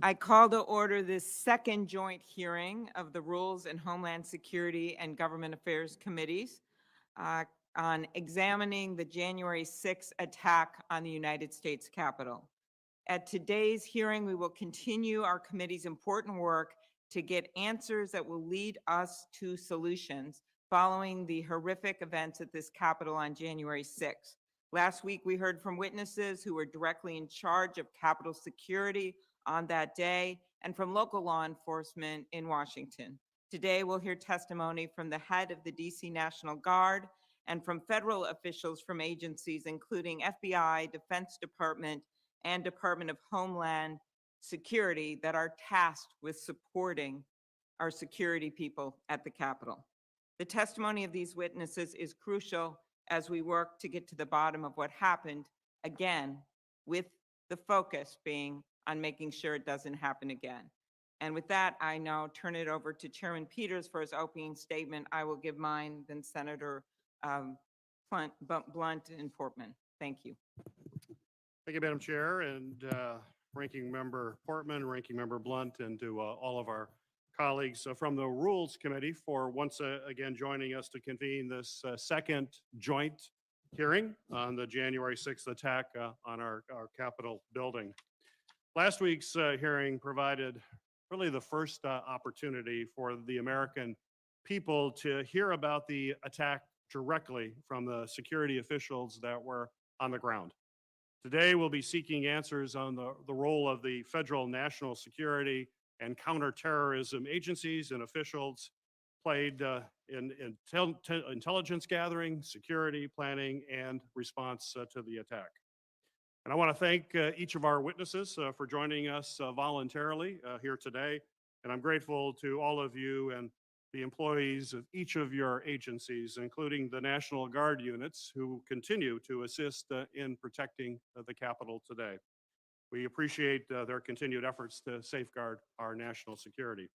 I call to order this second joint hearing of the Rules and Homeland Security and Government Affairs Committees uh, on examining the January 6th attack on the United States Capitol. At today's hearing, we will continue our committee's important work to get answers that will lead us to solutions following the horrific events at this Capitol on January 6th. Last week, we heard from witnesses who were directly in charge of Capitol security on that day and from local law enforcement in Washington. Today, we'll hear testimony from the head of the DC National Guard and from federal officials from agencies including FBI, Defense Department, and Department of Homeland Security that are tasked with supporting our security people at the Capitol. The testimony of these witnesses is crucial as we work to get to the bottom of what happened, again, with the focus being on making sure it doesn't happen again. And with that, I now turn it over to Chairman Peters for his opening statement. I will give mine, then Senator Blunt and Portman. Thank you. Thank you, Madam Chair, and Ranking Member Portman, Ranking Member Blunt, and to all of our colleagues from the Rules Committee for once again joining us to convene this second joint hearing on the January 6th attack on our Capitol building. Last week's hearing provided really the first opportunity for the American people to hear about the attack directly from the security officials that were on the ground. Today, we'll be seeking answers on the role of the federal national security and counterterrorism agencies and officials played in intelligence gathering, security planning, and response to the attack. And I want to thank each of our witnesses for joining us voluntarily here today. And I'm grateful to all of you and the employees of each of your agencies, including the National Guard units who continue to assist in protecting the Capitol today. We appreciate their continued efforts to safeguard our national security.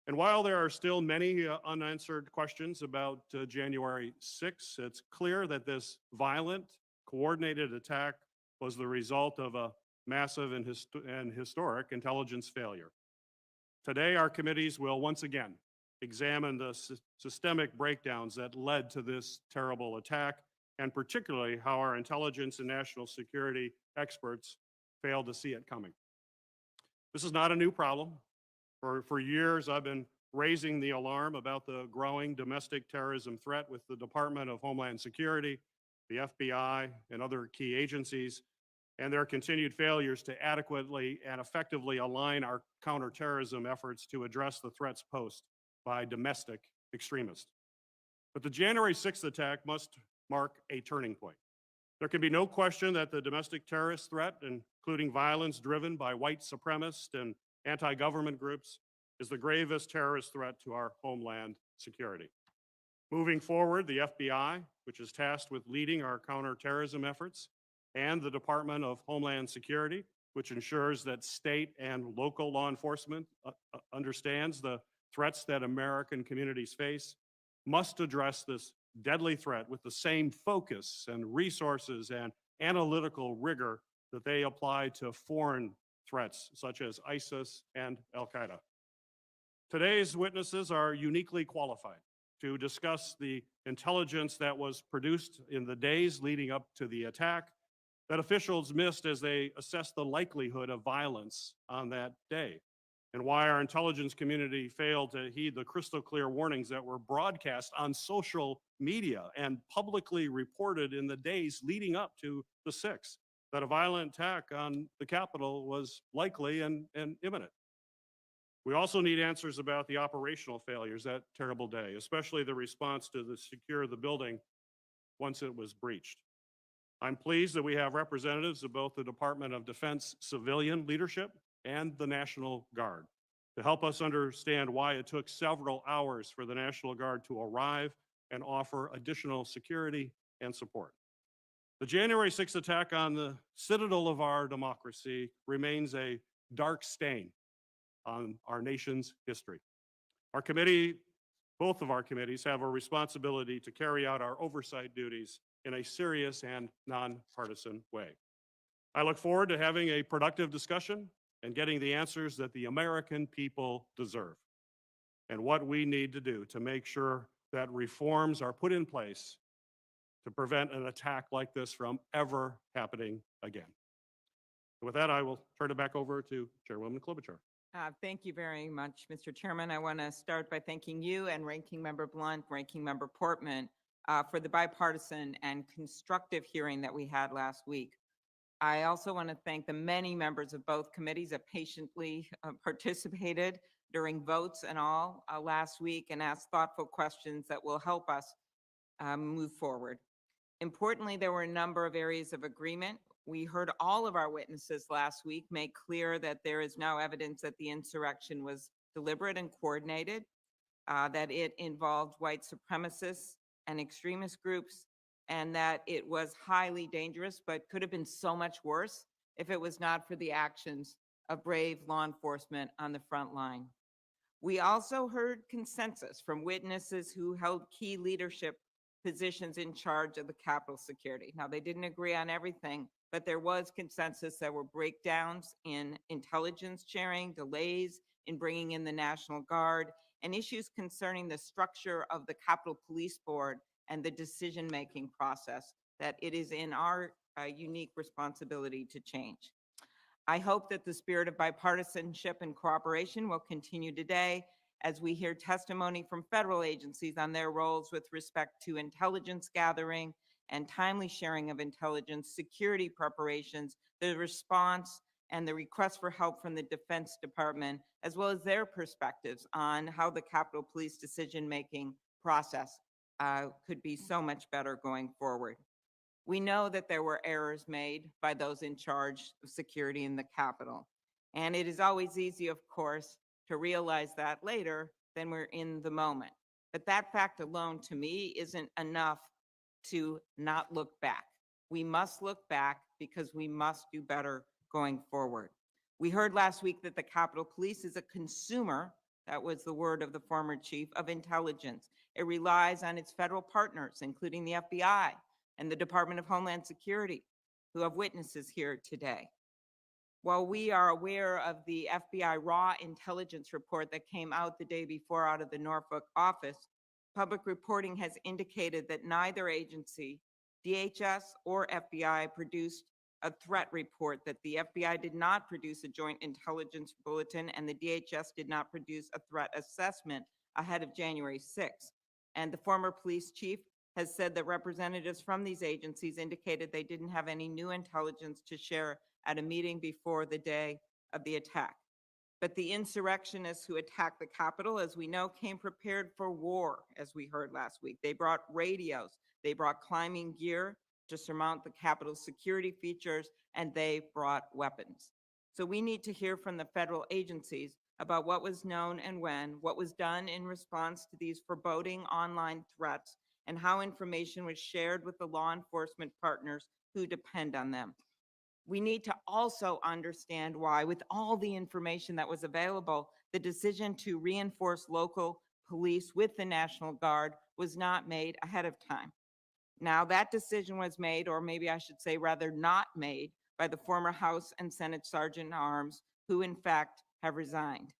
And while there are still many unanswered questions about January 6th, it's clear that this violent, coordinated attack was the result of a massive and historic intelligence failure. Today, our committees will once again examine the systemic breakdowns that led to this terrible attack, and particularly how our intelligence and national security experts failed to see it coming. This is not a new problem. For years, I've been raising the alarm about the growing domestic terrorism threat with the Department of Homeland Security, the FBI, and other key agencies, and their continued failures to adequately and effectively align our counterterrorism efforts to address the threats posed by domestic extremists. But the January 6th attack must mark a turning point. There can be no question that the domestic terrorist threat, including violence driven by white supremacists and anti-government groups, is the gravest terrorist threat to our homeland security. Moving forward, the FBI, which is tasked with leading our counterterrorism efforts, and the Department of Homeland Security, which ensures that state and local law enforcement understands the threats that American communities face, must address this deadly threat with the same focus and resources and analytical rigor that they apply to foreign threats such as ISIS and Al-Qaeda. Today's witnesses are uniquely qualified to discuss the intelligence that was produced in the days leading up to the attack that officials missed as they assessed the likelihood of violence on that day, and why our intelligence community failed to heed the crystal clear warnings that were broadcast on social media and publicly reported in the days leading up to the 6th, that a violent attack on the Capitol was likely and imminent. We also need answers about the operational failures that terrible day, especially the response to secure the building once it was breached. I'm pleased that we have representatives of both the Department of Defense civilian leadership and the National Guard to help us understand why it took several hours for the National Guard to arrive and offer additional security and support. The January 6th attack on the citadel of our democracy remains a dark stain on our nation's history. Our committee, both of our committees, have a responsibility to carry out our oversight duties in a serious and nonpartisan way. I look forward to having a productive discussion and getting the answers that the American people deserve, and what we need to do to make sure that reforms are put in place to prevent an attack like this from ever happening again. With that, I will turn it back over to Chairwoman Klobuchar. Thank you very much, Mr. Chairman. I want to start by thanking you and Ranking Member Blunt, Ranking Member Portman for the bipartisan and constructive hearing that we had last week. I also want to thank the many members of both committees that patiently participated during votes and all last week and asked thoughtful questions that will help us move forward. Importantly, there were a number of areas of agreement. We heard all of our witnesses last week make clear that there is no evidence that the insurrection was deliberate and coordinated, that it involved white supremacists and extremist groups, and that it was highly dangerous, but could have been so much worse if it was not for the actions of brave law enforcement on the front line. We also heard consensus from witnesses who held key leadership positions in charge of the Capitol security. Now, they didn't agree on everything, but there was consensus. There were breakdowns in intelligence sharing, delays in bringing in the National Guard, and issues concerning the structure of the Capitol Police Board and the decision-making process that it is in our unique responsibility to change. I hope that the spirit of bipartisanship and cooperation will continue today as we hear testimony from federal agencies on their roles with respect to intelligence gathering and timely sharing of intelligence, security preparations, the response and the request for help from the Defense Department, as well as their perspectives on how the Capitol Police decision-making process could be so much better going forward. We know that there were errors made by those in charge of security in the Capitol. And it is always easy, of course, to realize that later than we're in the moment. But that fact alone, to me, isn't enough to not look back. We must look back because we must do better going forward. We heard last week that the Capitol Police is a consumer, that was the word of the former chief, of intelligence. It relies on its federal partners, including the FBI and the Department of Homeland Security, who have witnesses here today. While we are aware of the FBI raw intelligence report that came out the day before out of the Norfolk office, public reporting has indicated that neither agency, DHS or FBI, produced a threat report, that the FBI did not produce a joint intelligence bulletin, and the DHS did not produce a threat assessment ahead of January 6th. And the former police chief has said that representatives from these agencies indicated they didn't have any new intelligence to share at a meeting before the day of the attack. But the insurrectionists who attacked the Capitol, as we know, came prepared for war, as we heard last week. They brought radios, they brought climbing gear to surmount the Capitol security features, and they brought weapons. So we need to hear from the federal agencies about what was known and when, what was done in response to these foreboding online threats, and how information was shared with the law enforcement partners who depend on them. We need to also understand why, with all the information that was available, the decision to reinforce local police with the National Guard was not made ahead of time. Now, that decision was made, or maybe I should say rather not made, by the former House and Senate Sergeant at Arms, who in fact have resigned.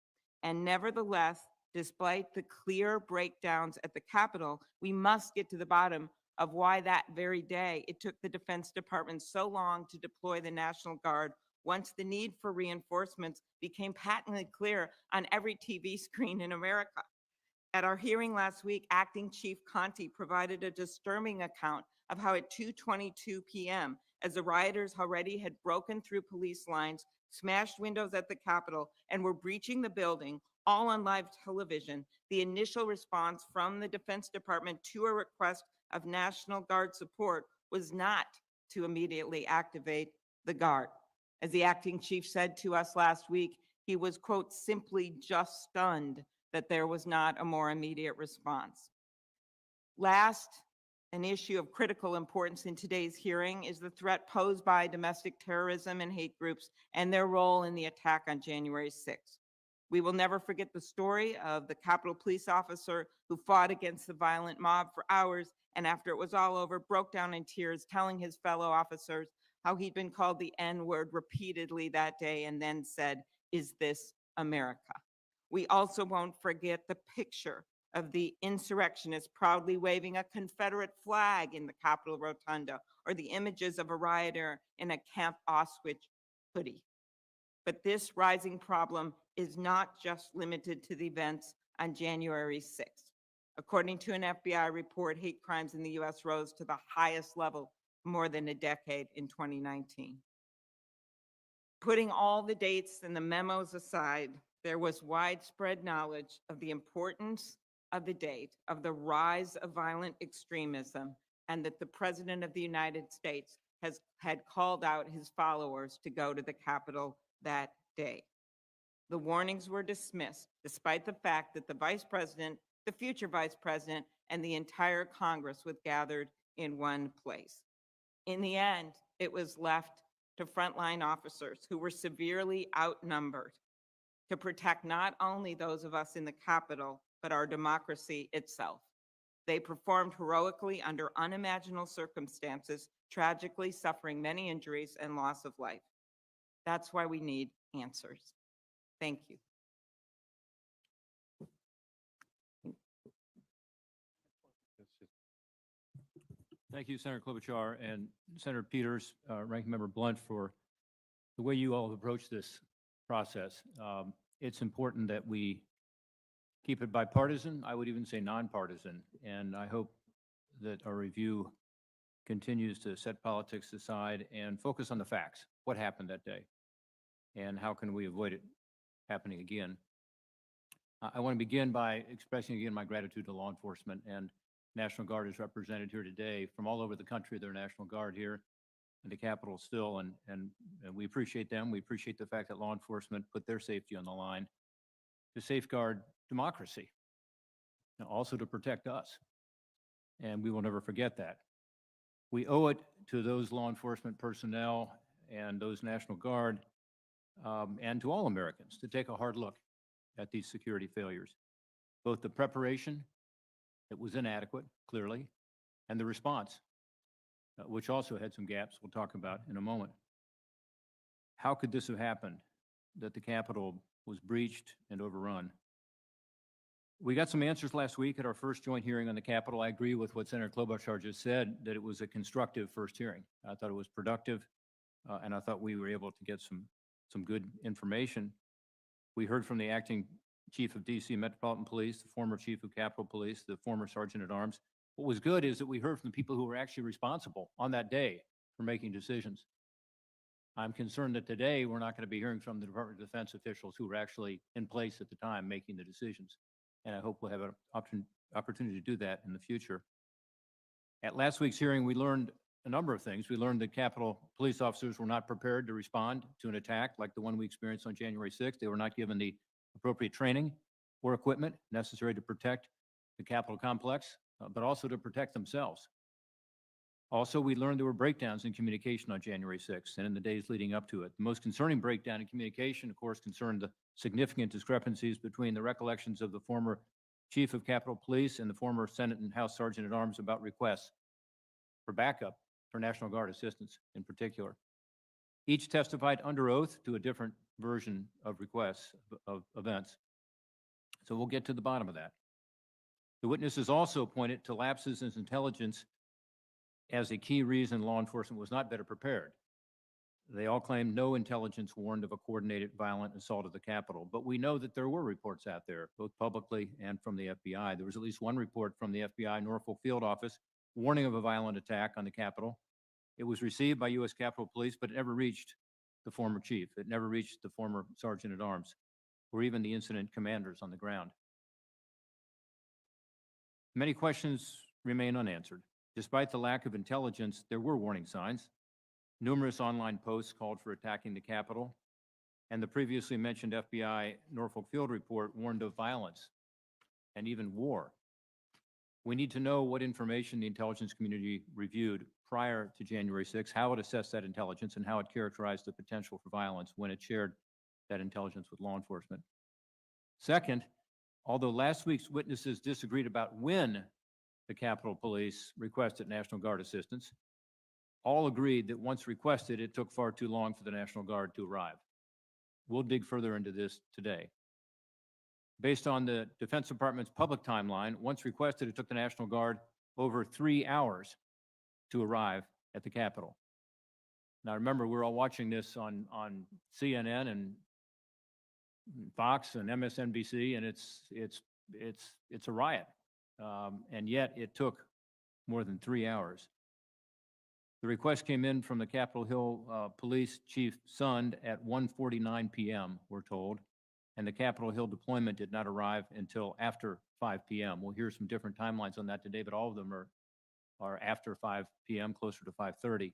And nevertheless, despite the clear breakdowns at the Capitol, we must get to the bottom of why that very day it took the Defense Department so long to deploy the National Guard once the need for reinforcements became patently clear on every TV screen in America. At our hearing last week, Acting Chief Conti provided a disturbing account of how at 2:22 p.m., as the rioters already had broken through police lines, smashed windows at the Capitol, and were breaching the building, all on live television, the initial response from the Defense Department to a request of National Guard support was not to immediately activate the Guard. As the acting chief said to us last week, he was, quote, simply just stunned that there was not a more immediate response. Last, an issue of critical importance in today's hearing is the threat posed by domestic terrorism and hate groups and their role in the attack on January 6th. We will never forget the story of the Capitol police officer who fought against the violent mob for hours, and after it was all over, broke down in tears, telling his fellow officers, how he'd been called the N-word repeatedly that day and then said, "Is this America?" We also won't forget the picture of the insurrectionists proudly waving a Confederate flag in the Capitol Rotunda, or the images of a rioter in a Camp Auschwitz hoodie. But this rising problem is not just limited to the events on January 6th. According to an FBI report, hate crimes in the US rose to the highest level in more than a decade in 2019. Putting all the dates and the memos aside, there was widespread knowledge of the importance of the date, of the rise of violent extremism, and that the President of the United States had called out his followers to go to the Capitol that day. The warnings were dismissed, despite the fact that the Vice President, the future Vice President, and the entire Congress was gathered in one place. In the end, it was left to frontline officers who were severely outnumbered to protect not only those of us in the Capitol, but our democracy itself. They performed heroically under unimaginable circumstances, tragically suffering many injuries and loss of life. That's why we need answers. Thank you. Thank you, Senator Klobuchar, and Senator Peters, Ranking Member Blunt, for the way you all have approached this process. It's important that we keep it bipartisan, I would even say nonpartisan, and I hope that our review continues to set politics aside and focus on the facts. What happened that day, and how can we avoid it happening again? I want to begin by expressing again my gratitude to law enforcement, and National Guard is represented here today from all over the country. Their National Guard here in the Capitol still, and we appreciate them. We appreciate the fact that law enforcement put their safety on the line to safeguard democracy, and also to protect us. And we will never forget that. We owe it to those law enforcement personnel and those National Guard and to all Americans to take a hard look at these security failures, both the preparation that was inadequate, clearly, and the response, which also had some gaps we'll talk about in a moment. How could this have happened, that the Capitol was breached and overrun? We got some answers last week at our first joint hearing on the Capitol. I agree with what Senator Klobuchar just said, that it was a constructive first hearing. I thought it was productive, and I thought we were able to get some good information. We heard from the acting Chief of DC Metropolitan Police, the former Chief of Capitol Police, the former Sergeant at Arms. What was good is that we heard from the people who were actually responsible on that day for making decisions. I'm concerned that today we're not going to be hearing from the Department of Defense officials who were actually in place at the time making the decisions. And I hope we'll have an opportunity to do that in the future. At last week's hearing, we learned a number of things. We learned that Capitol police officers were not prepared to respond to an attack like the one we experienced on January 6th. They were not given the appropriate training or equipment necessary to protect the Capitol complex, but also to protect themselves. Also, we learned there were breakdowns in communication on January 6th and in the days leading up to it. The most concerning breakdown in communication, of course, concerned the significant discrepancies between the recollections of the former Chief of Capitol Police and the former Senate and House Sergeant at Arms about requests for backup for National Guard assistance in particular. Each testified under oath to a different version of requests of events. So we'll get to the bottom of that. The witnesses also pointed to lapses in intelligence as a key reason law enforcement was not better prepared. They all claimed no intelligence warned of a coordinated violent assault of the Capitol, but we know that there were reports out there, both publicly and from the FBI. There was at least one report from the FBI Norfolk Field Office warning of a violent attack on the Capitol. It was received by U.S. Capitol Police, but it never reached the former chief. It never reached the former Sergeant at Arms, or even the incident commanders on the ground. Many questions remain unanswered. Despite the lack of intelligence, there were warning signs. Numerous online posts called for attacking the Capitol, and the previously mentioned FBI Norfolk Field report warned of violence and even war. We need to know what information the intelligence community reviewed prior to January 6, how it assessed that intelligence, and how it characterized the potential for violence when it shared that intelligence with law enforcement. Second, although last week's witnesses disagreed about when the Capitol Police requested National Guard assistance, all agreed that once requested, it took far too long for the National Guard to arrive. We'll dig further into this today. Based on the Defense Department's public timeline, once requested, it took the National Guard over 3 hours to arrive at the Capitol. Now, remember, we're all watching this on CNN and Fox and MSNBC, and it's a riot. And yet it took more than 3 hours. The request came in from the Capitol Hill Police Chief Sund at 1:49 p.m., we're told, and the Capitol Hill deployment did not arrive until after 5 p.m. We'll hear some different timelines on that today, but all of them are after 5 p.m., closer to 5:30.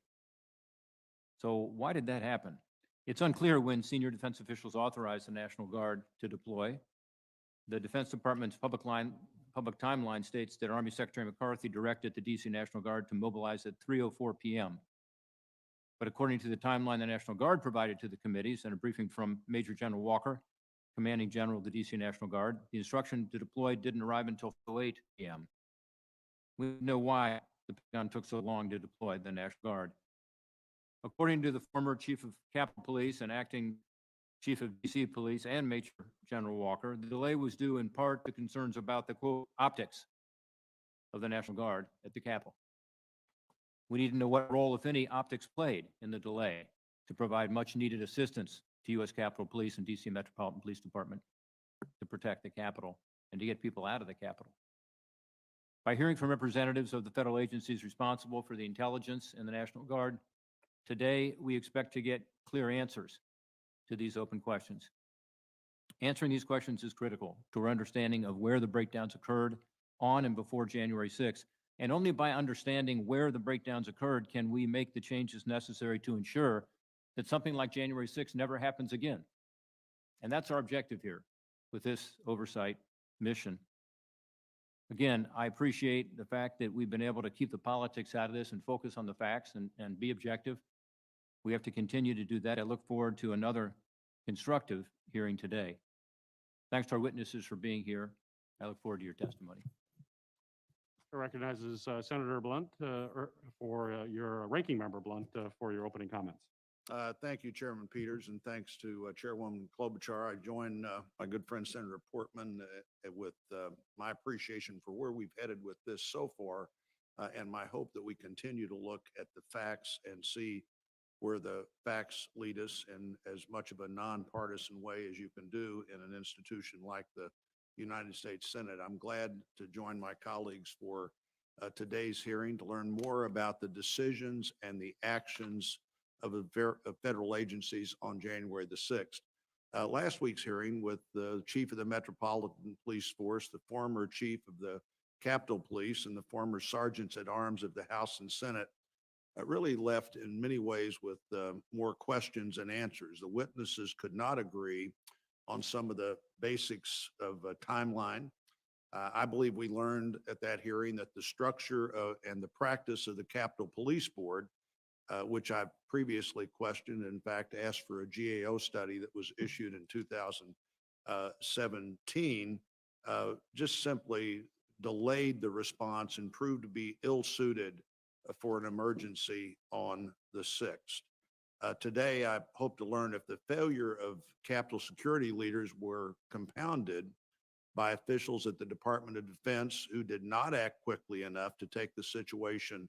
So why did that happen? It's unclear when senior defense officials authorized the National Guard to deploy. The Defense Department's public timeline states that Army Secretary McCarthy directed the DC National Guard to mobilize at 3:04 p.m. But according to the timeline the National Guard provided to the committees and a briefing from Major General Walker, Commanding General of the DC National Guard, the instruction to deploy didn't arrive until 8 p.m. We know why the Pentagon took so long to deploy the National Guard. According to the former Chief of Capitol Police and acting Chief of DC Police and Major General Walker, the delay was due in part to concerns about the, quote, optics of the National Guard at the Capitol. We need to know what role, if any, optics played in the delay to provide much needed assistance to U.S. Capitol Police and DC Metropolitan Police Department to protect the Capitol and to get people out of the Capitol. By hearing from representatives of the federal agencies responsible for the intelligence and the National Guard, today we expect to get clear answers to these open questions. Answering these questions is critical to our understanding of where the breakdowns occurred on and before January 6th. And only by understanding where the breakdowns occurred can we make the changes necessary to ensure that something like January 6th never happens again. And that's our objective here with this oversight mission. Again, I appreciate the fact that we've been able to keep the politics out of this and focus on the facts and be objective. We have to continue to do that. I look forward to another constructive hearing today. Thanks to our witnesses for being here. I look forward to your testimony. Recognizes Senator Blunt for your ranking member Blunt for your opening comments. Thank you, Chairman Peters, and thanks to Chairwoman Klobuchar. I join my good friend Senator Portman with my appreciation for where we've headed with this so far, and my hope that we continue to look at the facts and see where the facts lead us in as much of a nonpartisan way as you can do in an institution like the United States Senate. I'm glad to join my colleagues for today's hearing to learn more about the decisions and the actions of federal agencies on January the 6th. Last week's hearing with the chief of the Metropolitan Police Force, the former chief of the Capitol Police, and the former sergeants at arms of the House and Senate really left in many ways with more questions and answers. The witnesses could not agree on some of the basics of a timeline. I believe we learned at that hearing that the structure and the practice of the Capitol Police Board, which I've previously questioned, in fact, asked for a GAO study that was issued in 2017, just simply delayed the response and proved to be ill-suited for an emergency on the 6th. Today, I hope to learn if the failure of Capitol security leaders were compounded by officials at the Department of Defense who did not act quickly enough to take the situation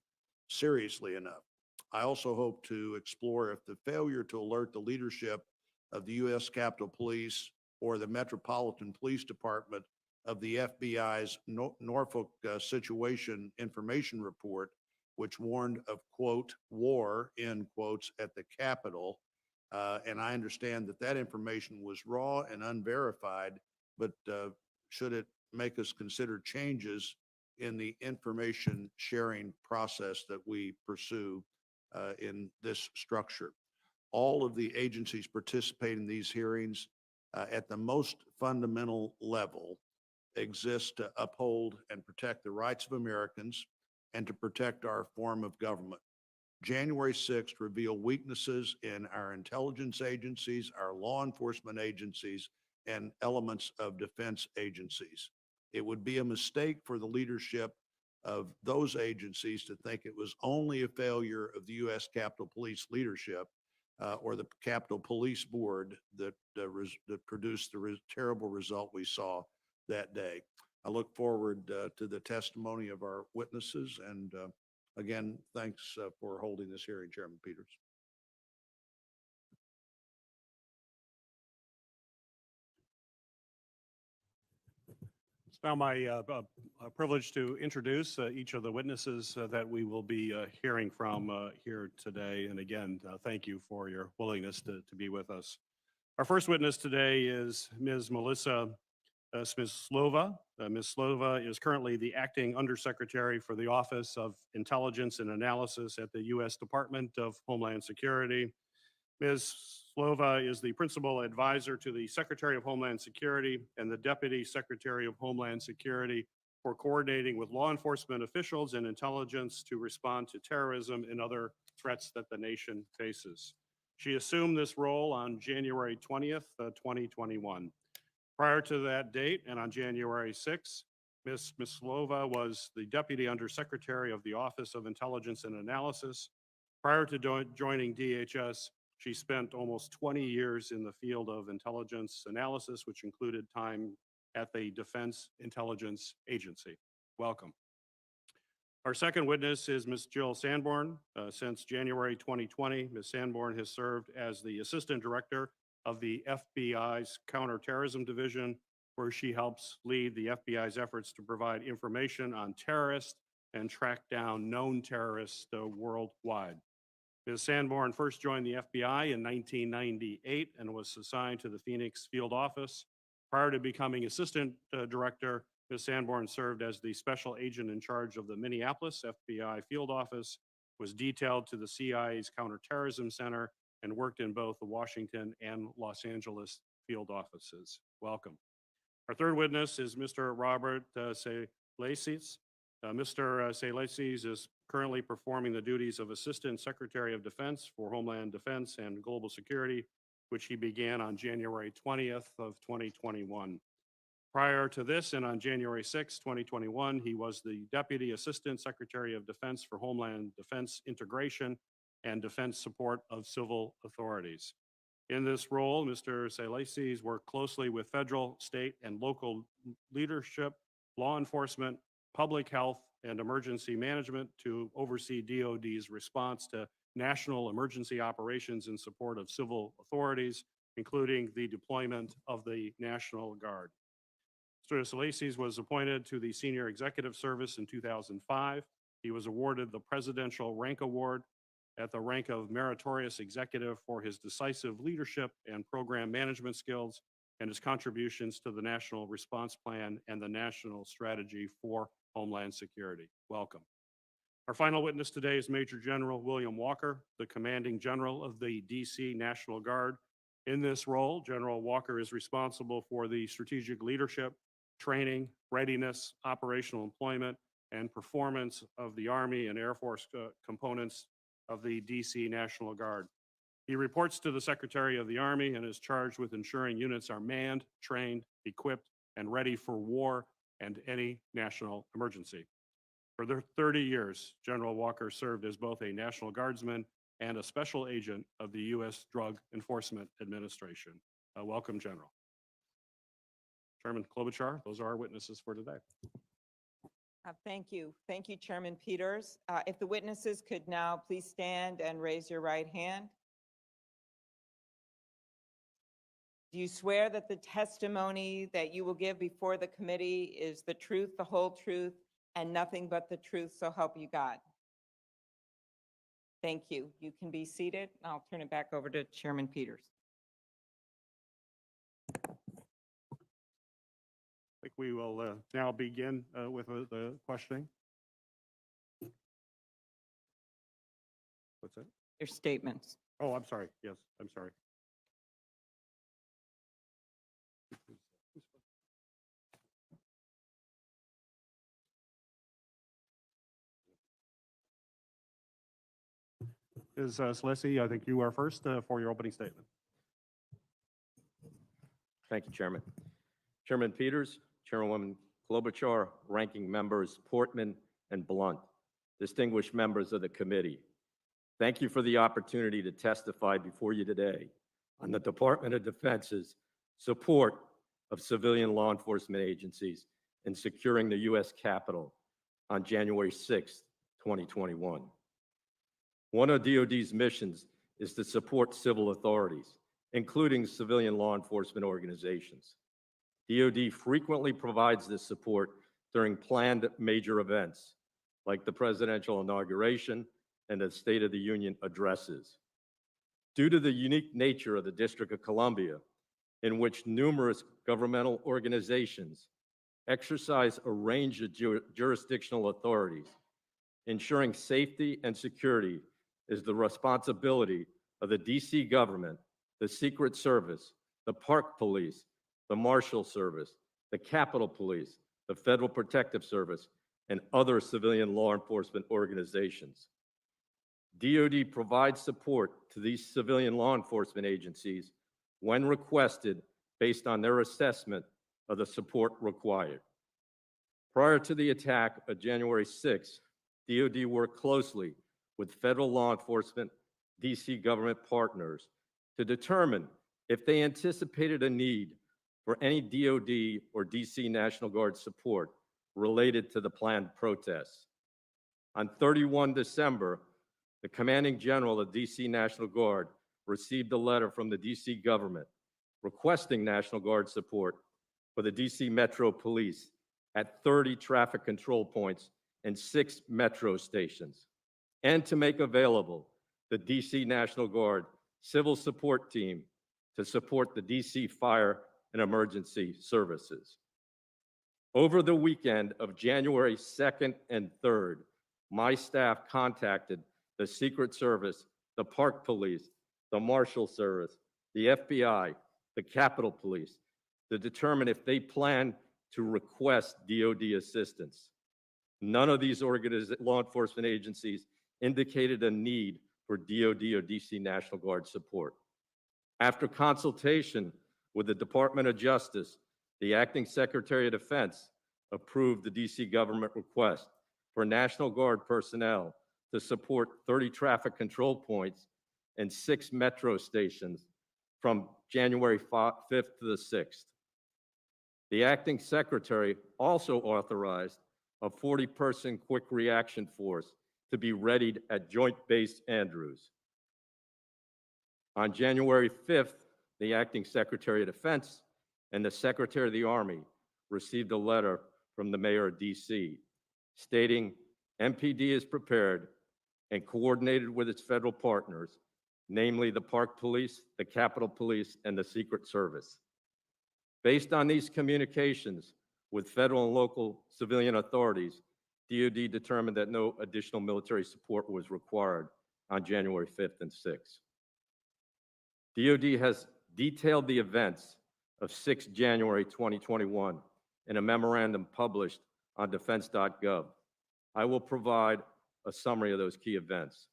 seriously enough. I also hope to explore if the failure to alert the leadership of the U.S. Capitol Police or the Metropolitan Police Department of the FBI's Norfolk Situation Information Report, which warned of, quote, war, end quotes, at the Capitol. And I understand that that information was raw and unverified, but should it make us consider changes in the information sharing process that we pursue in this structure? All of the agencies participating in these hearings at the most fundamental level exist to uphold and protect the rights of Americans and to protect our form of government. January 6th revealed weaknesses in our intelligence agencies, our law enforcement agencies, and elements of defense agencies. It would be a mistake for the leadership of those agencies to think it was only a failure of the U.S. Capitol Police leadership or the Capitol Police Board that produced the terrible result we saw that day. I look forward to the testimony of our witnesses. And again, thanks for holding this hearing, Chairman Peters. It's now my privilege to introduce each of the witnesses that we will be hearing from here today. And again, thank you for your willingness to be with us. Our first witness today is Ms. Melissa Smislova. Ms. Slova is currently the acting undersecretary for the Office of Intelligence and Analysis at the U.S. Department of Homeland Security. Ms. Slova is the principal advisor to the Secretary of Homeland Security and the Deputy Secretary of Homeland Security for coordinating with law enforcement officials and intelligence to respond to terrorism and other threats that the nation faces. She assumed this role on January 20th, 2021. Prior to that date and on January 6th, Ms. Smislova was the Deputy Undersecretary of the Office of Intelligence and Analysis. Prior to joining DHS, she spent almost 20 years in the field of intelligence analysis, which included time at the Defense Intelligence Agency. Welcome. Our second witness is Ms. Jill Sanborn. Since January 2020, Ms. Sanborn has served as the Assistant Director of the FBI's Counterterrorism Division, where she helps lead the FBI's efforts to provide information on terrorists and track down known terrorists worldwide. Ms. Sanborn first joined the FBI in 1998 and was assigned to the Phoenix field office. Prior to becoming Assistant Director, Ms. Sanborn served as the Special Agent in charge of the Minneapolis FBI field office, was detailed to the CIA's Counterterrorism Center, and worked in both the Washington and Los Angeles field offices. Welcome. Our third witness is Mr. Robert Salesis. Mr. Salesis is currently performing the duties of Assistant Secretary of Defense for Homeland Defense and Global Security, which he began on January 20th of 2021. Prior to this, and on January 6, 2021, he was the Deputy Assistant Secretary of Defense for Homeland Defense Integration and Defense Support of Civil Authorities. In this role, Mr. Salesis worked closely with federal, state, and local leadership, law enforcement, public health, and emergency management to oversee DoD's response to national emergency operations in support of civil authorities, including the deployment of the National Guard. Mr. Salesis was appointed to the Senior Executive Service in 2005. He was awarded the Presidential Rank Award at the rank of Meritorious Executive for his decisive leadership and program management skills and his contributions to the National Response Plan and the National Strategy for Homeland Security. Welcome. Our final witness today is Major General William Walker, the Commanding General of the DC National Guard. In this role, General Walker is responsible for the strategic leadership, training, readiness, operational employment, and performance of the Army and Air Force components of the DC National Guard. He reports to the Secretary of the Army and is charged with ensuring units are manned, trained, equipped, and ready for war and any national emergency. For 30 years, General Walker served as both a National Guardsman and a special agent of the U.S. Drug Enforcement Administration. Welcome, General. Chairman Klobuchar, those are our witnesses for today. Thank you. Thank you, Chairman Peters. If the witnesses could now please stand and raise your right hand. Do you swear that the testimony that you will give before the committee is the truth, the whole truth, and nothing but the truth, so help you God? Thank you. You can be seated. I'll turn it back over to Chairman Peters. I think we will now begin with the questioning. What's that? Your statements. Oh, I'm sorry. Yes, I'm sorry. Ms. Salesis, I think you are first for your opening statement. Thank you, Chairman. Chairman Peters, Chairwoman Klobuchar, Ranking Members Portman and Blunt, distinguished members of the committee. Thank you for the opportunity to testify before you today on the Department of Defense's support of civilian law enforcement agencies in securing the U.S. Capitol on January 6, 2021. One of DoD's missions is to support civil authorities, including civilian law enforcement organizations. DoD frequently provides this support during planned major events, like the presidential inauguration and the State of the Union addresses. Due to the unique nature of the District of Columbia, in which numerous governmental organizations exercise a range of jurisdictional authorities, ensuring safety and security is the responsibility of the DC government, the Secret Service, the Park Police, the Marshal Service, the Capitol Police, the Federal Protective Service, and other civilian law enforcement organizations. DoD provides support to these civilian law enforcement agencies when requested based on their assessment of the support required. Prior to the attack of January 6, DoD worked closely with federal law enforcement, DC government partners to determine if they anticipated a need for any DoD or DC National Guard support related to the planned protests. On 31 December, the commanding general of DC National Guard received a letter from the DC government requesting National Guard support for the DC Metro Police at 30 traffic control points and 6 metro stations, and to make available the DC National Guard Civil Support Team to support the DC Fire and Emergency Services. Over the weekend of January 2nd and 3rd, my staff contacted the Secret Service, the Park Police, the Marshal Service, the FBI, the Capitol Police, to determine if they plan to request DoD assistance. None of these law enforcement agencies indicated a need for DoD or DC National Guard support. After consultation with the Department of Justice, the Acting Secretary of Defense approved the DC government request for National Guard personnel to support 30 traffic control points and 6 metro stations from January 5th to the 6th. The Acting Secretary also authorized a 40-person quick reaction force to be readied at Joint Base Andrews. On January 5th, the Acting Secretary of Defense and the Secretary of the Army received a letter from the Mayor of DC stating MPD is prepared and coordinated with its federal partners, namely the Park Police, the Capitol Police, and the Secret Service. Based on these communications with federal and local civilian authorities, DoD determined that no additional military support was required on January 5th and 6th. DoD has detailed the events of 6 January 2021 in a memorandum published on defense.gov. I will provide a summary of those key events.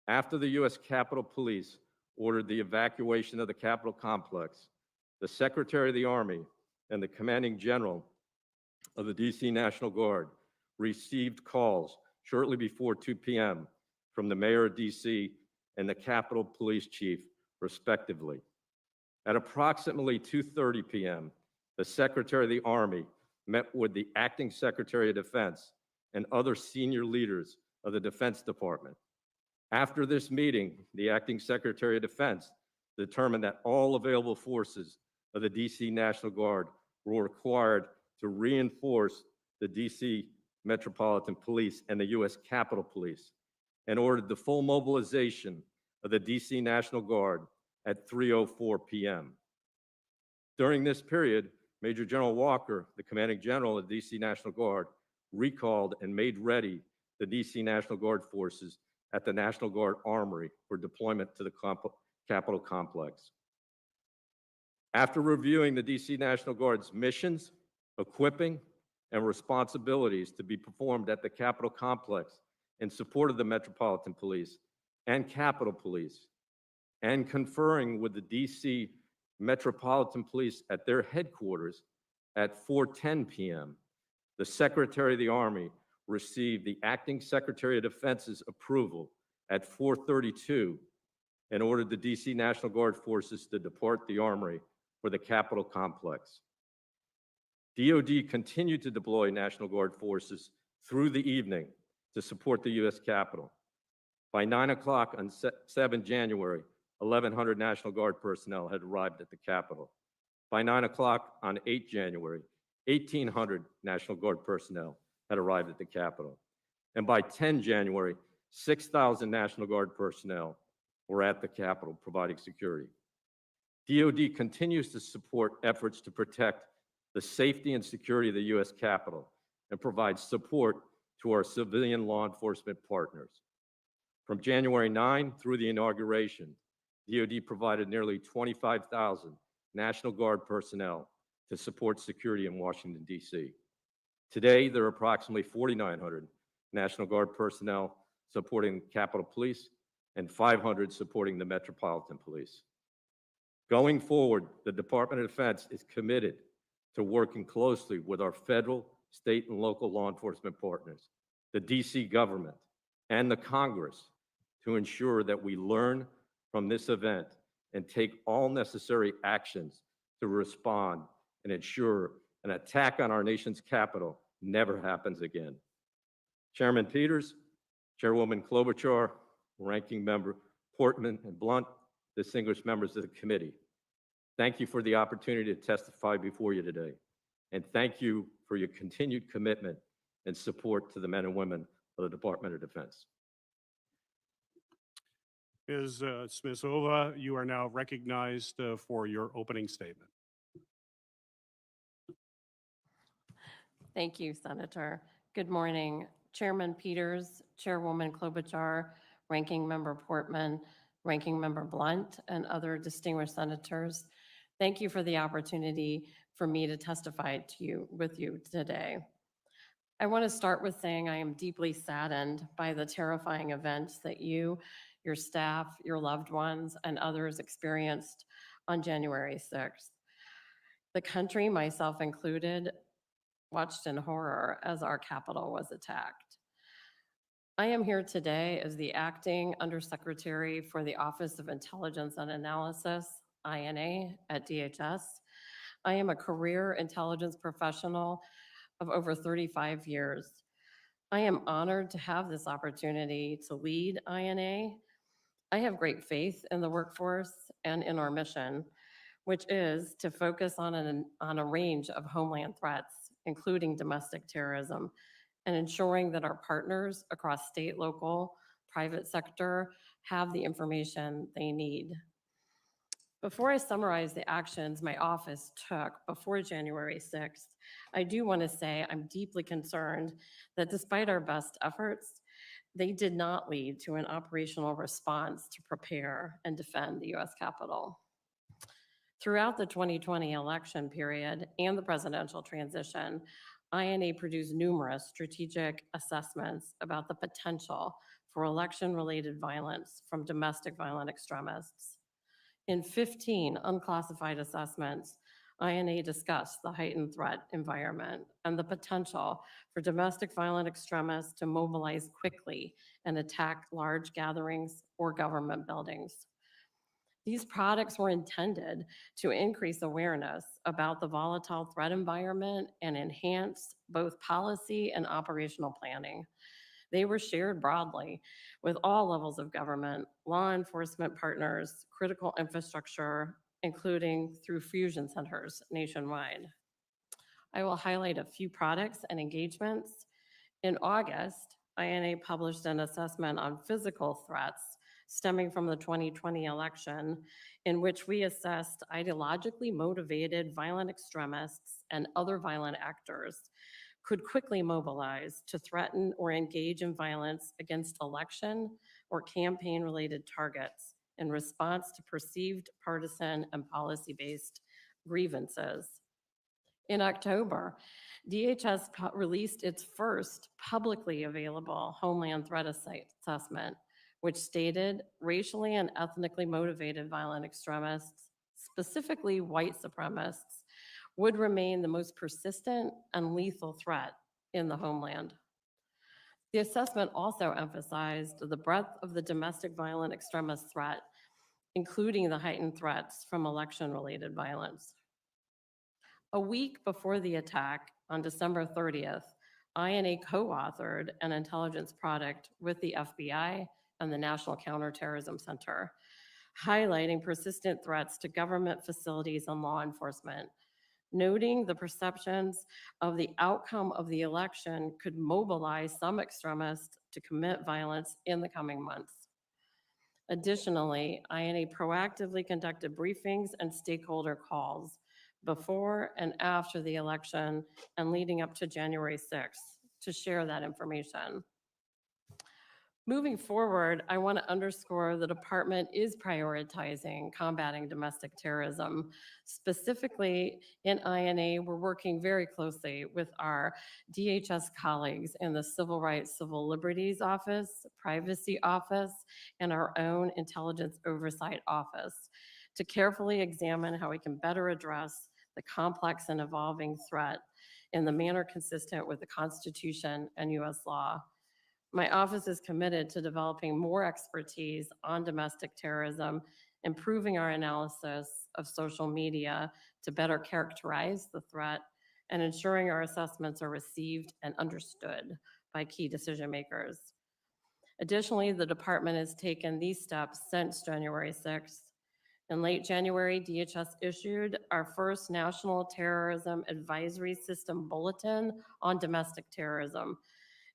After the U.S. Capitol Police ordered the evacuation of the Capitol complex, the Secretary of the Army and the Commanding General of the DC National Guard received calls shortly before 2 p.m. from the Mayor of DC and the Capitol Police Chief, respectively. At approximately 2:30 p.m., the Secretary of the Army met with the Acting Secretary of Defense and other senior leaders of the Defense Department. After this meeting, the Acting Secretary of Defense determined that all available forces of the DC National Guard were required to reinforce the DC Metropolitan Police and the U.S. Capitol Police, and ordered the full mobilization of the DC National Guard at 3:04 p.m. During this period, Major General Walker, the Commanding General of the DC National Guard, recalled and made ready the DC National Guard forces at the National Guard Armory for deployment to the Capitol complex. After reviewing the DC National Guard's missions, equipping, and responsibilities to be performed at the Capitol complex in support of the Metropolitan Police and Capitol Police, and conferring with the DC Metropolitan Police at their headquarters at 4:10 p.m., the Secretary of the Army received the Acting Secretary of Defense's approval at 4:32 and ordered the DC National Guard forces to depart the Armory for the Capitol complex. DoD continued to deploy National Guard forces through the evening to support the U.S. Capitol. By 9 o'clock on 7 January, 1,100 National Guard personnel had arrived at the Capitol. By 9 o'clock on 8 January, 1,800 National Guard personnel had arrived at the Capitol. And by 10 January, 6,000 National Guard personnel were at the Capitol providing security. DoD continues to support efforts to protect the safety and security of the U.S. Capitol and provide support to our civilian law enforcement partners. From January 9 through the inauguration, DoD provided nearly 25,000 National Guard personnel to support security in Washington, D.C. Today, there are approximately 4,900 National Guard personnel supporting Capitol Police and 500 supporting the Metropolitan Police. Going forward, the Department of Defense is committed to working closely with our federal, state, and local law enforcement partners, the DC government, and the Congress to ensure that we learn from this event and take all necessary actions to respond and ensure an attack on our nation's capital never happens again. Chairman Peters, Chairwoman Klobuchar, Ranking Member Portman and Blunt, distinguished members of the committee, thank you for the opportunity to testify before you today. And thank you for your continued commitment and support to the men and women of the Department of Defense. Ms. Smislova, you are now recognized for your opening statement. Thank you, Senator. Good morning, Chairman Peters, Chairwoman Klobuchar, Ranking Member Portman, Ranking Member Blunt, and other distinguished senators. Thank you for the opportunity for me to testify with you today. I want to start with saying I am deeply saddened by the terrifying events that you, your staff, your loved ones, and others experienced on January 6th. The country, myself included, watched in horror as our Capitol was attacked. I am here today as the Acting Undersecretary for the Office of Intelligence and Analysis, INA, at DHS. I am a career intelligence professional of over 35 years. I am honored to have this opportunity to lead INA. I have great faith in the workforce and in our mission, which is to focus on a range of homeland threats, including domestic terrorism, and ensuring that our partners across state, local, private sector have the information they need. Before I summarize the actions my office took before January 6th, I do want to say I'm deeply concerned that despite our best efforts, they did not lead to an operational response to prepare and defend the U.S. Capitol. Throughout the 2020 election period and the presidential transition, INA produced numerous strategic assessments about the potential for election-related violence from domestic violent extremists. In 15 unclassified assessments, INA discussed the heightened threat environment and the potential for domestic violent extremists to mobilize quickly and attack large gatherings or government buildings. These products were intended to increase awareness about the volatile threat environment and enhance both policy and operational planning. They were shared broadly with all levels of government, law enforcement partners, critical infrastructure, including through fusion centers nationwide. I will highlight a few products and engagements. In August, INA published an assessment on physical threats stemming from the 2020 election, in which we assessed ideologically motivated violent extremists and other violent actors could quickly mobilize to threaten or engage in violence against election or campaign-related targets in response to perceived partisan and policy-based grievances. In October, DHS released its first publicly available Homeland Threat Assessment, which stated racially and ethnically motivated violent extremists, specifically white supremacists, would remain the most persistent and lethal threat in the homeland. The assessment also emphasized the breadth of the domestic violent extremist threat, including the heightened threats from election-related violence. A week before the attack, on December 30th, INA co-authored an intelligence product with the FBI and the National Counterterrorism Center, highlighting persistent threats to government facilities and law enforcement, noting the perceptions of the outcome of the election could mobilize some extremists to commit violence in the coming months. Additionally, INA proactively conducted briefings and stakeholder calls before and after the election and leading up to January 6th to share that information. Moving forward, I want to underscore the department is prioritizing combating domestic terrorism. Specifically in INA, we're working very closely with our DHS colleagues in the Civil Rights, Civil Liberties Office, Privacy Office, and our own Intelligence Oversight Office to carefully examine how we can better address the complex and evolving threat in the manner consistent with the Constitution and U.S. law. My office is committed to developing more expertise on domestic terrorism, improving our analysis of social media to better characterize the threat, and ensuring our assessments are received and understood by key decision makers. Additionally, the department has taken these steps since January 6th. In late January, DHS issued our first National Terrorism Advisory System Bulletin on domestic terrorism.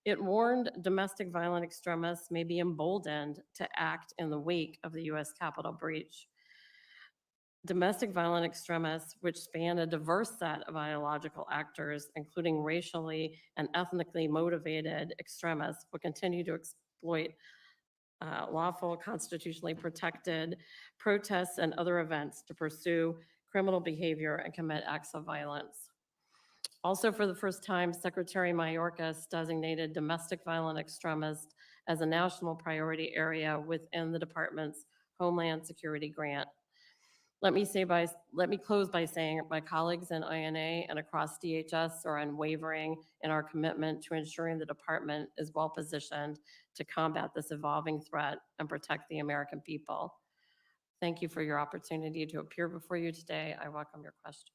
It warned domestic violent extremists may be emboldened to act in the wake of the U.S. Capitol breach. Domestic violent extremists, which span a diverse set of ideological actors, including racially and ethnically motivated extremists, will continue to exploit lawful, constitutionally protected protests and other events to pursue criminal behavior and commit acts of violence. Also, for the first time, Secretary Mayorkas designated domestic violent extremists as a national priority area within the department's Homeland Security grant. Let me close by saying my colleagues in INA and across DHS are unwavering in our commitment to ensuring the department is well positioned to combat this evolving threat and protect the American people. Thank you for your opportunity to appear before you today. I welcome your questions.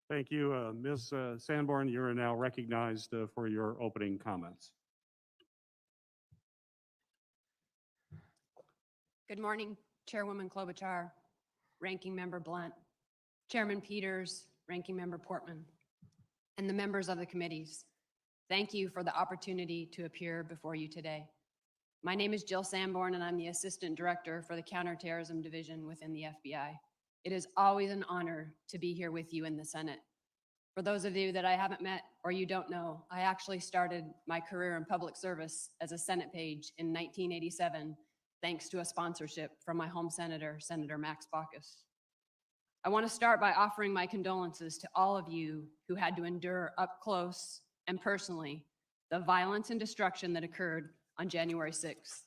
Thank you. Ms. Sanborn, you are now recognized for your opening comments. Good morning, Chairwoman Klobuchar, Ranking Member Blunt, Chairman Peters, Ranking Member Portman, and the members of the committees. Thank you for the opportunity to appear before you today. My name is Jill Sanborn, and I'm the Assistant Director for the Counterterrorism Division within the FBI. It is always an honor to be here with you in the Senate. For those of you that I haven't met or you don't know, I actually started my career in public service as a Senate page in 1987, thanks to a sponsorship from my home senator, Senator Max Baucus. I want to start by offering my condolences to all of you who had to endure up close and personally the violence and destruction that occurred on January 6th.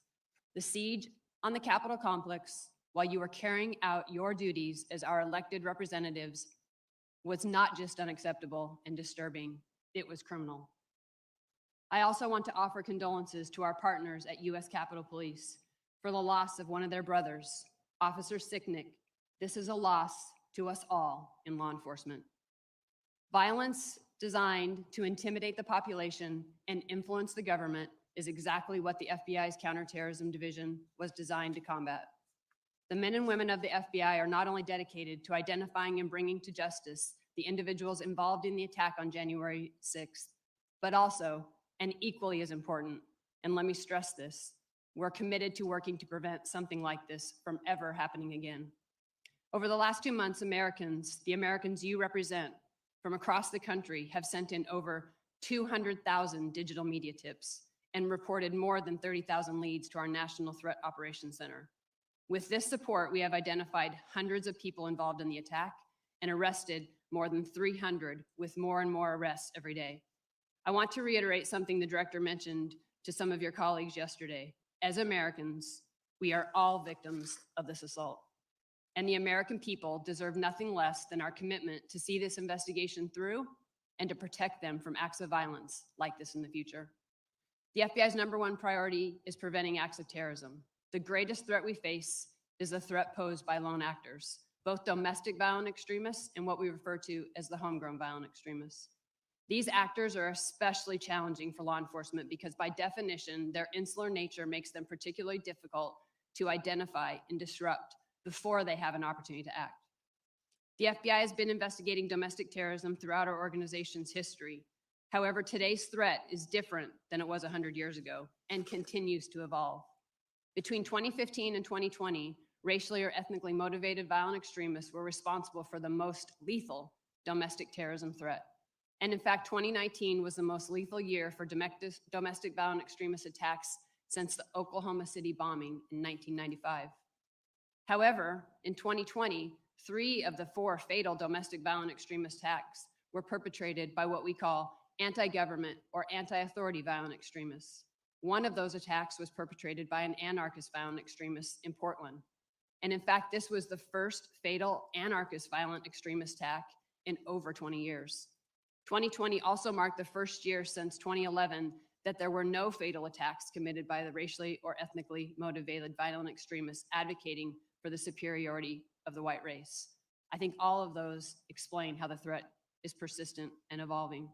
The siege on the Capitol complex, while you were carrying out your duties as our elected representatives, was not just unacceptable and disturbing, it was criminal. I also want to offer condolences to our partners at U.S. Capitol Police for the loss of one of their brothers, Officer Sicknick. This is a loss to us all in law enforcement. Violence designed to intimidate the population and influence the government is exactly what the FBI's Counterterrorism Division was designed to combat. The men and women of the FBI are not only dedicated to identifying and bringing to justice the individuals involved in the attack on January 6th, but also, and equally as important, and let me stress this, we're committed to working to prevent something like this from ever happening again. Over the last 2 months, the Americans you represent from across the country have sent in over 200,000 digital media tips and reported more than 30,000 leads to our National Threat Operations Center. With this support, we have identified hundreds of people involved in the attack and arrested more than 300, with more and more arrests every day. I want to reiterate something the director mentioned to some of your colleagues yesterday. As Americans, we are all victims of this assault, and the American people deserve nothing less than our commitment to see this investigation through and to protect them from acts of violence like this in the future. The FBI's #1 priority is preventing acts of terrorism. The greatest threat we face is the threat posed by lone actors, both domestic violent extremists and what we refer to as the homegrown violent extremists. These actors are especially challenging for law enforcement because by definition, their insular nature makes them particularly difficult to identify and disrupt before they have an opportunity to act. The FBI has been investigating domestic terrorism throughout our organization's history. However, today's threat is different than it was 100 years ago and continues to evolve. Between 2015 and 2020, racially or ethnically motivated violent extremists were responsible for the most lethal domestic terrorism threat. And in fact, 2019 was the most lethal year for domestic violent extremist attacks since the Oklahoma City bombing in 1995. However, in 2020, 3 of the 4 fatal domestic violent extremist attacks were perpetrated by what we call anti-government or anti-authority violent extremists. One of those attacks was perpetrated by an anarchist violent extremist in Portland. And in fact, this was the first fatal anarchist violent extremist attack in over 20 years. 2020 also marked the first year since 2011 that there were no fatal attacks committed by the racially or ethnically motivated violent extremists advocating for the superiority of the white race. I think all of those explain how the threat is persistent and evolving.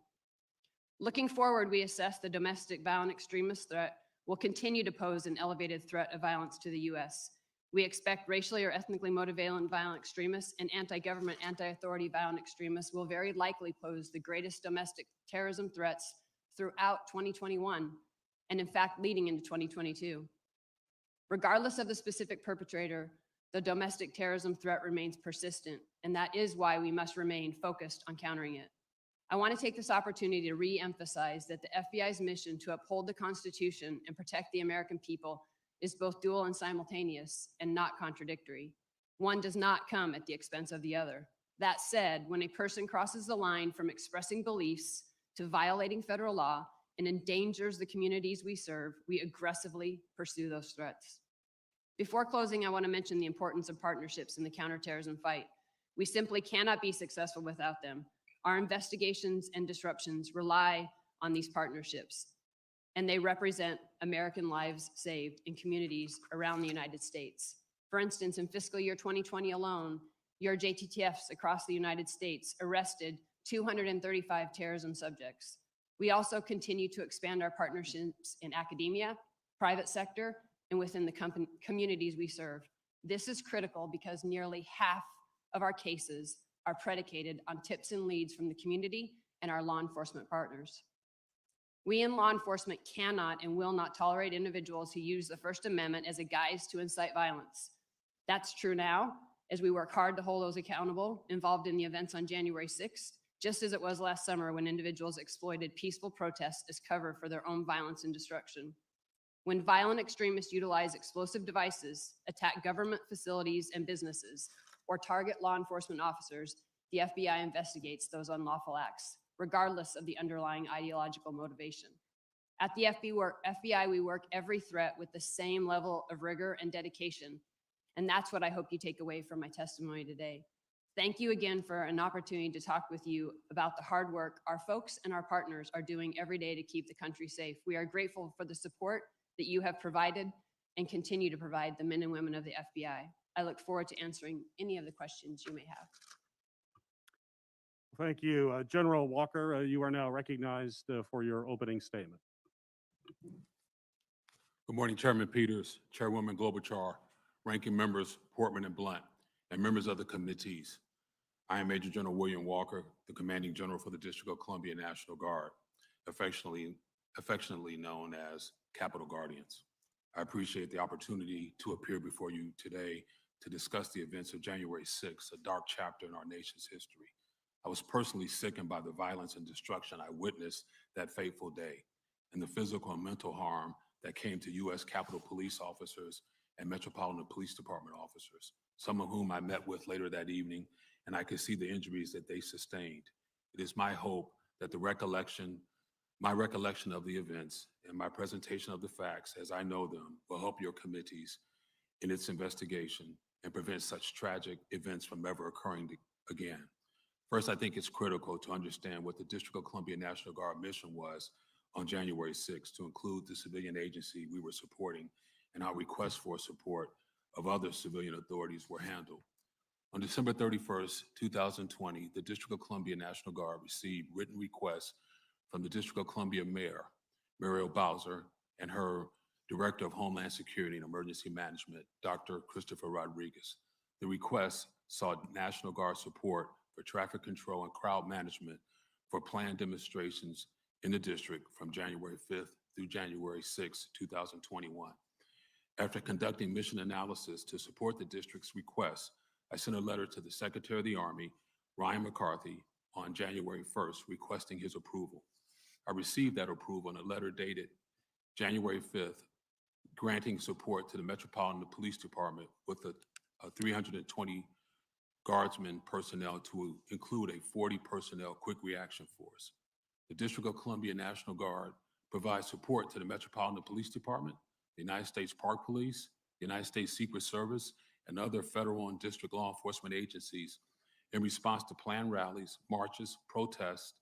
Looking forward, we assess the domestic violent extremist threat will continue to pose an elevated threat of violence to the U.S. We expect racially or ethnically motivated violent extremists and anti-government, anti-authority violent extremists will very likely pose the greatest domestic terrorism threats throughout 2021, and in fact, leading into 2022. Regardless of the specific perpetrator, the domestic terrorism threat remains persistent, and that is why we must remain focused on countering it. I want to take this opportunity to re-emphasize that the FBI's mission to uphold the Constitution and protect the American people is both dual and simultaneous and not contradictory. One does not come at the expense of the other. That said, when a person crosses the line from expressing beliefs to violating federal law and endangers the communities we serve, we aggressively pursue those threats. Before closing, I want to mention the importance of partnerships in the counterterrorism fight. We simply cannot be successful without them. Our investigations and disruptions rely on these partnerships, and they represent American lives saved in communities around the United States. For instance, in fiscal year 2020 alone, your JTTFs across the United States arrested 235 terrorism subjects. We also continue to expand our partnerships in academia, private sector, and within the communities we serve. This is critical because nearly half of our cases are predicated on tips and leads from the community and our law enforcement partners. We in law enforcement cannot and will not tolerate individuals who use the First Amendment as a guise to incite violence. That's true now, as we work hard to hold those accountable involved in the events on January 6th, just as it was last summer when individuals exploited peaceful protests as cover for their own violence and destruction. When violent extremists utilize explosive devices, attack government facilities and businesses, or target law enforcement officers, the FBI investigates those unlawful acts, regardless of the underlying ideological motivation. At the FBI, we work every threat with the same level of rigor and dedication, and that's what I hope you take away from my testimony today. Thank you again for an opportunity to talk with you about the hard work our folks and our partners are doing every day to keep the country safe. We are grateful for the support that you have provided and continue to provide the men and women of the FBI. I look forward to answering any of the questions you may have. Thank you. General Walker, you are now recognized for your opening statement. Good morning, Chairman Peters, Chairwoman Klobuchar, Ranking Members Portman and Blunt, and members of the committees. I am Major General William Walker, the Commanding General for the District of Columbia National Guard, affectionately known as Capitol Guardians. I appreciate the opportunity to appear before you today to discuss the events of January 6th, a dark chapter in our nation's history. I was personally sickened by the violence and destruction I witnessed that fateful day and the physical and mental harm that came to U.S. Capitol Police officers and Metropolitan Police Department officers, some of whom I met with later that evening, and I could see the injuries that they sustained. It is my hope that my recollection of the events and my presentation of the facts as I know them will help your committees in its investigation and prevent such tragic events from ever occurring again. First, I think it's critical to understand what the District of Columbia National Guard mission was on January 6th to include the civilian agency we were supporting, and our requests for support of other civilian authorities were handled. On December 31st, 2020, the District of Columbia National Guard received written requests from the District of Columbia Mayor, Muriel Bowser, and her Director of Homeland Security and Emergency Management, Dr. Christopher Rodriguez. The request sought National Guard support for traffic control and crowd management for planned demonstrations in the district from January 5th through January 6th, 2021. After conducting mission analysis to support the district's request, I sent a letter to the Secretary of the Army, Ryan McCarthy, on January 1st requesting his approval. I received that approval in a letter dated January 5th, granting support to the Metropolitan Police Department with a 320 Guardsmen personnel to include a 40 personnel quick reaction force. The District of Columbia National Guard provides support to the Metropolitan Police Department, the United States Park Police, the United States Secret Service, and other federal and district law enforcement agencies in response to planned rallies, marches, protests,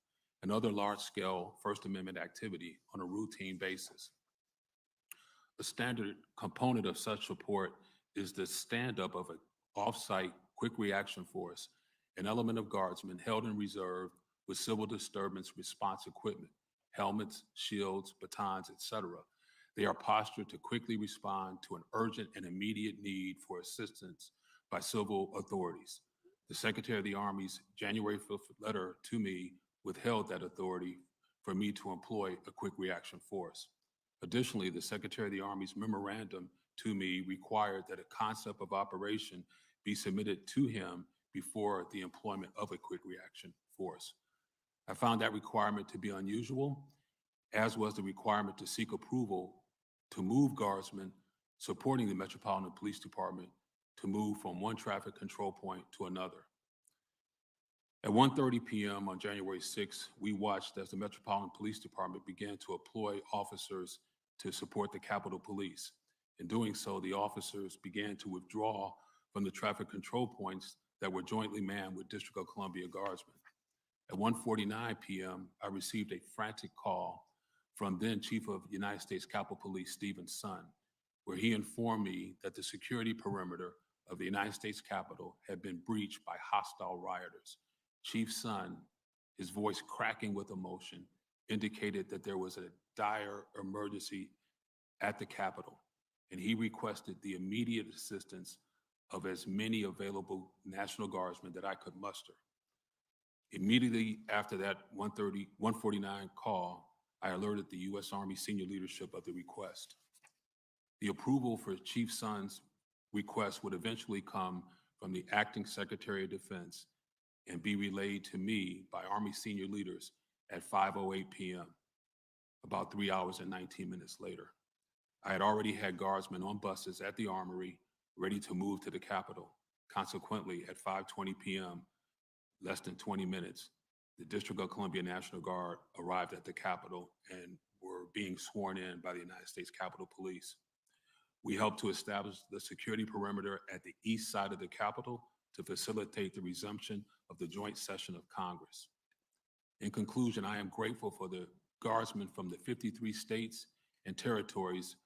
and other large-scale First Amendment activity on a routine basis. A standard component of such support is the stand-up of an off-site quick reaction force, an element of Guardsmen held in reserve with civil disturbance response equipment, helmets, shields, batons, etc. They are postured to quickly respond to an urgent and immediate need for assistance by civil authorities. The Secretary of the Army's January 5th letter to me withheld that authority for me to employ a quick reaction force. Additionally, the Secretary of the Army's memorandum to me required that a concept of operation be submitted to him before the employment of a quick reaction force. I found that requirement to be unusual, as was the requirement to seek approval to move Guardsmen supporting the Metropolitan Police Department to move from one traffic control point to another. At 1:30 p.m. on January 6th, we watched as the Metropolitan Police Department began to employ officers to support the Capitol Police. In doing so, the officers began to withdraw from the traffic control points that were jointly manned with District of Columbia Guardsmen. At 1:49 p.m., I received a frantic call from then Chief of United States Capitol Police, Stephen Sun, where he informed me that the security perimeter of the United States Capitol had been breached by hostile rioters. Chief Sun, his voice cracking with emotion, indicated that there was a dire emergency at the Capitol, and he requested the immediate assistance of as many available National Guardsmen that I could muster. Immediately after that 1:49 call, I alerted the U.S. Army senior leadership of the request. The approval for Chief Sun's request would eventually come from the Acting Secretary of Defense and be relayed to me by Army senior leaders at 5:08 p.m., about 3 hours and 19 minutes later. I had already had Guardsmen on buses at the Armory ready to move to the Capitol. Consequently, at 5:20 p.m., less than 20 minutes, the District of Columbia National Guard arrived at the Capitol and were being sworn in by the United States Capitol Police. We helped to establish the security perimeter at the east side of the Capitol to facilitate the resumption of the joint session of Congress. In conclusion, I am grateful for the Guardsmen from the 53 states and territories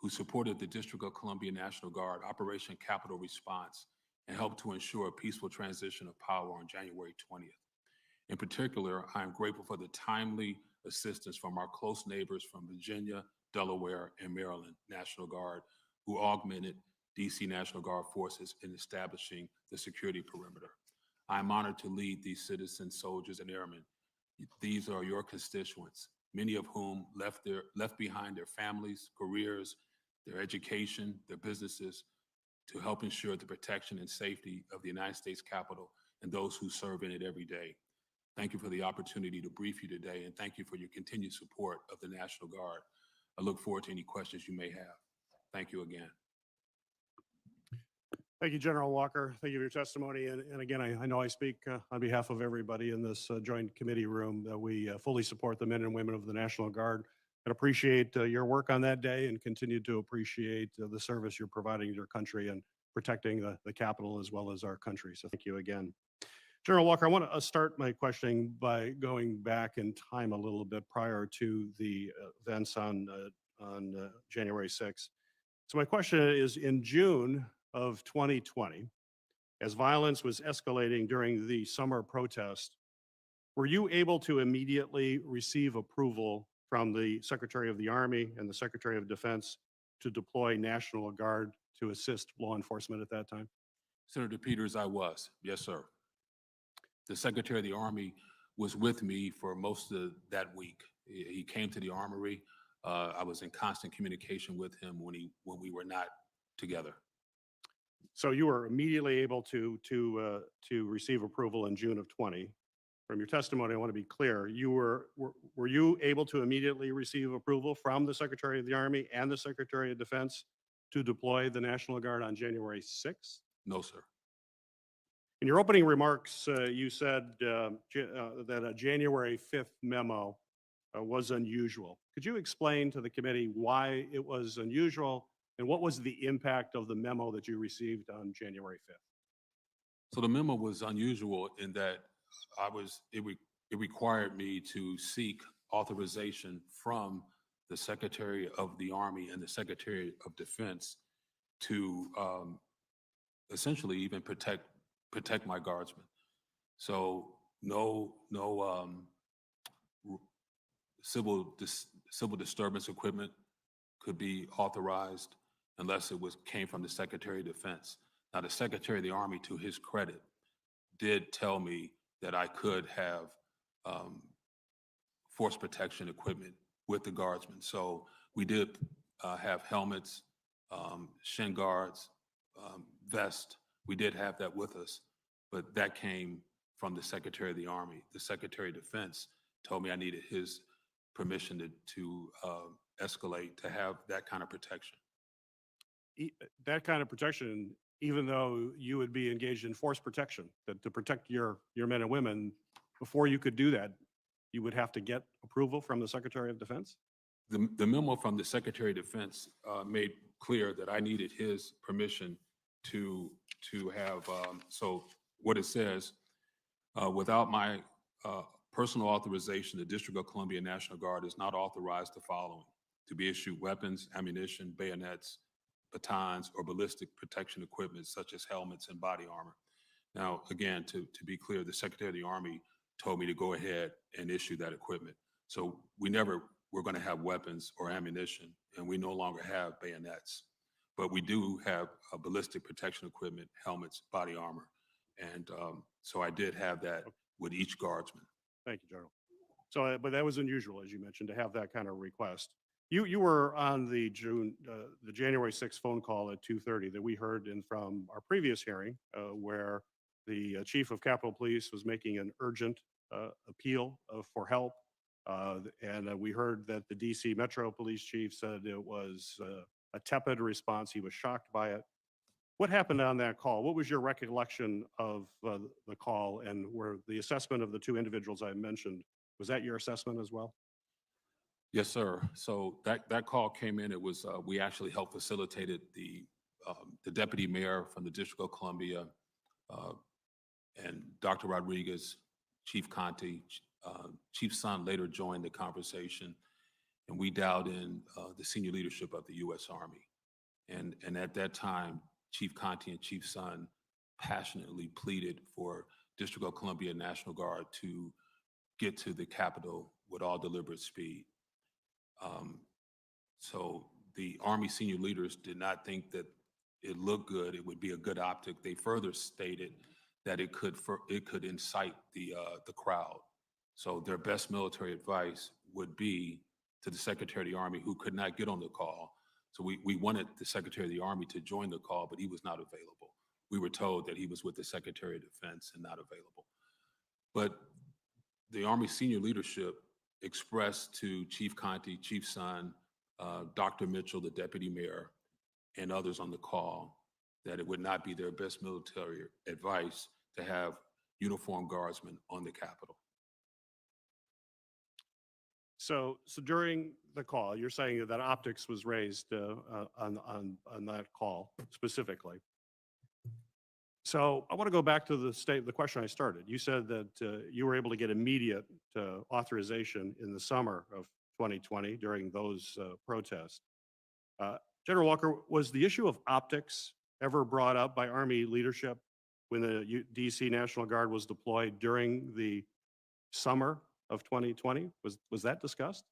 who supported the District of Columbia National Guard Operation Capitol Response and helped to ensure a peaceful transition of power on January 20th. In particular, I am grateful for the timely assistance from our close neighbors from Virginia, Delaware, and Maryland National Guard, who augmented DC National Guard forces in establishing the security perimeter. I am honored to lead these citizens, soldiers, and airmen. These are your constituents, many of whom left behind their families, careers, their education, their businesses, to help ensure the protection and safety of the United States Capitol and those who serve in it every day. Thank you for the opportunity to brief you today, and thank you for your continued support of the National Guard. I look forward to any questions you may have. Thank you again. Thank you, General Walker. Thank you for your testimony. And again, I know I speak on behalf of everybody in this joint committee room that we fully support the men and women of the National Guard and appreciate your work on that day and continue to appreciate the service you're providing to your country and protecting the Capitol as well as our country. So thank you again. General Walker, I want to start my questioning by going back in time a little bit prior to the events on January 6th. So my question is, in June of 2020, as violence was escalating during the summer protest, were you able to immediately receive approval from the Secretary of the Army and the Secretary of Defense to deploy National Guard to assist law enforcement at that time? Senator Peters, I was. Yes, sir. The Secretary of the Army was with me for most of that week. He came to the Armory. I was in constant communication with him when we were not together. So you were immediately able to receive approval in June of 20. From your testimony, I want to be clear. Were you able to immediately receive approval from the Secretary of the Army and the Secretary of Defense to deploy the National Guard on January 6th? No, sir. In your opening remarks, you said that a January 5th memo was unusual. Could you explain to the committee why it was unusual and what was the impact of the memo that you received on January 5th? So the memo was unusual in that it required me to seek authorization from the Secretary of the Army and the Secretary of Defense to essentially even protect my guardsmen. So no civil disturbance equipment could be authorized unless it came from the Secretary of Defense. Now, the Secretary of the Army, to his credit, did tell me that I could have force protection equipment with the guardsmen. So we did have helmets, shin guards, vest. We did have that with us, but that came from the Secretary of the Army. The Secretary of Defense told me I needed his permission to escalate, to have that kind of protection. That kind of protection, even though you would be engaged in force protection, that to protect your men and women, before you could do that, you would have to get approval from the Secretary of Defense? The memo from the Secretary of Defense made clear that I needed his permission to have, so what it says, without my personal authorization, the District of Columbia National Guard is not authorized the following: to be issued weapons, ammunition, bayonets, batons, or ballistic protection equipment such as helmets and body armor. Now, again, to be clear, the Secretary of the Army told me to go ahead and issue that equipment. So we never were going to have weapons or ammunition, and we no longer have bayonets. But we do have ballistic protection equipment, helmets, body armor. And so I did have that with each guardsman. Thank you, General. So, but that was unusual, as you mentioned, to have that kind of request. You were on the January 6th phone call at 2:30 that we heard in from our previous hearing, where the Chief of Capitol Police was making an urgent appeal for help. And we heard that the DC Metro Police Chief said it was a tepid response. He was shocked by it. What happened on that call? What was your recollection of the call, and were the assessment of the two individuals I mentioned, was that your assessment as well? Yes, sir. So that call came in. It was we actually helped facilitated the deputy mayor from the District of Columbia and Dr. Rodriguez, Chief Conte, Chief Son later joined the conversation, and we dialed in the senior leadership of the U.S. Army. And at that time, Chief Conte and Chief Son passionately pleaded for District of Columbia National Guard to get to the Capitol with all deliberate speed. So the Army senior leaders did not think that it looked good, it would be a good optic. They further stated that it could incite the crowd. So their best military advice would be to the Secretary of the Army, who could not get on the call. So we wanted the Secretary of the Army to join the call, but he was not available. We were told that he was with the Secretary of Defense and not available. But the Army senior leadership expressed to Chief Conte, Chief Son, Dr. Mitchell, the deputy mayor, and others on the call that it would not be their best military advice to have uniformed guardsmen on the Capitol. So during the call, you're saying that optics was raised on that call specifically. So I want to go back to the question I started. You said that you were able to get immediate authorization in the summer of 2020 during those protests. General Walker, was the issue of optics ever brought up by Army leadership when the DC National Guard was deployed during the summer of 2020? Was that discussed?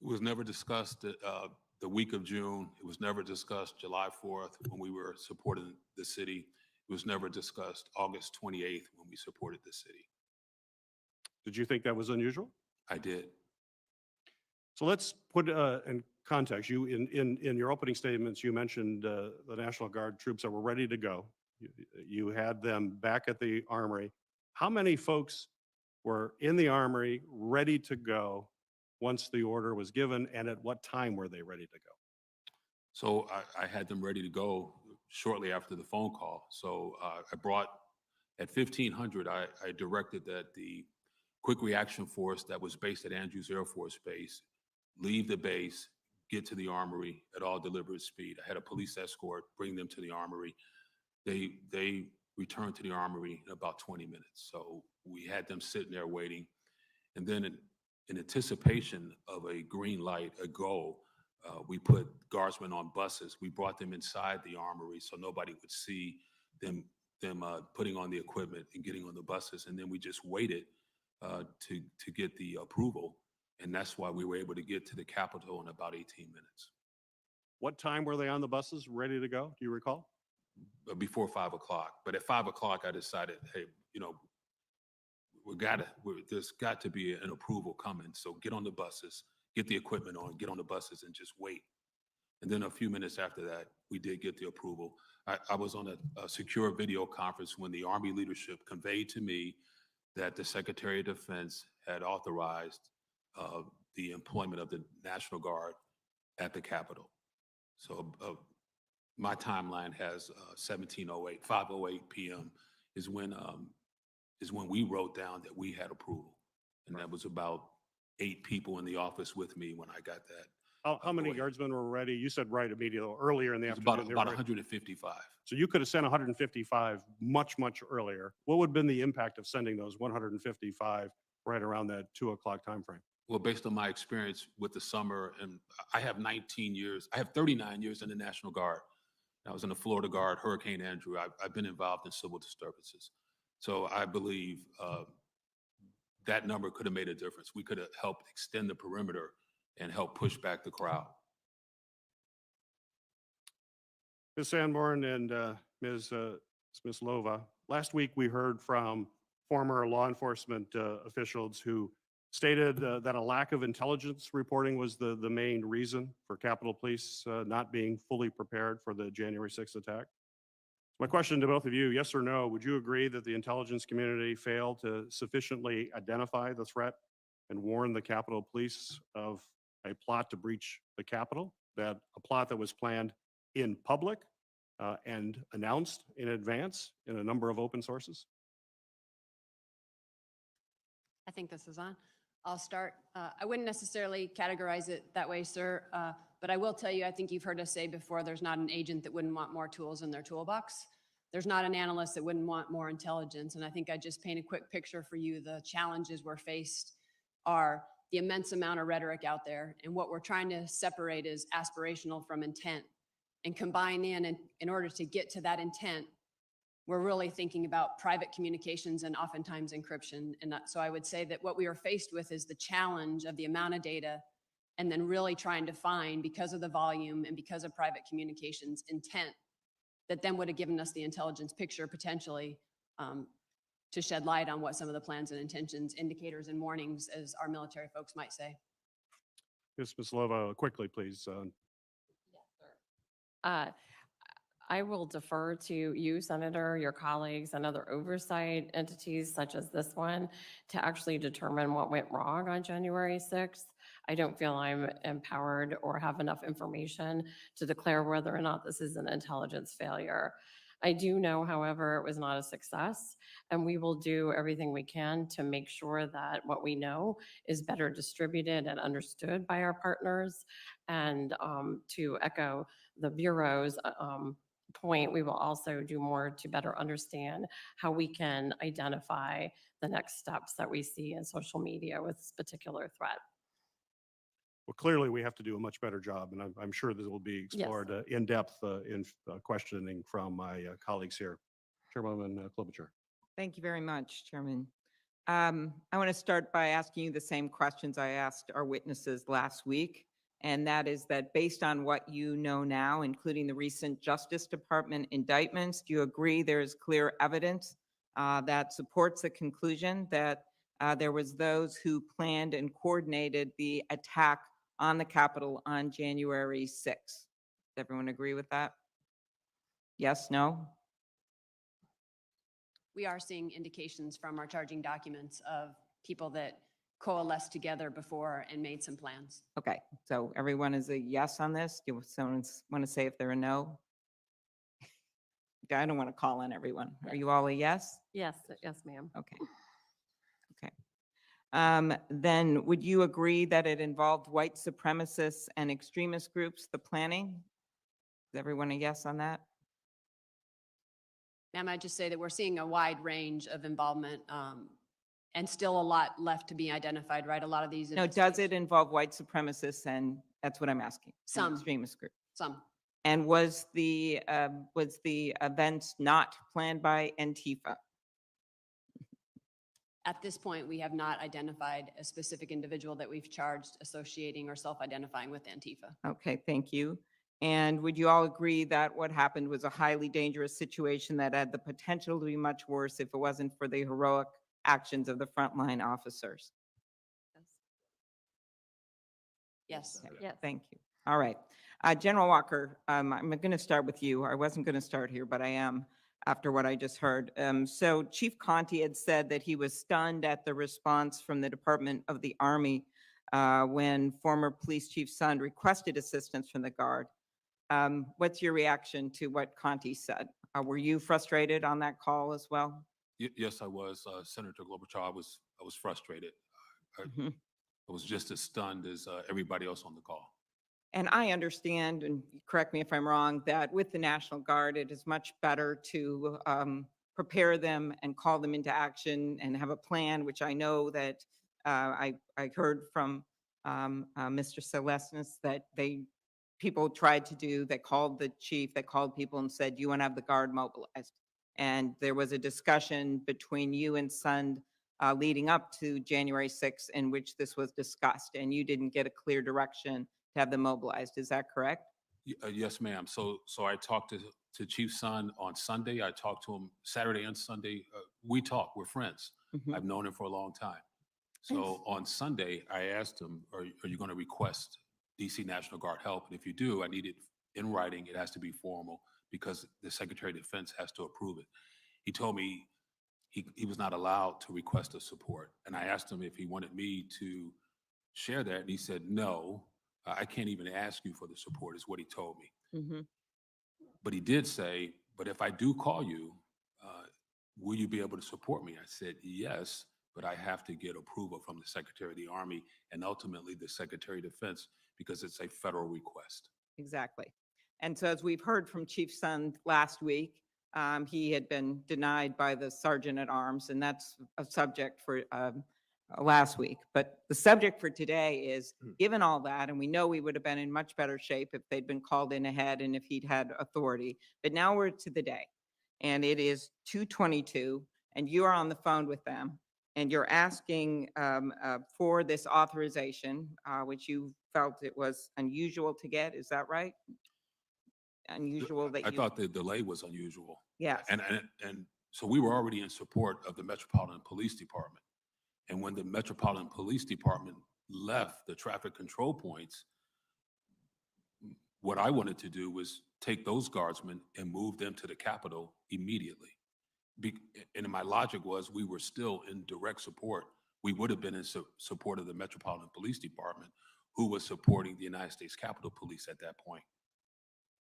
It was never discussed the week of June. It was never discussed July 4th when we were supporting the city. It was never discussed August 28th when we supported the city. Did you think that was unusual? I did. So let's put in context. You in your opening statements, you mentioned the National Guard troops that were ready to go. You had them back at the Armory. How many folks were in the Armory ready to go once the order was given, and at what time were they ready to go? So I had them ready to go shortly after the phone call. So I brought, at 1500, I directed that the quick reaction force that was based at Andrews Air Force Base leave the base, get to the Armory at all deliberate speed. I had a police escort bring them to the Armory. They returned to the Armory in about 20 minutes. So we had them sitting there waiting. And then in anticipation of a green light, a go, we put guardsmen on buses. We brought them inside the Armory so nobody would see them putting on the equipment and getting on the buses. And then we just waited to get the approval. And that's why we were able to get to the Capitol in about 18 minutes. What time were they on the buses ready to go? Do you recall? Before 5 o'clock. But at 5 o'clock, I decided, hey, you know, there's got to be an approval coming. So get on the buses, get the equipment on, get on the buses and just wait. And then a few minutes after that, we did get the approval. I was on a secure video conference when the Army leadership conveyed to me that the Secretary of Defense had authorized the employment of the National Guard at the Capitol. So my timeline has 1708, 5:08 p.m. is when we wrote down that we had approval. And that was about 8 people in the office with me when I got that. How many guardsmen were ready? You said right immediately, earlier in the It was afternoon. about 155. So you could have sent 155 much, much earlier. What would have been the impact of sending those 155 right around that 2 o'clock timeframe? Well, based on my experience with the summer, and I have 19 years, I have 39 years in the National Guard. I was in the Florida Guard, Hurricane Andrew. I've been involved in civil disturbances. So I believe that number could have made a difference. We could have helped extend the perimeter and help push back the crowd. Ms. Sanborn and Ms. Smislova, last week we heard from former law enforcement officials who stated that a lack of intelligence reporting was the main reason for Capitol Police not being fully prepared for the January 6th attack. My question to both of you, yes or no, would you agree that the intelligence community failed to sufficiently identify the threat and warn the Capitol Police of a plot to breach the Capitol, that a plot that was planned in public and announced in advance in a number of open sources? I think this is on. I'll start. I wouldn't necessarily categorize it that way, sir, but I will tell you, I think you've heard us say before, there's not an agent that wouldn't want more tools in their toolbox. There's not an analyst that wouldn't want more intelligence. And I think I just paint a quick picture for you. The challenges we're faced are the immense amount of rhetoric out there. And what we're trying to separate is aspirational from intent and combine in order to get to that intent. We're really thinking about private communications and oftentimes encryption. And so I would say that what we are faced with is the challenge of the amount of data and then really trying to find, because of the volume and because of private communications, intent that then would have given us the intelligence picture potentially to shed light on what some of the plans and intentions, indicators and warnings, as our military folks might say. Ms. Smislova, quickly, please. I will defer to you, Senator, your colleagues, and other oversight entities such as this one to actually determine what went wrong on January 6th. I don't feel I'm empowered or have enough information to declare whether or not this is an intelligence failure. I do know, however, it was not a success, and we will do everything we can to make sure that what we know is better distributed and understood by our partners, and to echo the Bureau's point, we will also do more to better understand how we can identify the next steps that we see in social media with this particular threat. Well, clearly, we have to do a much better job, and I'm sure this will be explored in depth in questioning from my colleagues here. Chairwoman Klobuchar. Thank you very much, Chairman. I want to start by asking you the same questions I asked our witnesses last week. And that is that based on what you know now, including the recent Justice Department indictments, do you agree there is clear evidence that supports the conclusion that there was those who planned and coordinated the attack on the Capitol on January 6th? Does everyone agree with that? Yes, no? We are seeing indications from our charging documents of people that coalesced together before and made some plans. Okay, so everyone is a yes on this? Do someone want to say if they're a no? I don't want to call on everyone. Are you all a yes? Yes, yes, ma'am. Okay. Okay. Then would you agree that it involved white supremacists and extremist groups, the planning? Is everyone a yes on that? Ma'am, I just say that we're seeing a wide range of involvement and still a lot left to be identified, right? A lot of these. No, does it involve white supremacists? And that's what I'm asking. and Some. Extremist group. Some. And was the events not planned by Antifa? At this point, we have not identified a specific individual that we've charged associating or self-identifying with Antifa. Okay, thank you. And would you all agree that what happened was a highly dangerous situation that had the potential to be much worse if it wasn't for the heroic actions of the frontline officers? Yes. Okay, Yes. thank you. All right. General Walker, I'm going to start with you. I wasn't going to start here, but I am after what I just heard. So Chief Conti had said that he was stunned at the response from the Department of the Army when former Police Chief Sund requested assistance from the Guard. What's your reaction to what Conti said? Were you frustrated on that call as well? Yes, I was. Senator Klobuchar, I was frustrated. Mhm. I was just as stunned as everybody else on the call. And I understand, and correct me if I'm wrong, that with the National Guard, it is much better to prepare them and call them into action and have a plan, which I know that I heard from Mr. Celestis that people tried to do. They called the chief, they called people and said, you want to have the Guard mobilized. And there was a discussion between you and Sund leading up to January 6th in which this was discussed, and you didn't get a clear direction to have them mobilized. Is that correct? Yes, ma'am. So I talked to Chief Sund on Sunday. I talked to him Saturday and Sunday. We talk. We're friends. Mhm. I've known him for a long time. So on Sunday, I asked him, are you going to request DC National Guard help? And if you do, I need it in writing. It has to be formal because the Secretary of Defense has to approve it. He told me he was not allowed to request a support. And I asked him if he wanted me to share that. And he said, no, I can't even ask you for the support is what he told me. Mhm. But he did say, but if I do call you, will you be able to support me? I said, yes, but I have to get approval from the Secretary of the Army and ultimately the Secretary of Defense because it's a federal request. Exactly. And so as we've heard from Chief Sund last week, he had been denied by the Sergeant at Arms, and that's a subject for last week. But the subject for today is, given all that, and we know we would have been in much better shape if they'd been called in ahead and if he'd had authority. But now we're to the day, and it is 2:22, and you are on the phone with them, and you're asking for this authorization, which you felt it was unusual to get. Is that right? Unusual that I you, thought the delay was unusual. yes. And so we were already in support of the Metropolitan Police Department. And when the Metropolitan Police Department left the traffic control points, what I wanted to do was take those guardsmen and move them to the Capitol immediately. And my logic was we were still in direct support. We would have been in support of the Metropolitan Police Department, who was supporting the United States Capitol Police at that point.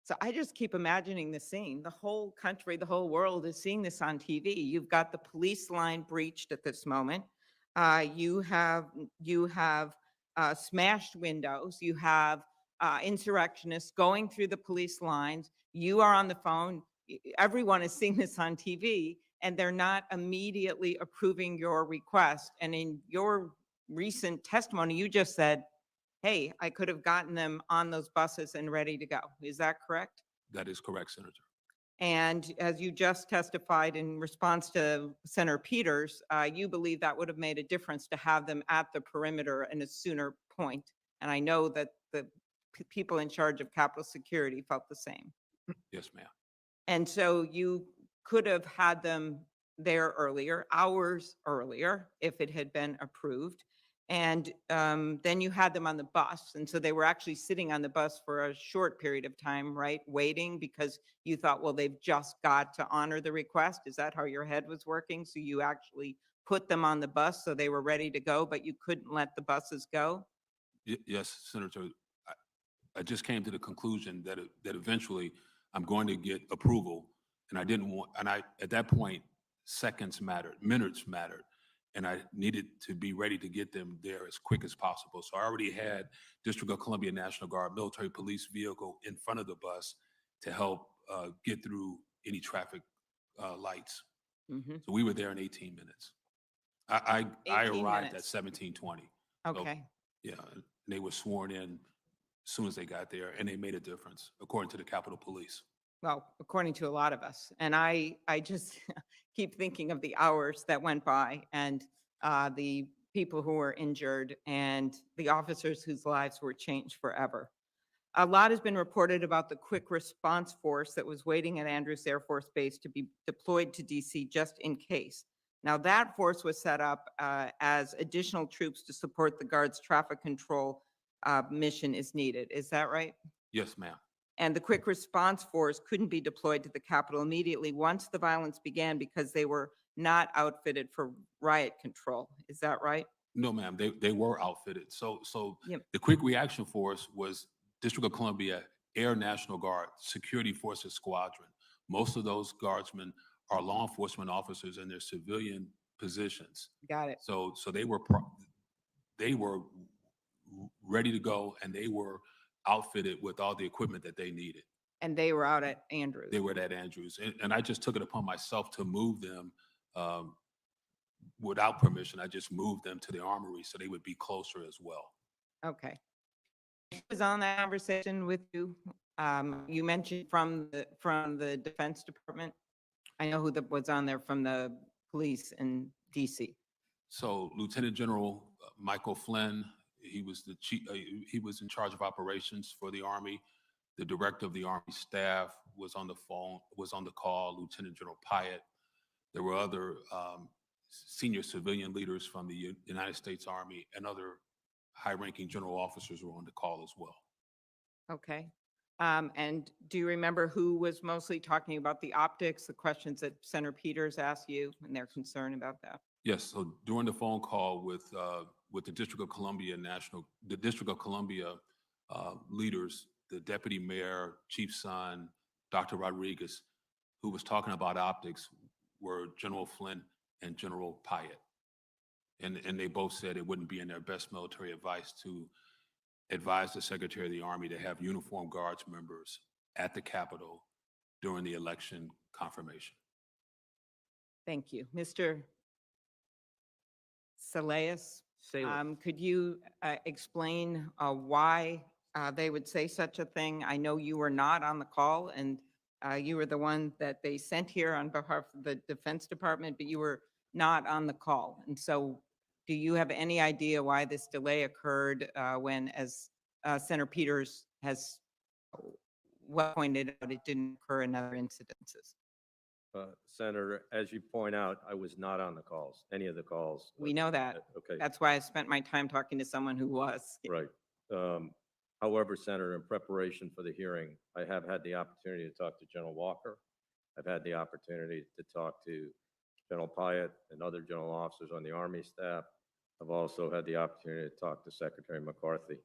So I just keep imagining the scene. The whole country, the whole world is seeing this on TV. You've got the police line breached at this moment. You have smashed windows. You have insurrectionists going through the police lines. You are on the phone. Everyone is seeing this on TV, and they're not immediately approving your request. And in your recent testimony, you just said, hey, I could have gotten them on those buses and ready to go. Is that correct? That is correct, Senator. And as you just testified in response to Senator Peters, you believe that would have made a difference to have them at the perimeter in a sooner point. And I know that the people in charge of Capitol Security felt the same. Yes, ma'am. And so you could have had them there earlier, hours earlier, if it had been approved. And then you had them on the bus. And so they were actually sitting on the bus for a short period of time, right? Waiting because you thought, well, they've just got to honor the request. Is that how your head was working? So you actually put them on the bus so they were ready to go, but you couldn't let the buses go? Yes, Senator. I just came to the conclusion that that eventually I'm going to get approval, and I didn't want. And at that point, seconds mattered, minutes mattered, and I needed to be ready to get them there as quick as possible. So I already had District of Columbia National Guard military police vehicle in front of the bus to help get through any traffic lights. Mhm. So we were there in 18 minutes. I 18 arrived minutes. at 17:20. Okay. Yeah, and they were sworn in as soon as they got there, and they made a difference, according to the Capitol Police. Well, according to a lot of us. And I just keep thinking of the hours that went by and the people who were injured and the officers whose lives were changed forever. A lot has been reported about the quick response force that was waiting at Andrews Air Force Base to be deployed to DC just in case. Now, that force was set up as additional troops to support the Guard's traffic control mission is needed. Is that right? Yes, ma'am. And the quick response force couldn't be deployed to the Capitol immediately once the violence began because they were not outfitted for riot control. Is that right? No, ma'am, they were outfitted. So Yep. the quick reaction force was District of Columbia Air National Guard Security Forces Squadron. Most of those guardsmen are law enforcement officers in their civilian positions. Got it. So they were ready to go, and they were outfitted with all the equipment that they needed. And they were out at Andrews. They were at Andrews, and I just took it upon myself to move them without permission. I just moved them to the armory so they would be closer as well. Okay. Who was on that conversation with you? You mentioned from the Defense Department. I know who was on there from the police in DC. So Lieutenant General Michael Flynn, he was the chief. He was in charge of operations for the Army. The director of the Army staff was on the phone, was on the call. Lieutenant General Pyatt. There were other senior civilian leaders from the United States Army and other high-ranking general officers were on the call as well. Okay. And do you remember who was mostly talking about the optics, the questions that Senator Peters asked you and their concern about that? Yes. So during the phone call with the District of Columbia leaders, the deputy mayor, chief son, Dr. Rodriguez, who was talking about optics, were General Flynn and General Pyatt. And they both said it wouldn't be in their best military advice to advise the Secretary of the Army to have uniformed guards members at the Capitol during the election confirmation. Thank you. Mr. Salias, could you explain why they would say such a thing? I know you were not on the call and you were the one that they sent here on behalf of the Defense Department, but you were not on the call. And so do you have any idea why this delay occurred when, as Senator Peters has well pointed out, it didn't occur in other incidences? Senator, as you point out, I was not on the calls, any of the calls. We know that. Okay, That's why I spent my time talking to someone who was. right. However, Senator, in preparation for the hearing, I have had the opportunity to talk to General Walker. I've had the opportunity to talk to General Pyatt and other general officers on the Army staff. I've also had the opportunity to talk to Secretary McCarthy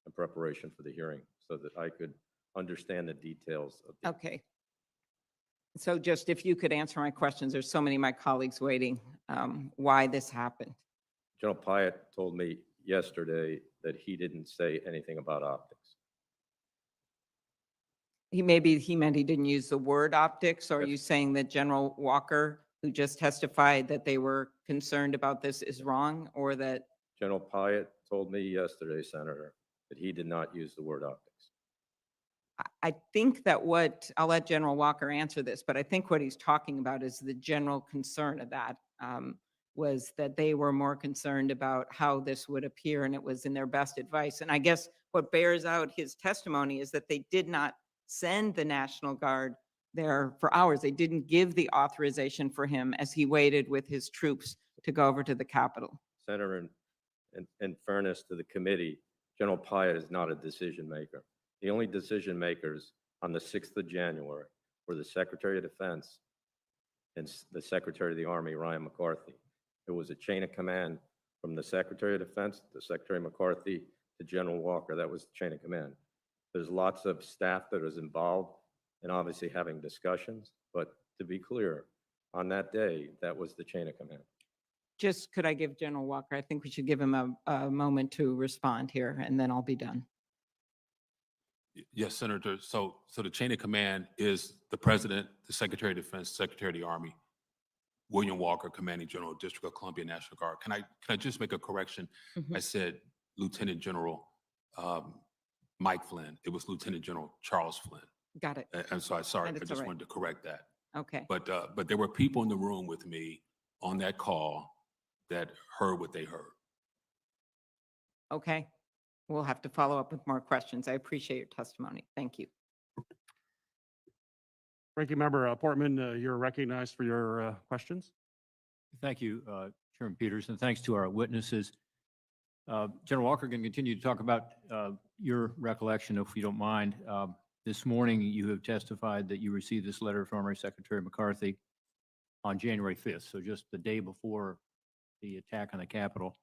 in preparation for the hearing so that I could understand the details of the Okay. So just if you could answer my questions, there's so many of my colleagues waiting, why this happened. General Pyatt told me yesterday that he didn't say anything about optics. Maybe he meant he didn't use the word optics. Or are you saying that General Walker, who just testified that they were concerned about this, is wrong, or that? General Pyatt told me yesterday, Senator, that he did not use the word optics. I think that I'll let General Walker answer this, but I think what he's talking about is the general concern of that, was that they were more concerned about how this would appear, and it was in their best advice. And I guess what bears out his testimony is that they did not send the National Guard there for hours. They didn't give the authorization for him as he waited with his troops to go over to the Capitol. Senator, in fairness to the committee, General Pyatt is not a decision maker. The only decision makers on the 6th of January were the Secretary of Defense and the Secretary of the Army, Ryan McCarthy. There was a chain of command from the Secretary of Defense to Secretary McCarthy to General Walker. That was the chain of command. There's lots of staff that is involved in obviously having discussions, but to be clear, on that day, that was the chain of command. Just could I give General Walker, I think we should give him a moment to respond here, and then I'll be done. Yes, Senator. So the chain of command is the President, the Secretary of Defense, Secretary of the Army, William Walker, Commanding General, District of Columbia National Guard. Can I just make a correction? I said Lieutenant General Mike Flynn. It was Lieutenant General Charles Flynn. Got it. And so I sorry, I That's just all right. wanted to correct that. Okay. But there were people in the room with me on that call that heard what they heard. Okay. We'll have to follow up with more questions. I appreciate your testimony. Thank you. Ranking Member Portman, you're recognized for your questions. Thank you, Chairman Peters, and thanks to our witnesses. General Walker can continue to talk about your recollection, if you don't mind. This morning, you have testified that you received this letter from Army Secretary McCarthy on January 5th, so just the day before the attack on the Capitol.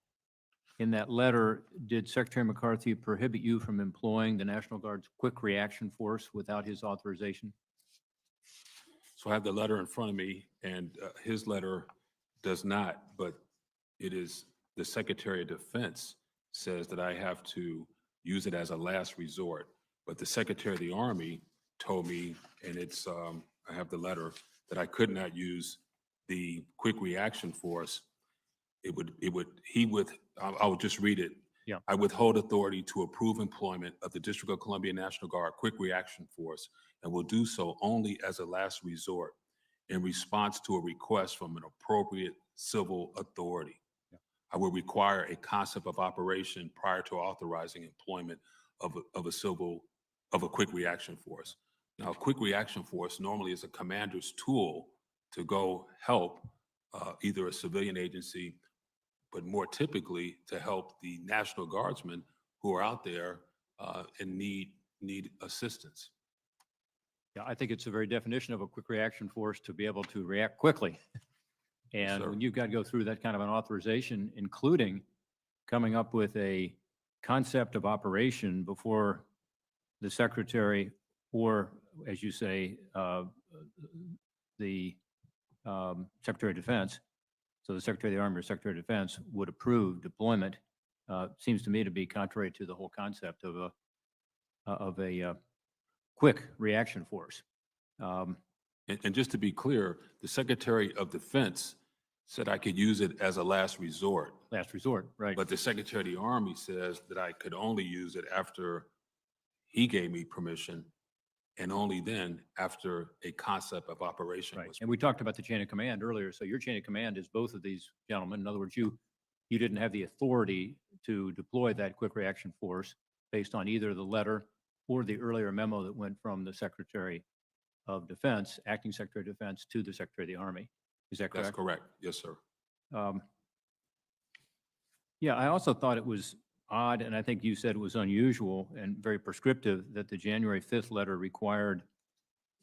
In that letter, did Secretary McCarthy prohibit you from employing the National Guard's Quick Reaction Force without his authorization? So I have the letter in front of me, and his letter does not, but it is the Secretary of Defense says that I have to use it as a last resort. But the Secretary of the Army told me, and it's I have the letter, that I could not use the Quick Reaction Force. I would just read it. Yeah. I withhold authority to approve employment of the District of Columbia National Guard Quick Reaction Force and will do so only as a last resort in response to a request from an appropriate civil authority. Yeah. I will require a concept of operation prior to authorizing employment of a quick reaction force. Now, a quick reaction force normally is a commander's tool to go help either a civilian agency, but more typically to help the National Guardsmen who are out there and need assistance. Yeah, I think it's the very definition of a quick reaction force to be able to react quickly. And sir. when you've got to go through that kind of an authorization, including coming up with a concept of operation before the secretary, or as you say, the Secretary of Defense, so the Secretary of the Army or Secretary of Defense would approve deployment, seems to me to be contrary to the whole concept of a quick reaction force. And just to be clear, the Secretary of Defense said I could use it as a last resort. Last resort, right? But the Secretary of the Army says that I could only use it after he gave me permission, and only then after a concept of operation Right. was. And we talked about the chain of command earlier. So your chain of command is both of these gentlemen. In other words, you didn't have the authority to deploy that quick reaction force based on either the letter or the earlier memo that went from the Secretary of Defense, Acting Secretary of Defense, to the Secretary of the Army. Is that correct? That's correct. Yes, sir. Yeah, I also thought it was odd, and I think you said it was unusual and very prescriptive, that the January 5th letter required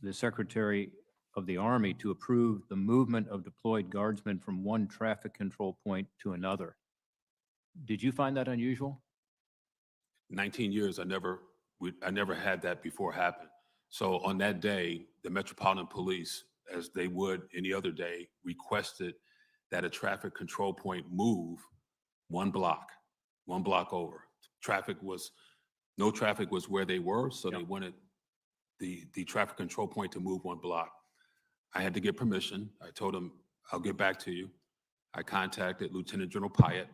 the Secretary of the Army to approve the movement of deployed guardsmen from one traffic control point to another. Did you find that unusual? 19 years, I never had that before happen. So on that day, the Metropolitan Police, as they would any other day, requested that a traffic control point move one block over. No traffic was where they were, so Yeah. they wanted the traffic control point to move one block. I had to get permission. I told him, I'll get back to you. I contacted Lieutenant General Pyatt,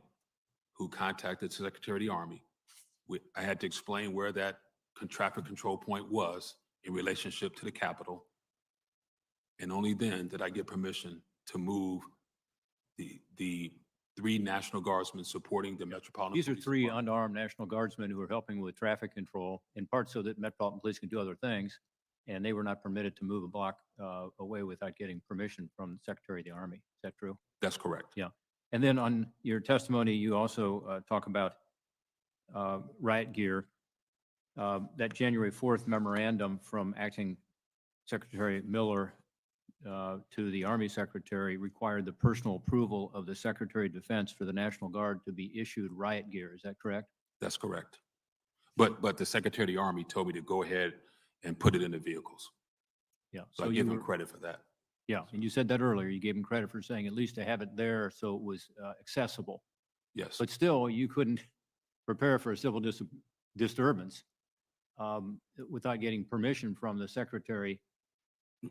who contacted Secretary of the Army. I had to explain where that traffic control point was in relationship to the Capitol. And only then did I get permission to move the 3 National Guardsmen supporting the Metropolitan These are Police 3 Department. unarmed National Guardsmen who are helping with traffic control, in part so that Metropolitan Police can do other things, and they were not permitted to move a block away without getting permission from the Secretary of the Army. Is that true? That's correct. Yeah. And then on your testimony, you also talk about riot gear. That January 4th memorandum from Acting Secretary Miller to the Army Secretary required the personal approval of the Secretary of Defense for the National Guard to be issued riot gear. Is that correct? That's correct. But the Secretary of the Army told me to go ahead and put it in the vehicles. Yeah. So I you give him were- credit for that. Yeah, and you said that earlier. You gave him credit for saying at least to have it there so it was accessible. Yes. But still, you couldn't prepare for a civil disturbance without getting permission from the Secretary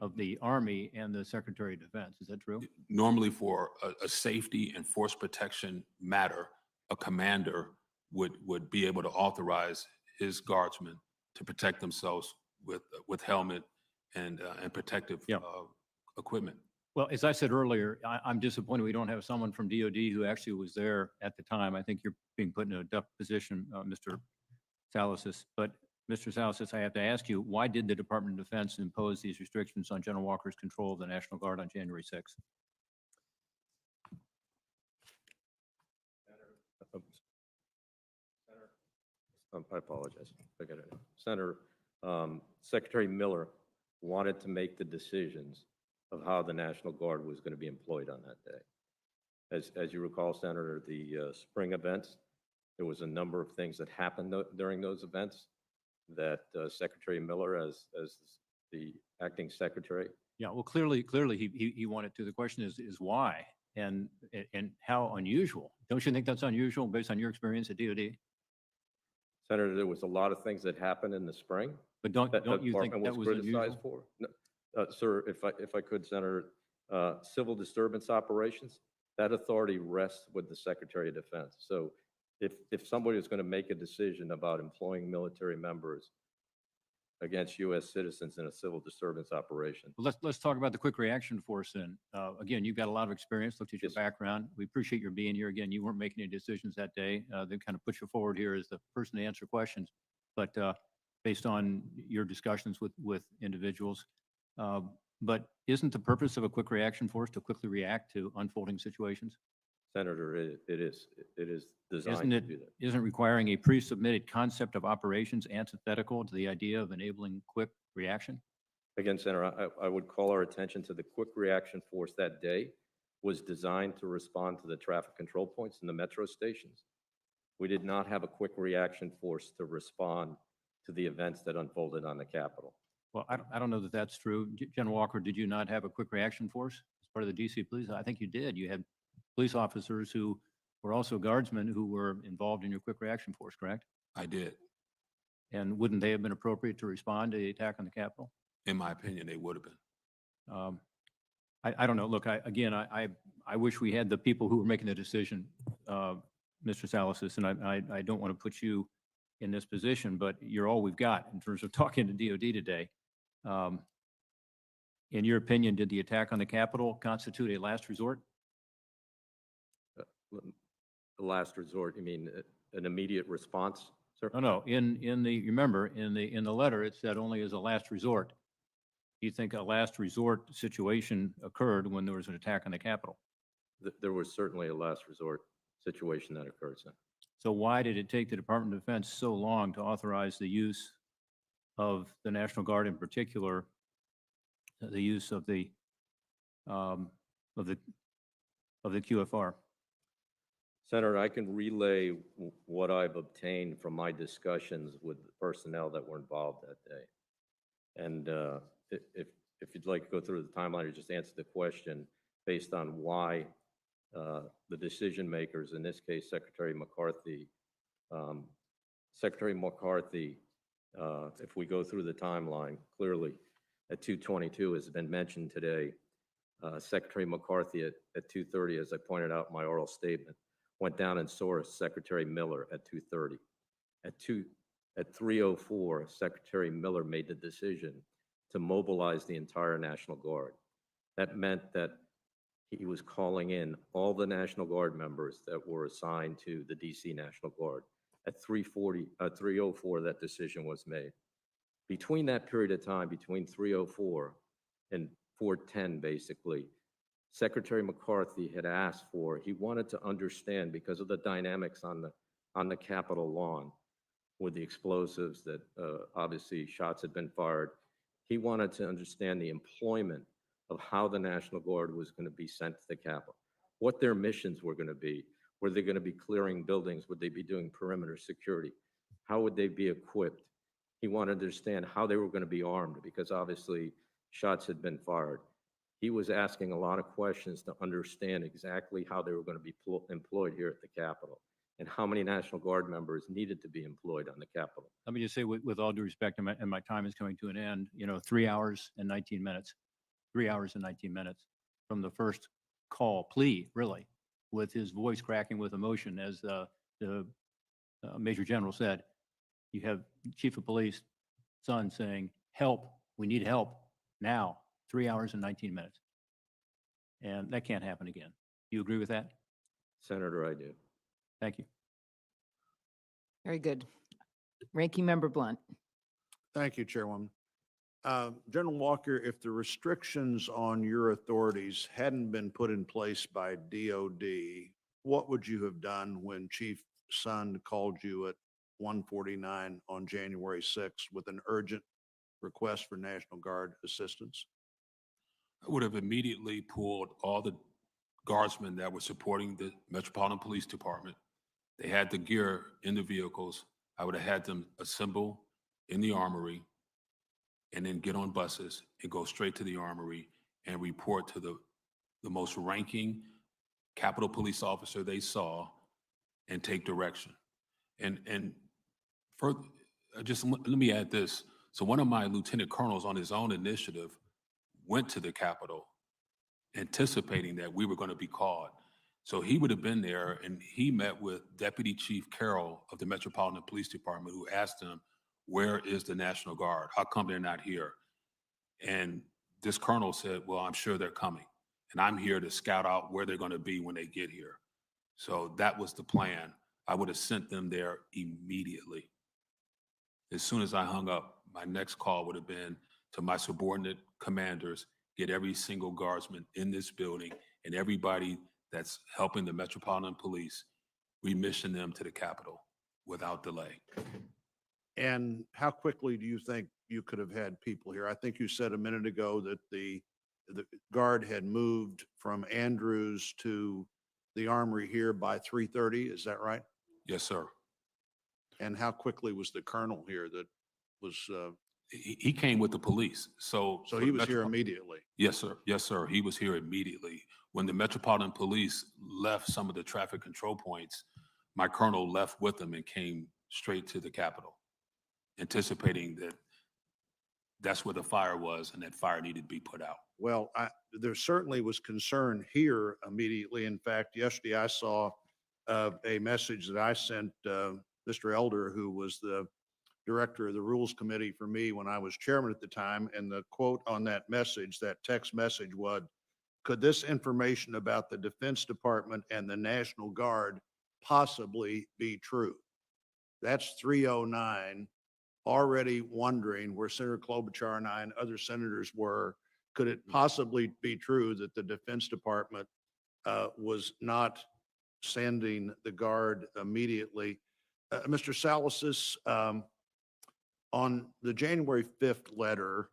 of the Army and the Secretary of Defense. Is that true? Normally for a safety and force protection matter, a commander would be able to authorize his guardsmen to protect themselves with helmet and protective Yeah. equipment. Well, as I said earlier, I'm disappointed we don't have someone from DOD who actually was there at the time. I think you're being put in a tough position, Mr. Salas. But Mr. Salas, I have to ask you, why did the Department of Defense impose these restrictions on General Walker's control of the National Guard on January 6th? I apologize. I got it. Senator, Secretary Miller wanted to make the decisions of how the National Guard was going to be employed on that day. As you recall, Senator, the spring events, there was a number of things that happened during those events that Secretary Miller, as the acting secretary. Yeah, well, clearly he wanted to. The question is why and how unusual? Don't you think that's unusual based on your experience at DOD? Senator, there was a lot of things that happened in the spring. But don't that the you think department that was criticized unusual? for? No, sir, if I could, Senator, civil disturbance operations, that authority rests with the Secretary of Defense. So if somebody is going to make a decision about employing military members against U.S. citizens in a civil disturbance operation. Well, let's talk about the quick reaction force then. Again, you've got a lot of experience, looked at your Yes. background. We appreciate your being here. Again, you weren't making any decisions that day. They kind of put you forward here as the person to answer questions. But based on your discussions with individuals, but isn't the purpose of a quick reaction force to quickly react to unfolding situations? Senator, it is designed Isn't to it, do that. isn't requiring a pre-submitted concept of operations antithetical to the idea of enabling quick reaction? Again, Senator, I would call our attention to the quick reaction force that day was designed to respond to the traffic control points in the metro stations. We did not have a quick reaction force to respond to the events that unfolded on the Capitol. Well, I don't know that that's true. General Walker, did you not have a quick reaction force as part of the DC police? I think you did. You had police officers who were also guardsmen who were involved in your quick reaction force, correct? I did. And wouldn't they have been appropriate to respond to the attack on the Capitol? In my opinion, they would have been. I don't know. Look, I wish we had the people who were making the decision, Mr. Salas, and I don't want to put you in this position, but you're all we've got in terms of talking to DOD today. In your opinion, did the attack on the Capitol constitute a last resort? The last resort, you mean an immediate response, sir? No. Remember, in the letter, it said only as a last resort. Do you think a last resort situation occurred when there was an attack on the Capitol? There was certainly a last resort situation that occurred, sir. So why did it take the Department of Defense so long to authorize the use of the National Guard, in particular, the use of the QFR? Senator, I can relay what I've obtained from my discussions with the personnel that were involved that day. And if you'd like to go through the timeline or just answer the question based on why the decision makers, in this case, Secretary McCarthy, If we go through the timeline, clearly at 2:22 has been mentioned today. Secretary McCarthy at 2:30, as I pointed out in my oral statement, went down and saw Secretary Miller at 2:30. At 3:04, Secretary Miller made the decision to mobilize the entire National Guard. That meant that he was calling in all the National Guard members that were assigned to the DC National Guard. At 3:04, that decision was made. Between that period of time, between 3:04 and 4:10, basically, Secretary McCarthy had asked for, he wanted to understand, because of the dynamics on the Capitol lawn with the explosives that obviously shots had been fired, he wanted to understand the employment of how the National Guard was going to be sent to the Capitol, what their missions were going to be. Were they going to be clearing buildings? Would they be doing perimeter security? How would they be equipped? He wanted to understand how they were going to be armed, because obviously shots had been fired. He was asking a lot of questions to understand exactly how they were going to be employed here at the Capitol and how many National Guard members needed to be employed on the Capitol. Let me just say, with all due respect, and my time is coming to an end, 3 hours and 19 minutes, 3 hours and 19 minutes from the first plea, really, with his voice cracking with emotion, as the Major General said. You have Chief of Police son saying, help, we need help now, 3 hours and 19 minutes. And that can't happen again. You agree with that? Senator, I do. Thank you. Very good. Ranking Member Blunt. Thank you, Chairwoman. General Walker, if the restrictions on your authorities hadn't been put in place by DOD, what would you have done when Chief Sund called you at 1:49 on January 6th with an urgent request for National Guard assistance? I would have immediately pulled all the guardsmen that were supporting the Metropolitan Police Department. They had the gear in the vehicles. I would have had them assemble in the armory and then get on buses and go straight to the armory and report to the most ranking Capitol Police officer they saw and take direction. And further, let me add this. So one of my lieutenant colonels on his own initiative went to the Capitol anticipating that we were going to be called. So he would have been there, and he met with Deputy Chief Carroll of the Metropolitan Police Department, who asked him, where is the National Guard? How come they're not here? And this colonel said, well, I'm sure they're coming, and I'm here to scout out where they're going to be when they get here. So that was the plan. I would have sent them there immediately. As soon as I hung up, my next call would have been to my subordinate commanders, get every single guardsman in this building and everybody that's helping the Metropolitan Police, remission them to the Capitol without delay. And how quickly do you think you could have had people here? I think you said a minute ago that the Guard had moved from Andrews to the Armory here by 3:30. Is that right? Yes, sir. And how quickly was the colonel here that was, He came with the police. So he was here immediately? Yes, sir. Yes, sir. He was here immediately. When the Metropolitan Police left some of the traffic control points, my colonel left with them and came straight to the Capitol, anticipating that that's where the fire was and that fire needed to be put out. Well, there certainly was concern here immediately. In fact, yesterday I saw a message that I sent Mr. Elder, who was the director of the Rules Committee for me when I was chairman at the time. And the quote on that message, that text message was, could this information about the Defense Department and the National Guard possibly be true? That's 3:09, already wondering where Senator Klobuchar and I and other senators were. Could it possibly be true that the Defense Department was not sending the Guard immediately? Mr. Salasys, on the January 5th letter,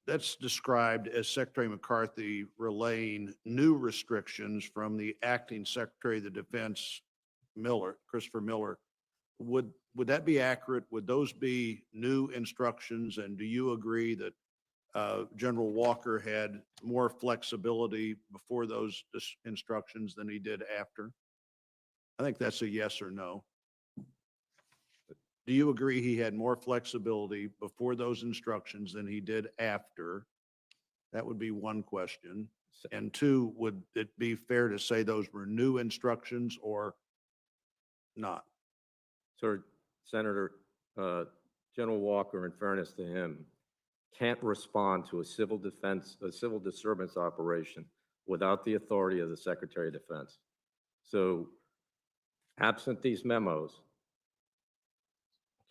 that's described as Secretary McCarthy relaying new restrictions from the acting Secretary of the Defense, Christopher Miller. Would that be accurate? Would those be new instructions? And do you agree that General Walker had more flexibility before those instructions than he did after? I think that's a yes or no. Do you agree he had more flexibility before those instructions than he did after? That would be one question. And two, would it be fair to say those were new instructions or not? Sir, Senator, General Walker, in fairness to him, can't respond to a civil disturbance operation without the authority of the Secretary of Defense. So absent these memos,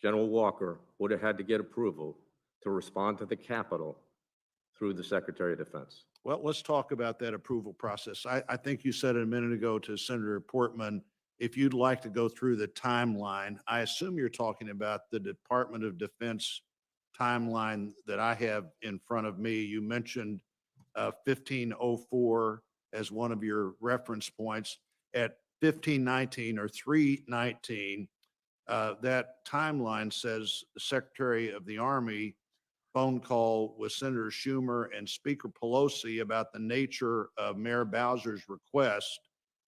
General Walker would have had to get approval to respond to the Capitol through the Secretary of Defense. Well, let's talk about that approval process. I think you said it a minute ago to Senator Portman, if you'd like to go through the timeline. I assume you're talking about the Department of Defense timeline that I have in front of me. You mentioned 1504 as one of your reference points. At 1519 or 319, that timeline says the Secretary of the Army phone call with Senator Schumer and Speaker Pelosi about the nature of Mayor Bowser's request.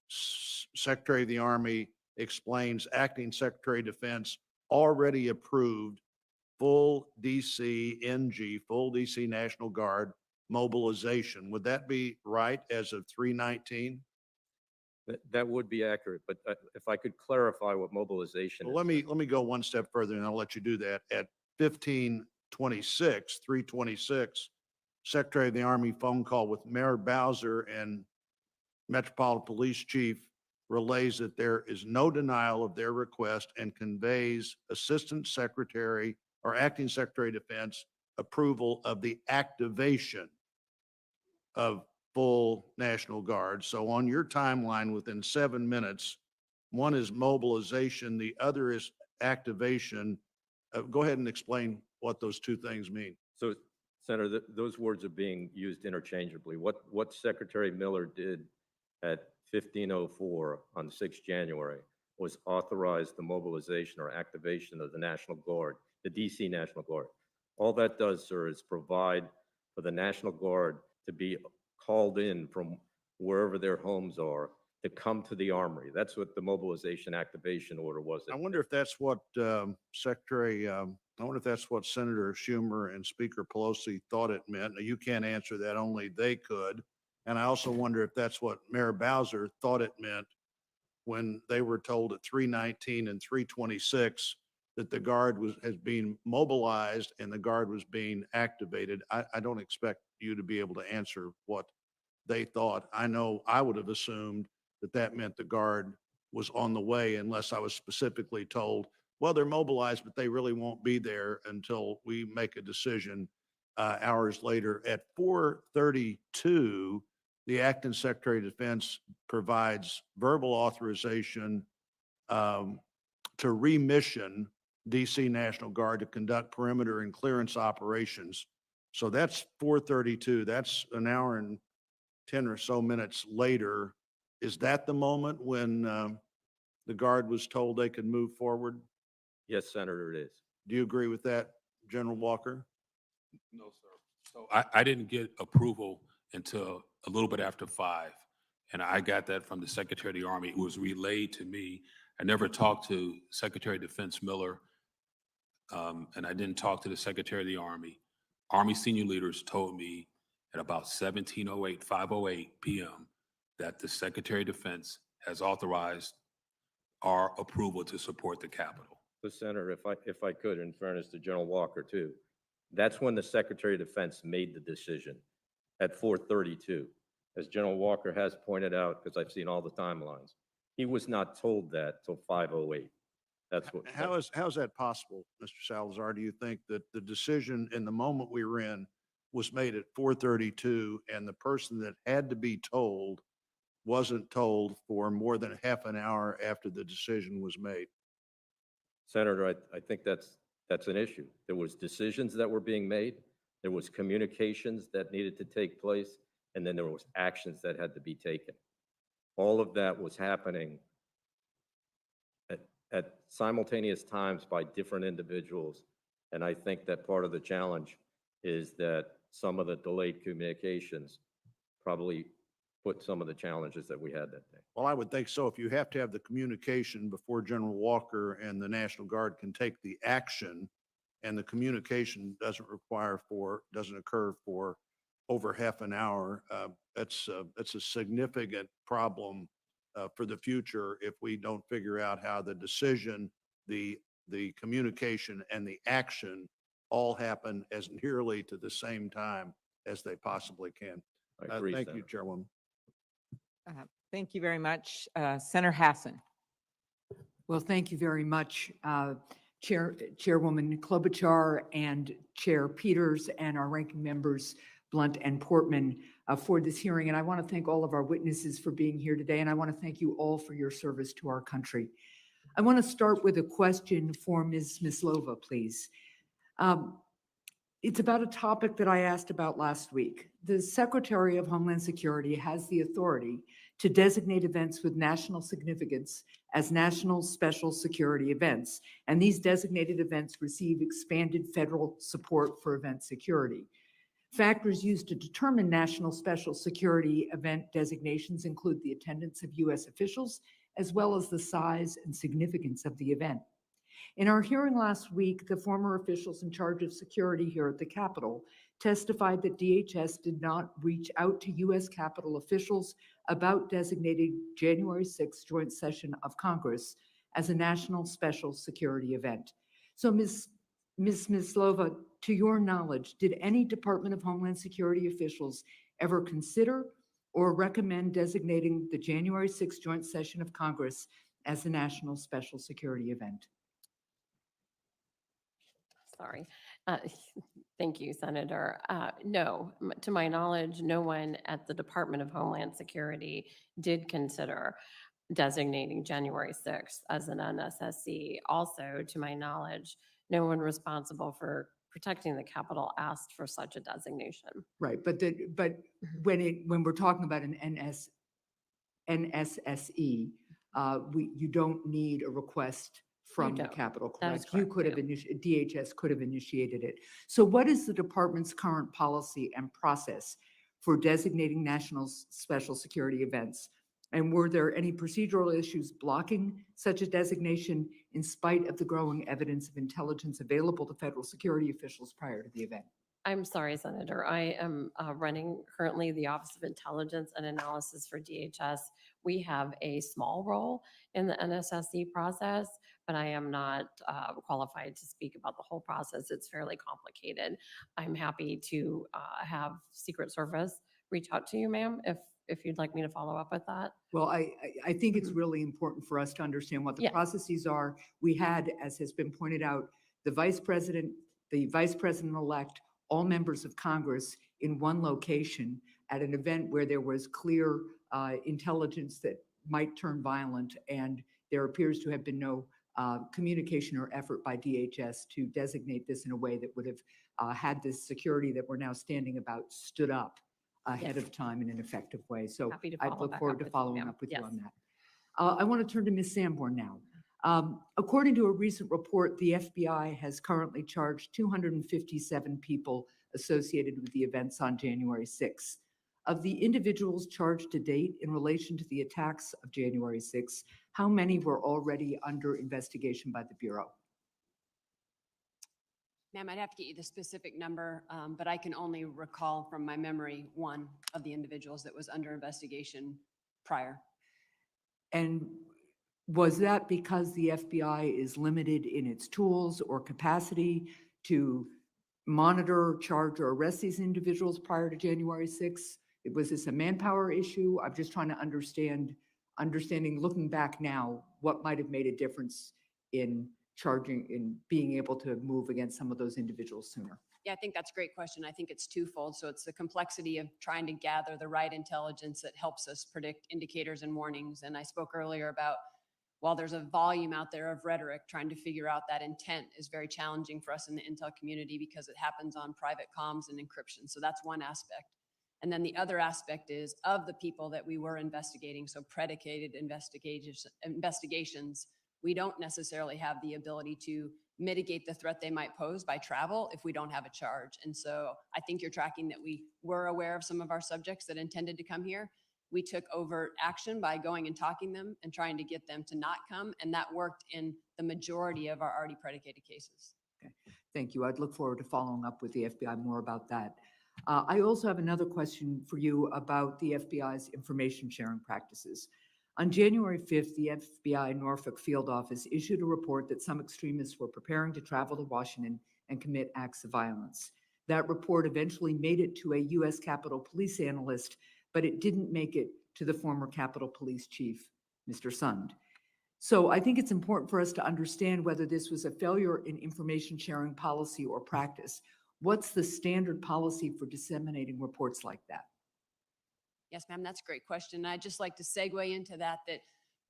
Secretary of the Army explains Acting Secretary of Defense already approved full DC NG, full DC National Guard mobilization. Would that be right as of 319? That would be accurate, but if I could clarify what mobilization Well, is. let me go one step further and I'll let you do that. At 1526, 326, Secretary of the Army phone call with Mayor Bowser and Metropolitan Police Chief relays that there is no denial of their request and conveys Assistant Secretary or Acting Secretary of Defense approval of the activation of full National Guard. So on your timeline, within 7 minutes, one is mobilization, the other is activation. Go ahead and explain what those two things mean. So, Senator, those words are being used interchangeably. What Secretary Miller did at 1504 on 6 January was authorize the mobilization or activation of the National Guard, the DC National Guard. All that does, sir, is provide for the National Guard to be called in from wherever their homes are to come to the Armory. That's what the mobilization activation order was. I wonder if that's what I wonder if that's what Senator Schumer and Speaker Pelosi thought it meant. Now, you can't answer that, only they could. And I also wonder if that's what Mayor Bowser thought it meant when they were told at 319 and 326 that the Guard has been mobilized and the Guard was being activated. I don't expect you to be able to answer what they thought. I know I would have assumed that that meant the Guard was on the way unless I was specifically told, well, they're mobilized, but they really won't be there until we make a decision hours later. At 4:32, the Acting Secretary of Defense provides verbal authorization to remission DC National Guard to conduct perimeter and clearance operations. So that's 4:32. That's an hour and 10 or so minutes later. Is that the moment when the Guard was told they could move forward? Yes, Senator, it is. Do you agree with that, General Walker? No, sir. So I didn't get approval until a little bit after 5. And I got that from the Secretary of the Army. It was relayed to me. I never talked to Secretary of Defense Miller, and I didn't talk to the Secretary of the Army. Army senior leaders told me at about 17:08, 5:08 p.m. that the Secretary of Defense has authorized our approval to support the Capitol. So, Senator, if I could, in fairness to General Walker too, that's when the Secretary of Defense made the decision at 4:32. As General Walker has pointed out, because I've seen all the timelines, he was not told that till 5:08. That's what. How is that possible, Mr. Salazar? Do you think that the decision in the moment we were in was made at 4:32 and the person that had to be told wasn't told for more than half an hour after the decision was made? Senator, I think that's an issue. There was decisions that were being made, there was communications that needed to take place, and then there was actions that had to be taken. All of that was happening at simultaneous times by different individuals. And I think that part of the challenge is that some of the delayed communications probably put some of the challenges that we had that day. Well, I would think so. If you have to have the communication before General Walker and the National Guard can take the action, and the communication doesn't occur for over half an hour, that's a significant problem for the future if we don't figure out how the decision, the communication, and the action all happen as nearly to the same time as they possibly can. I agree, Thank you, Senator. Chairwoman. Thank you very much. Senator Hassan. Well, thank you very much, Chairwoman Klobuchar and Chair Peters and our ranking members, Blunt and Portman, for this hearing. And I want to thank all of our witnesses for being here today. And I want to thank you all for your service to our country. I want to start with a question for Ms. Smislova, please. It's about a topic that I asked about last week. The Secretary of Homeland Security has the authority to designate events with national significance as national special security events, and these designated events receive expanded federal support for event security. Factors used to determine national special security event designations include the attendance of U.S. officials, as well as the size and significance of the event. In our hearing last week, the former officials in charge of security here at the Capitol testified that DHS did not reach out to U.S. Capitol officials about designating January 6th joint session of Congress as a national special security event. So Ms. Smislova, to your knowledge, did any Department of Homeland Security officials ever consider or recommend designating the January 6th joint session of Congress as a national special security event? Sorry. Thank you, Senator. No, to my knowledge, no one at the Department of Homeland Security did consider designating January 6th as an NSSC. Also, to my knowledge, no one responsible for protecting the Capitol asked for such a designation. Right, but when we're talking about an NSSE, you don't need a request from the don't. Capitol, That is correct? You correct, could have, yeah. DHS could have initiated it. So what is the department's current policy and process for designating national special security events? And were there any procedural issues blocking such a designation in spite of the growing evidence of intelligence available to federal security officials prior to the event? I'm sorry, Senator. I am running currently the Office of Intelligence and Analysis for DHS. We have a small role in the NSSC process, but I am not qualified to speak about the whole process. It's fairly complicated. I'm happy to have Secret Service reach out to you, ma'am, if you'd like me to follow up with that. Well, I think it's really important for us to understand what the Yeah. processes are. We had, as has been pointed out, the vice president-elect, all members of Congress in one location at an event where there was clear intelligence that might turn violent, and there appears to have been no communication or effort by DHS to designate this in a way that would have had this security that we're now standing about stood up ahead Yes. of time in an effective way. So Happy to I follow look back forward up to with you, following ma'am. up with you Yes. on that. I want to turn to Ms. Sanborn now. According to a recent report, the FBI has currently charged 257 people associated with the events on January 6th. Of the individuals charged to date in relation to the attacks of January 6th, how many were already under investigation by the Bureau? Ma'am, I'd have to get you the specific number, but I can only recall from my memory one of the individuals that was under investigation prior. And was that because the FBI is limited in its tools or capacity to monitor, charge, or arrest these individuals prior to January 6th? Was this a manpower issue? I'm just trying to understanding, looking back now, what might have made a difference in charging, in being able to move against some of those individuals sooner? Yeah, I think that's a great question. I think it's twofold. So it's the complexity of trying to gather the right intelligence that helps us predict indicators and warnings. And I spoke earlier about, while there's a volume out there of rhetoric, trying to figure out that intent is very challenging for us in the intel community because it happens on private comms and encryption. So that's one aspect. And then the other aspect is, of the people that we were investigating, so predicated investigations, we don't necessarily have the ability to mitigate the threat they might pose by travel if we don't have a charge. And so I think you're tracking that we were aware of some of our subjects that intended to come here. we took overt action by going and talking them and trying to get them to not come. And that worked in the majority of our already predicated cases. Thank you. I'd look forward to following up with the FBI more about that. I also have another question for you about the FBI's information sharing practices. On January 5th, the FBI Norfolk Field Office issued a report that some extremists were preparing to travel to Washington and commit acts of violence. That report eventually made it to a U.S. Capitol Police analyst, but it didn't make it to the former Capitol Police Chief, Mr. Sund. So I think it's important for us to understand whether this was a failure in information sharing policy or practice. What's the standard policy for disseminating reports like that? Yes, ma'am, that's a great question. I'd just like to segue into that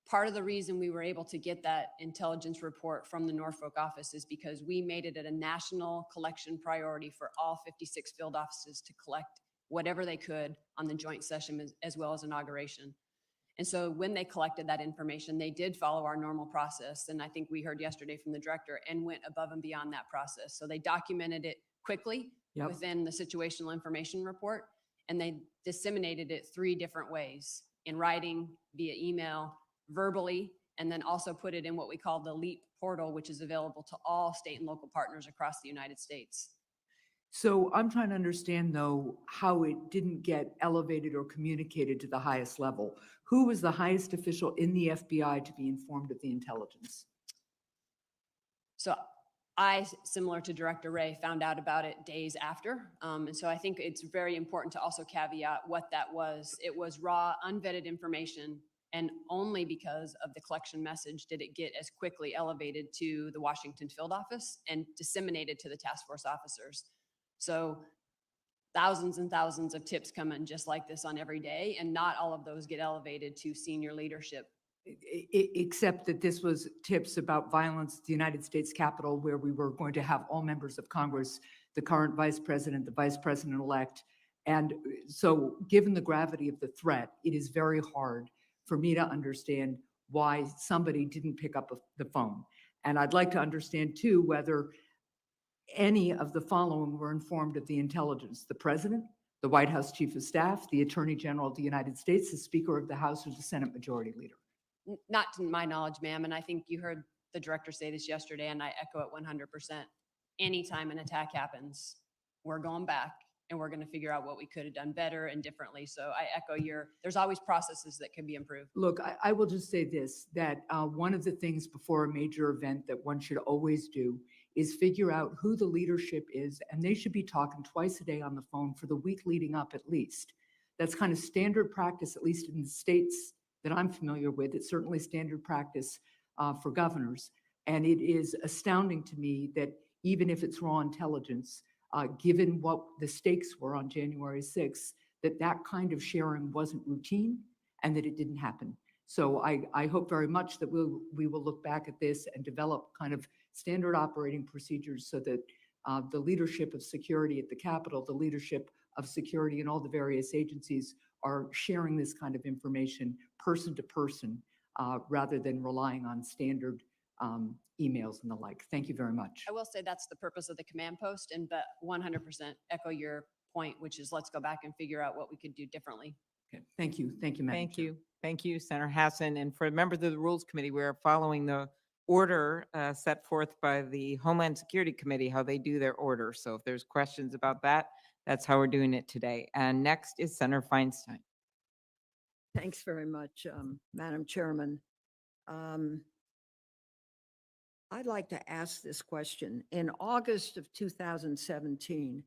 part of the reason we were able to get that intelligence report from the Norfolk office is because we made it a national collection priority for all 56 field offices to collect whatever they could on the joint session as well as inauguration. And so when they collected that information, they did follow our normal process. And I think we heard yesterday from the director and went above and beyond that process. So they documented it quickly within the situational information report, and they disseminated it 3 different ways: in writing, via email, verbally, and then also put it in what we call the LEAP portal, which is available to all state and local partners across the United States. So I'm trying to understand, though, how it didn't get elevated or communicated to the highest level. Who was the highest official in the FBI to be informed of the intelligence? So I, similar to Director Ray, found out about it days after. And so I think it's very important to also caveat what that was. It was raw, unvetted information, and only because of the collection message did it get as quickly elevated to the Washington field office and disseminated to the task force officers. So thousands and thousands of tips come in just like this on every day, and not all of those get elevated to senior leadership. Except that this was tips about violence at the United States Capitol, where we were going to have all members of Congress, the current vice president, the vice president-elect. And so given the gravity of the threat, it is very hard for me to understand why somebody didn't pick up the phone. And I'd like to understand, too, whether any of the following were informed of the intelligence: the president, the White House chief of staff, the attorney general of the United States, the speaker of the House, or the Senate majority leader. Not to my knowledge, ma'am, and I think you heard the director say this yesterday, and I echo it 100%. Anytime an attack happens, we're going back and we're going to figure out what we could have done better and differently. So I echo there's always processes that can be improved. Look, I will just say this, that one of the things before a major event that one should always do is figure out who the leadership is, and they should be talking twice a day on the phone for the week leading up at least. That's kind of standard practice, at least in the states that I'm familiar with. It's certainly standard practice for governors. And it is astounding to me that even if it's raw intelligence, given what the stakes were on January 6th, that kind of sharing wasn't routine and that it didn't happen. So I hope very much that we will look back at this and develop kind of standard operating procedures so that the leadership of security at the Capitol, the leadership of security in all the various agencies are sharing this kind of information person to person rather than relying on standard emails and the like. Thank you very much. I will say that's the purpose of the command post, and but 100% echo your point, which is let's go back and figure out what we could do differently. Okay. Thank you. Thank you, Madam Thank Chair. you. Thank you, Senator Hassan. And for members of the Rules Committee, we're following the order set forth by the Homeland Security Committee, how they do their order. So if there's questions about that, that's how we're doing it today. And next is Senator Feinstein. Thanks very much, Madam Chairman. I'd like to ask this question. In August of 2017,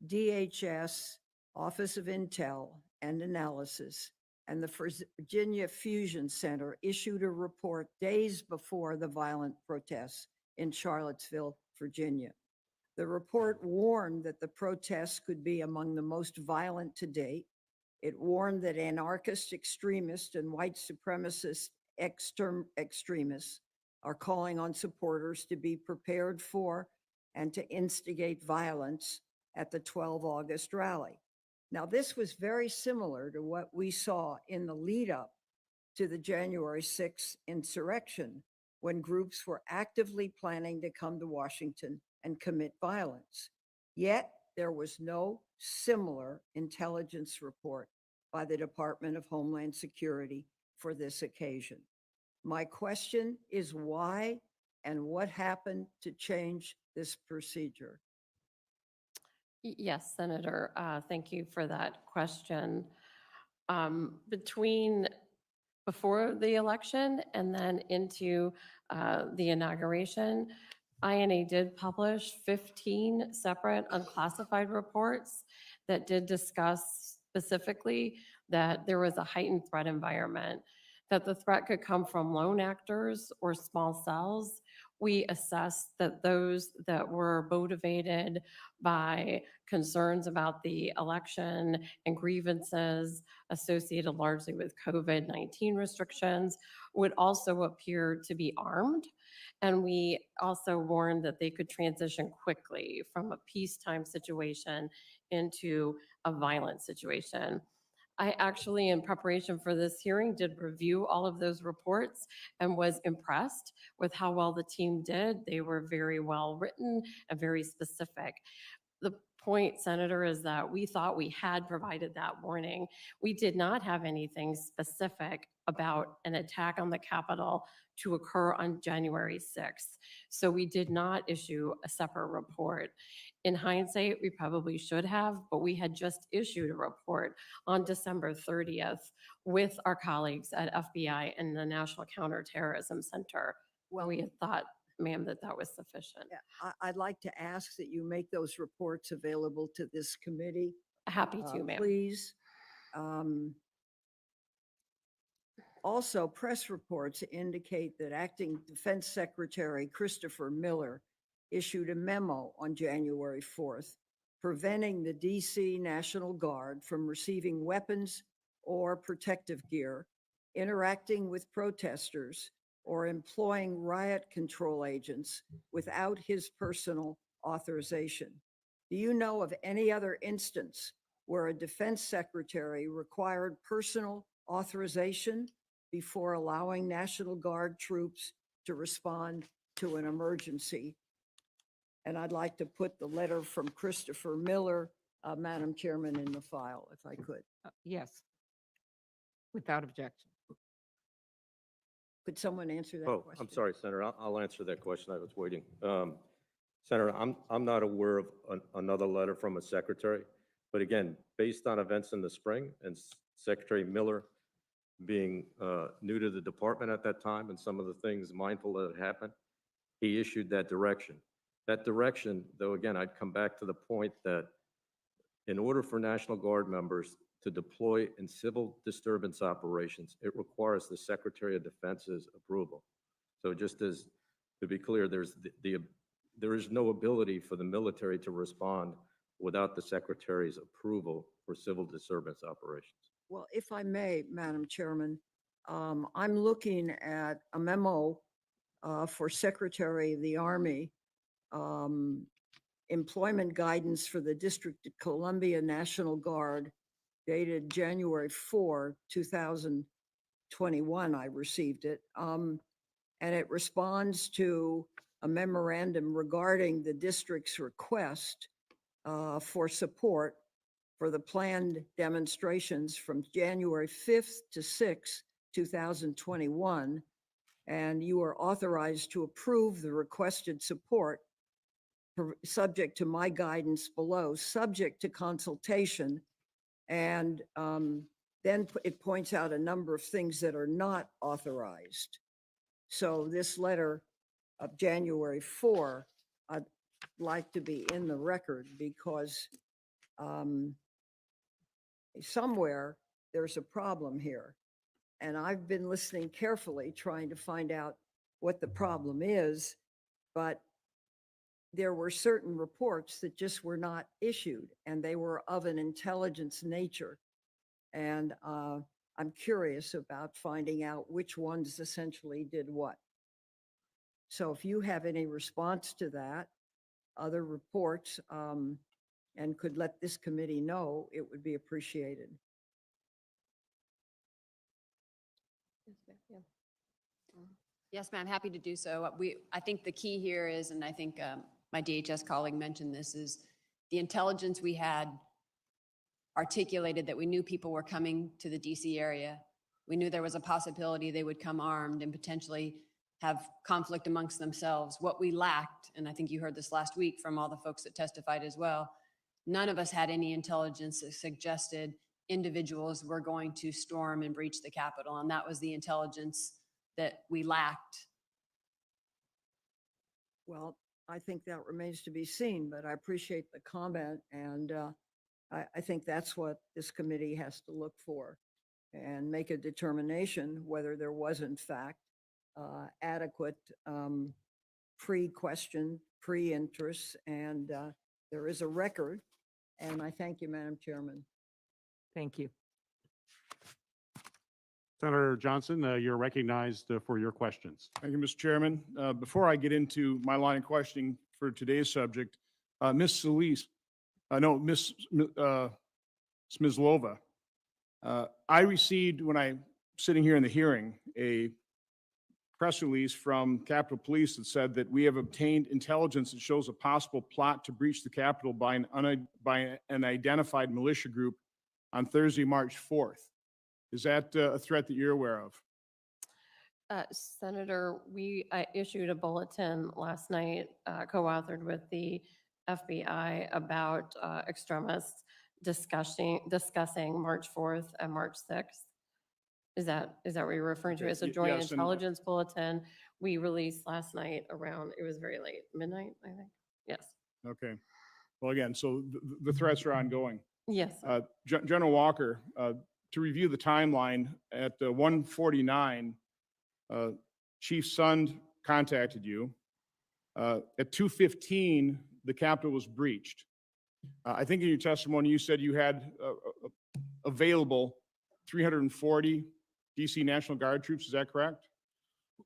DHS, Office of Intel and Analysis, and the Virginia Fusion Center issued a report days before the violent protests in Charlottesville, Virginia. The report warned that the protests could be among the most violent to date. It warned that anarchist extremists and white supremacist extremists are calling on supporters to be prepared for and to instigate violence at the 12 August rally. Now, this was very similar to what we saw in the lead up to the January 6th insurrection, when groups were actively planning to come to Washington and commit violence. Yet there was no similar intelligence report by the Department of Homeland Security for this occasion. My question is why and what happened to change this procedure? Yes, Senator, thank you for that question. Before the election and then into the inauguration, INA did publish 15 separate unclassified reports that did discuss specifically that there was a heightened threat environment, that the threat could come from lone actors or small cells. We assessed that those that were motivated by concerns about the election and grievances associated largely with COVID-19 restrictions would also appear to be armed. And we also warned that they could transition quickly from a peacetime situation into a violent situation. I actually, in preparation for this hearing, did review all of those reports and was impressed with how well the team did. They were very well written and very specific. The point, Senator, is that we thought we had provided that warning. We did not have anything specific about an attack on the Capitol to occur on January 6th. So we did not issue a separate report. In hindsight, we probably should have, but we had just issued a report on December 30th with our colleagues at FBI and the National Counterterrorism Center. Well, we had thought, ma'am, that that was sufficient. Yeah, I'd like to ask that you make those reports available to this committee. Happy to, ma'am. Please. Also, press reports indicate that Acting Defense Secretary Christopher Miller issued a memo on January 4th preventing the DC National Guard from receiving weapons or protective gear, interacting with protesters, or employing riot control agents without his personal authorization. Do you know of any other instance where a defense secretary required personal authorization before allowing National Guard troops to respond to an emergency? And I'd like to put the letter from Christopher Miller, Madam Chairman, in the file, if I could. Yes, without objection. Could someone answer that Oh, question? I'm sorry, Senator. I'll answer that question. I was waiting. Senator, I'm not aware of another letter from a secretary. But again, based on events in the spring and Secretary Miller being new to the department at that time and some of the things mindful that had happened, he issued that direction. That direction, though, again, I'd come back to the point that in order for National Guard members to deploy in civil disturbance operations, it requires the Secretary of Defense's approval. So just as to be clear, there is no ability for the military to respond without the Secretary's approval for civil disturbance operations. Well, if I may, Madam Chairman, I'm looking at a memo for Secretary of the Army, employment guidance for the District of Columbia National Guard, dated January 4, 2021. I received it. And it responds to a memorandum regarding the district's request for support for the planned demonstrations from January 5th to 6th, 2021. And you are authorized to approve the requested support subject to my guidance below, subject to consultation. And then it points out a number of things that are not authorized. So this letter of January 4, I'd like to be in the record because somewhere there's a problem here. And I've been listening carefully, trying to find out what the problem is, but there were certain reports that just were not issued, and they were of an intelligence nature. And I'm curious about finding out which ones essentially did what. So if you have any response to that, other reports, and could let this committee know, it would be appreciated. Yes, ma'am, happy to do so. I think the key here is, and I think my DHS colleague mentioned this, is the intelligence we had articulated that we knew people were coming to the DC area. We knew there was a possibility they would come armed and potentially have conflict amongst themselves. What we lacked, and I think you heard this last week from all the folks that testified as well, none of us had any intelligence that suggested individuals were going to storm and breach the Capitol, and that was the intelligence that we lacked. Well, I think that remains to be seen, but I appreciate the comment, and I think that's what this committee has to look for and make a determination whether there was in fact adequate pre-question, pre-interest, and there is a record. And I thank you, Madam Chairman. Thank you. Senator Johnson, you're recognized for your questions. Thank you, Mr. Chairman. Before I get into my line of questioning for today's subject, Ms. Smislova, I received, when I sitting here in the hearing, a press release from Capitol Police that said that we have obtained intelligence that shows a possible plot to breach the Capitol by an identified militia group on Thursday, March 4th. Is that a threat that you're aware of? Senator, I issued a bulletin last night, co-authored with the FBI about extremists discussing March 4th and March 6th. Is that what you're referring to? Okay, It's a joint yes, and- intelligence bulletin we released last night around, it was very late, midnight, I think. Yes. Okay. Well, again, so the threats are ongoing. Yes. General Walker, to review the timeline, at 1:49, Chief Sund contacted you. At 2:15, the Capitol was breached. I think in your testimony, you said you had available 340 DC National Guard troops. Is that correct?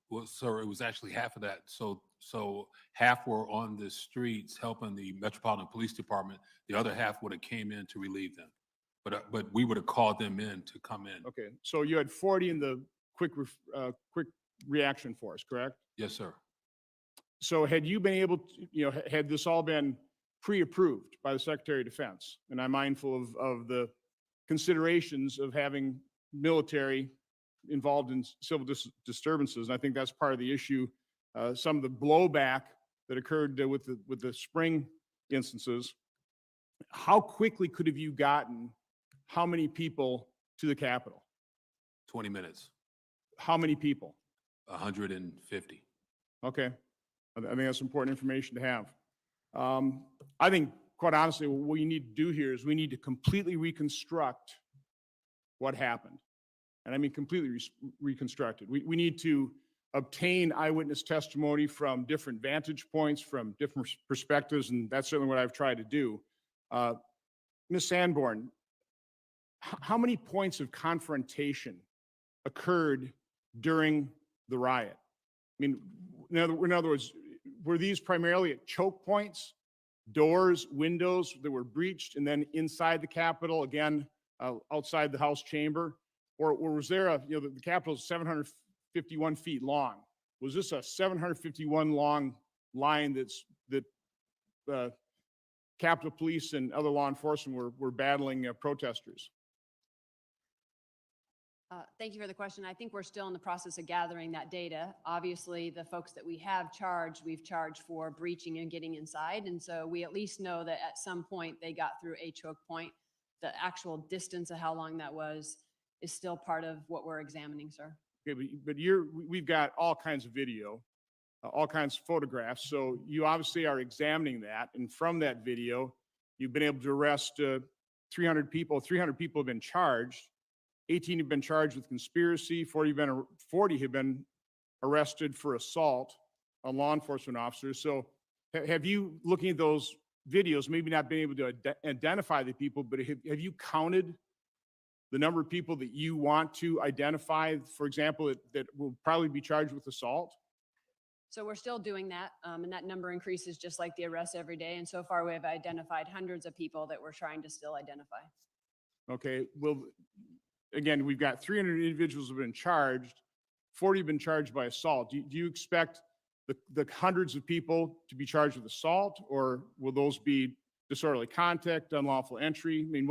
Well, sir, it was actually half of that. So half were on the streets helping the Metropolitan Police Department. The other half would have came in to relieve them. But we would have called them in to come in. Okay, so you had 40 in the quick reaction force, correct? Yes, sir. So had you been able to, had this all been pre-approved by the Secretary of Defense? And I'm mindful of the considerations of having military involved in civil disturbances. And I think that's part of the issue. Some of the blowback that occurred with the spring instances. How quickly could have you gotten how many people to the Capitol? 20 minutes, How many people? 150. Okay. I think that's important information to have. I think, quite honestly, what we need to do here is we need to completely reconstruct what happened. And I mean completely reconstructed. We need to obtain eyewitness testimony from different vantage points, from different perspectives, and that's certainly what I've tried to do. Ms. Sanborn, how many points of confrontation occurred during the riot? I mean, in other words, were these primarily at choke points, doors, windows that were breached, and then inside the Capitol, again, outside the House chamber? Or was there the Capitol is 751 feet long. Was this a 751 long line that Capitol Police and other law enforcement were battling protesters? Thank you for the question. I think we're still in the process of gathering that data. Obviously, the folks that we have charged, we've charged for breaching and getting inside. And so we at least know that at some point they got through a choke point. The actual distance of how long that was is still part of what we're examining, sir. Okay, but we've got all kinds of video, all kinds of photographs. So you obviously are examining that. And from that video, you've been able to arrest 300 people. 300 people have been charged. 18 have been charged with conspiracy. 40 have been arrested for assault on law enforcement officers. So have you, looking at those videos, maybe not been able to identify the people, but have you counted the number of people that you want to identify, for example, that will probably be charged with assault? So we're still doing that, and that number increases just like the arrests every day. And so far, we have identified hundreds of people that we're trying to still identify. Okay, well, again, we've got 300 individuals who have been charged, 40 have been charged by assault. Do you expect the hundreds of people to be charged with assault, or will those be disorderly conduct, unlawful entry? I mean,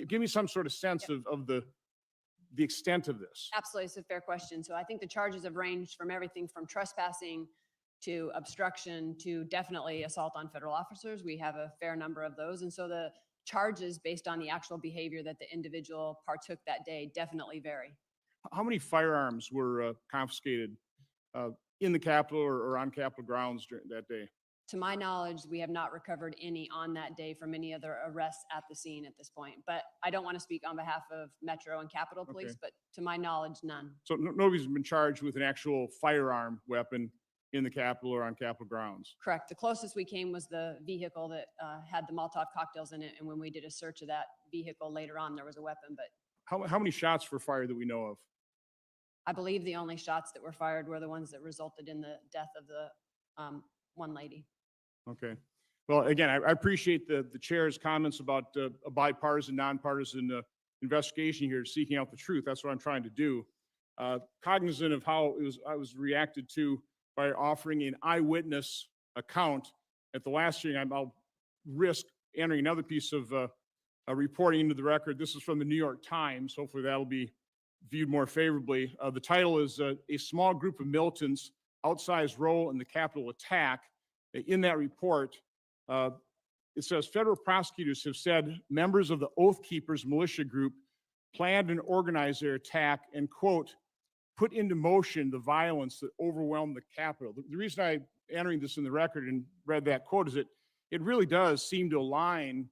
Give me some sort of sense of the extent of this. Absolutely, it's a fair question. So I think the charges have ranged from everything from trespassing to obstruction to definitely assault on federal officers. We have a fair number of those. And so the charges based on the actual behavior that the individual partook that day definitely vary. How many firearms were confiscated in the Capitol or on Capitol grounds during that day? To my knowledge, we have not recovered any on that day from any other arrests at the scene at this point. But I don't want to speak on behalf of Metro and Capitol Police, Okay. but to my knowledge, none. So nobody's been charged with an actual firearm weapon in the Capitol or on Capitol grounds? Correct. The closest we came was the vehicle that had the Molotov cocktails in it. And when we did a search of that vehicle later on, there was a weapon. But How many shots were fired that we know of? I believe the only shots that were fired were the ones that resulted in the death of the one lady. Okay. Well, again, I appreciate the chair's comments about a bipartisan, nonpartisan investigation here, seeking out the truth. That's what I'm trying to do. Cognizant of how I was reacted to by offering an eyewitness account at the last hearing, I'll risk entering another piece of reporting into the record. This is from the New York Times. Hopefully that'll be viewed more favorably. The title is A Small Group of Militants Outsized Role in the Capitol Attack. In that report, it says federal prosecutors have said members of the Oath Keepers militia group planned and organized their attack and, quote, put into motion the violence that overwhelmed the Capitol. The reason I'm entering this in the record and read that quote is that it really does seem to align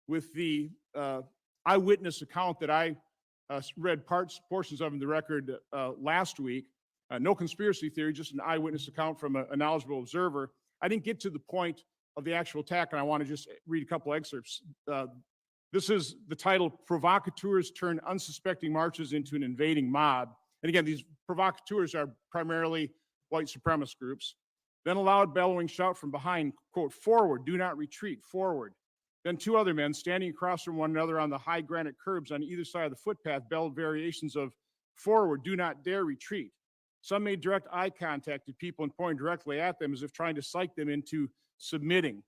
with the eyewitness account that I read portions of in the record last week. No conspiracy theory, just an eyewitness account from a knowledgeable observer. I didn't get to the point of the actual attack, and I want to just read a couple excerpts. This is the title, Provocateurs Turn Unsuspecting Marches into an Invading Mob. And again, these provocateurs are primarily white supremacist groups. Then a loud bellowing shout from behind, quote, forward, do not retreat, forward. Then two other men standing across from one another on the high granite curbs on either side of the footpath bellowed variations of forward, do not dare retreat. Some made direct eye contact with people and pointed directly at them as if trying to psych them into submitting.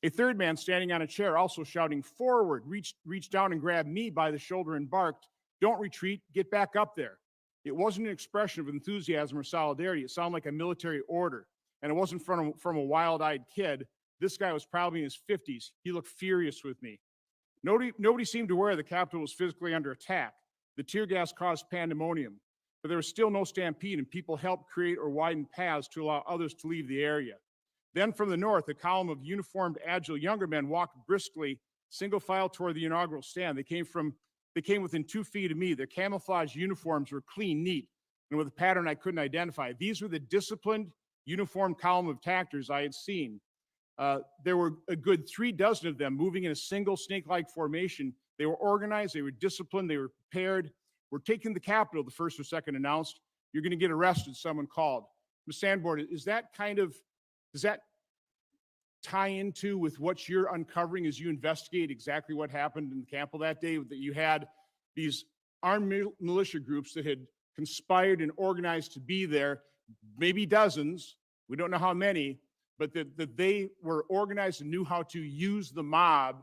A third man standing on a chair also shouting forward, reached down and grabbed me by the shoulder and barked, don't retreat, get back up there. It wasn't an expression of enthusiasm or solidarity. It sounded like a military order. And it wasn't from a wild-eyed kid. This guy was probably in his 50s. He looked furious with me. Nobody seemed aware the Capitol was physically under attack. The tear gas caused pandemonium. But there was still no stampede, and people helped create or widen paths to allow others to leave the area. Then from the north, a column of uniformed, agile younger men walked briskly, single file toward the inaugural stand. They came within 2 feet of me. Their camouflage uniforms were clean, neat, and with a pattern I couldn't identify. These were the disciplined, uniformed column of attackers I had seen. There were a good 3 dozen of them moving in a single snake-like formation. They were organized, they were disciplined, they were prepared. We're taking the Capitol, the first or second announced. You're going to get arrested, someone called. Ms. Sanborn, does that tie into with what you're uncovering as you investigate exactly what happened in the Capitol that day, that you had these armed militia groups that had conspired and organized to be there, maybe dozens, we don't know how many, but that they were organized and knew how to use the mob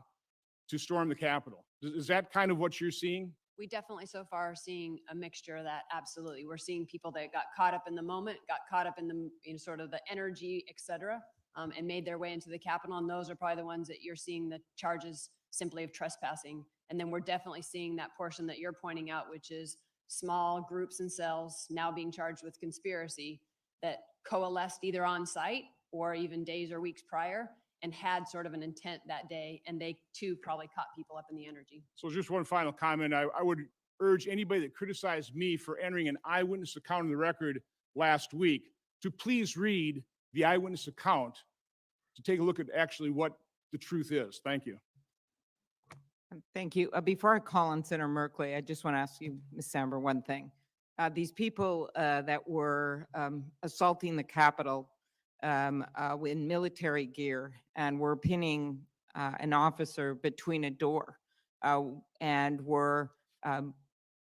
to storm the Capitol? Is that kind of what you're seeing? We definitely so far are seeing a mixture of that. Absolutely. We're seeing people that got caught up in the moment, got caught up in the sort of the energy, et cetera, and made their way into the Capitol. And those are probably the ones that you're seeing the charges simply of trespassing. And then we're definitely seeing that portion that you're pointing out, which is small groups and cells now being charged with conspiracy that coalesced either on site or even days or weeks prior and had sort of an intent that day. And they too probably caught people up in the energy. So just one final comment. I would urge anybody that criticized me for entering an eyewitness account in the record last week to please read the eyewitness account to take a look at actually what the truth is. Thank you. Thank you. Before I call on Senator Merkley, I just want to ask you, Ms. Sanborn, one thing. These people that were assaulting the Capitol in military gear and were pinning an officer between a door and were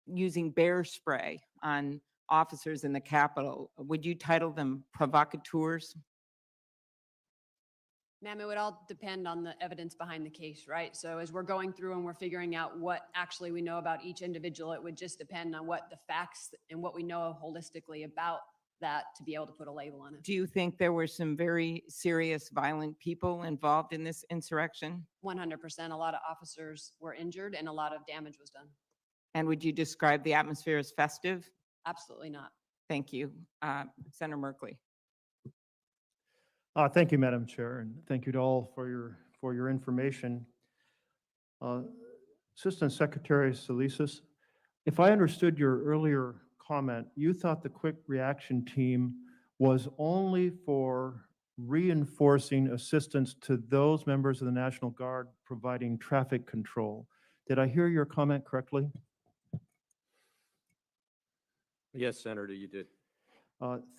using bear spray on officers in the Capitol. Would you title them provocateurs? Ma'am, it would all depend on the evidence behind the case, right? So as we're going through and we're figuring out what actually we know about each individual, it would just depend on what the facts and what we know holistically about that to be able to put a label on it. Do you think there were some very serious violent people involved in this insurrection? 100%, a lot of officers were injured and a lot of damage was done. And would you describe the atmosphere as festive? Absolutely not. Thank you. Senator Merkley. Thank you, Madam Chair, and thank you to all for your information. Assistant Secretary Solisas, if I understood your earlier comment, you thought the quick reaction team was only for reinforcing assistance to those members of the National Guard providing traffic control. Did I hear your comment correctly? Yes, Senator, you did.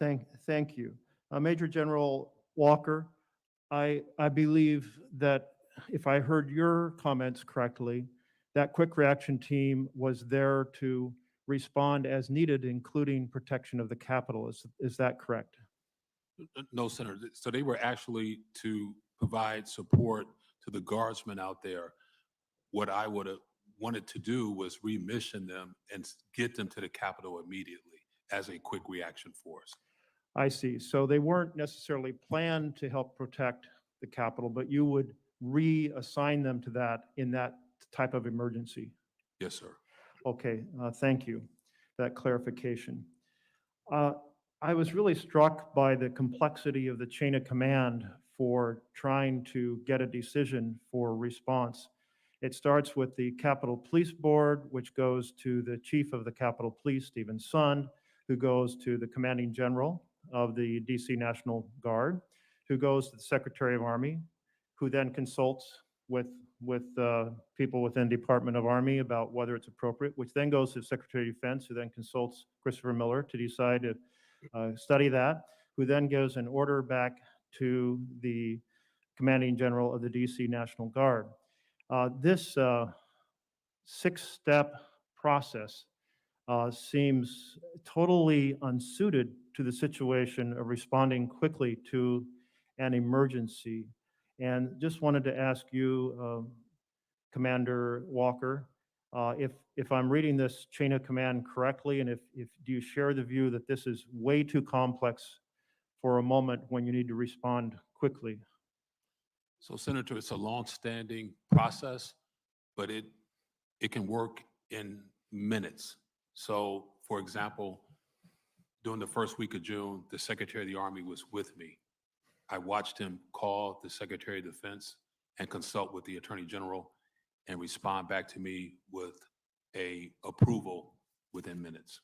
Thank you. Major General Walker, I believe that if I heard your comments correctly, that quick reaction team was there to respond as needed, including protection of the Capitol. Is that correct? No, Senator. So they were actually to provide support to the guardsmen out there. What I would have wanted to do was remission them and get them to the Capitol immediately as a quick reaction force. I see. So they weren't necessarily planned to help protect the Capitol, but you would reassign them to that in that type of emergency. Yes, sir. Okay, thank you for that clarification. I was really struck by the complexity of the chain of command for trying to get a decision for response. It starts with the Capitol Police Board, which goes to the Chief of the Capitol Police, Stephen Sund, who goes to the Commanding General of the DC National Guard, who goes to the Secretary of Army, who then consults with people within Department of Army about whether it's appropriate, which then goes to the Secretary of Defense, who then consults Christopher Miller to decide to study that, who then gives an order back to the Commanding General of the DC National Guard. This six-step process seems totally unsuited to the situation of responding quickly to an emergency. And just wanted to ask you, Commander Walker, if I'm reading this chain of command correctly, and if do you share the view that this is way too complex for a moment when you need to respond quickly? So, Senator, it's a long-standing process, but it can work in minutes. So, for example, during the first week of June, the Secretary of the Army was with me. I watched him call the Secretary of Defense and consult with the Attorney General and respond back to me with a approval within minutes.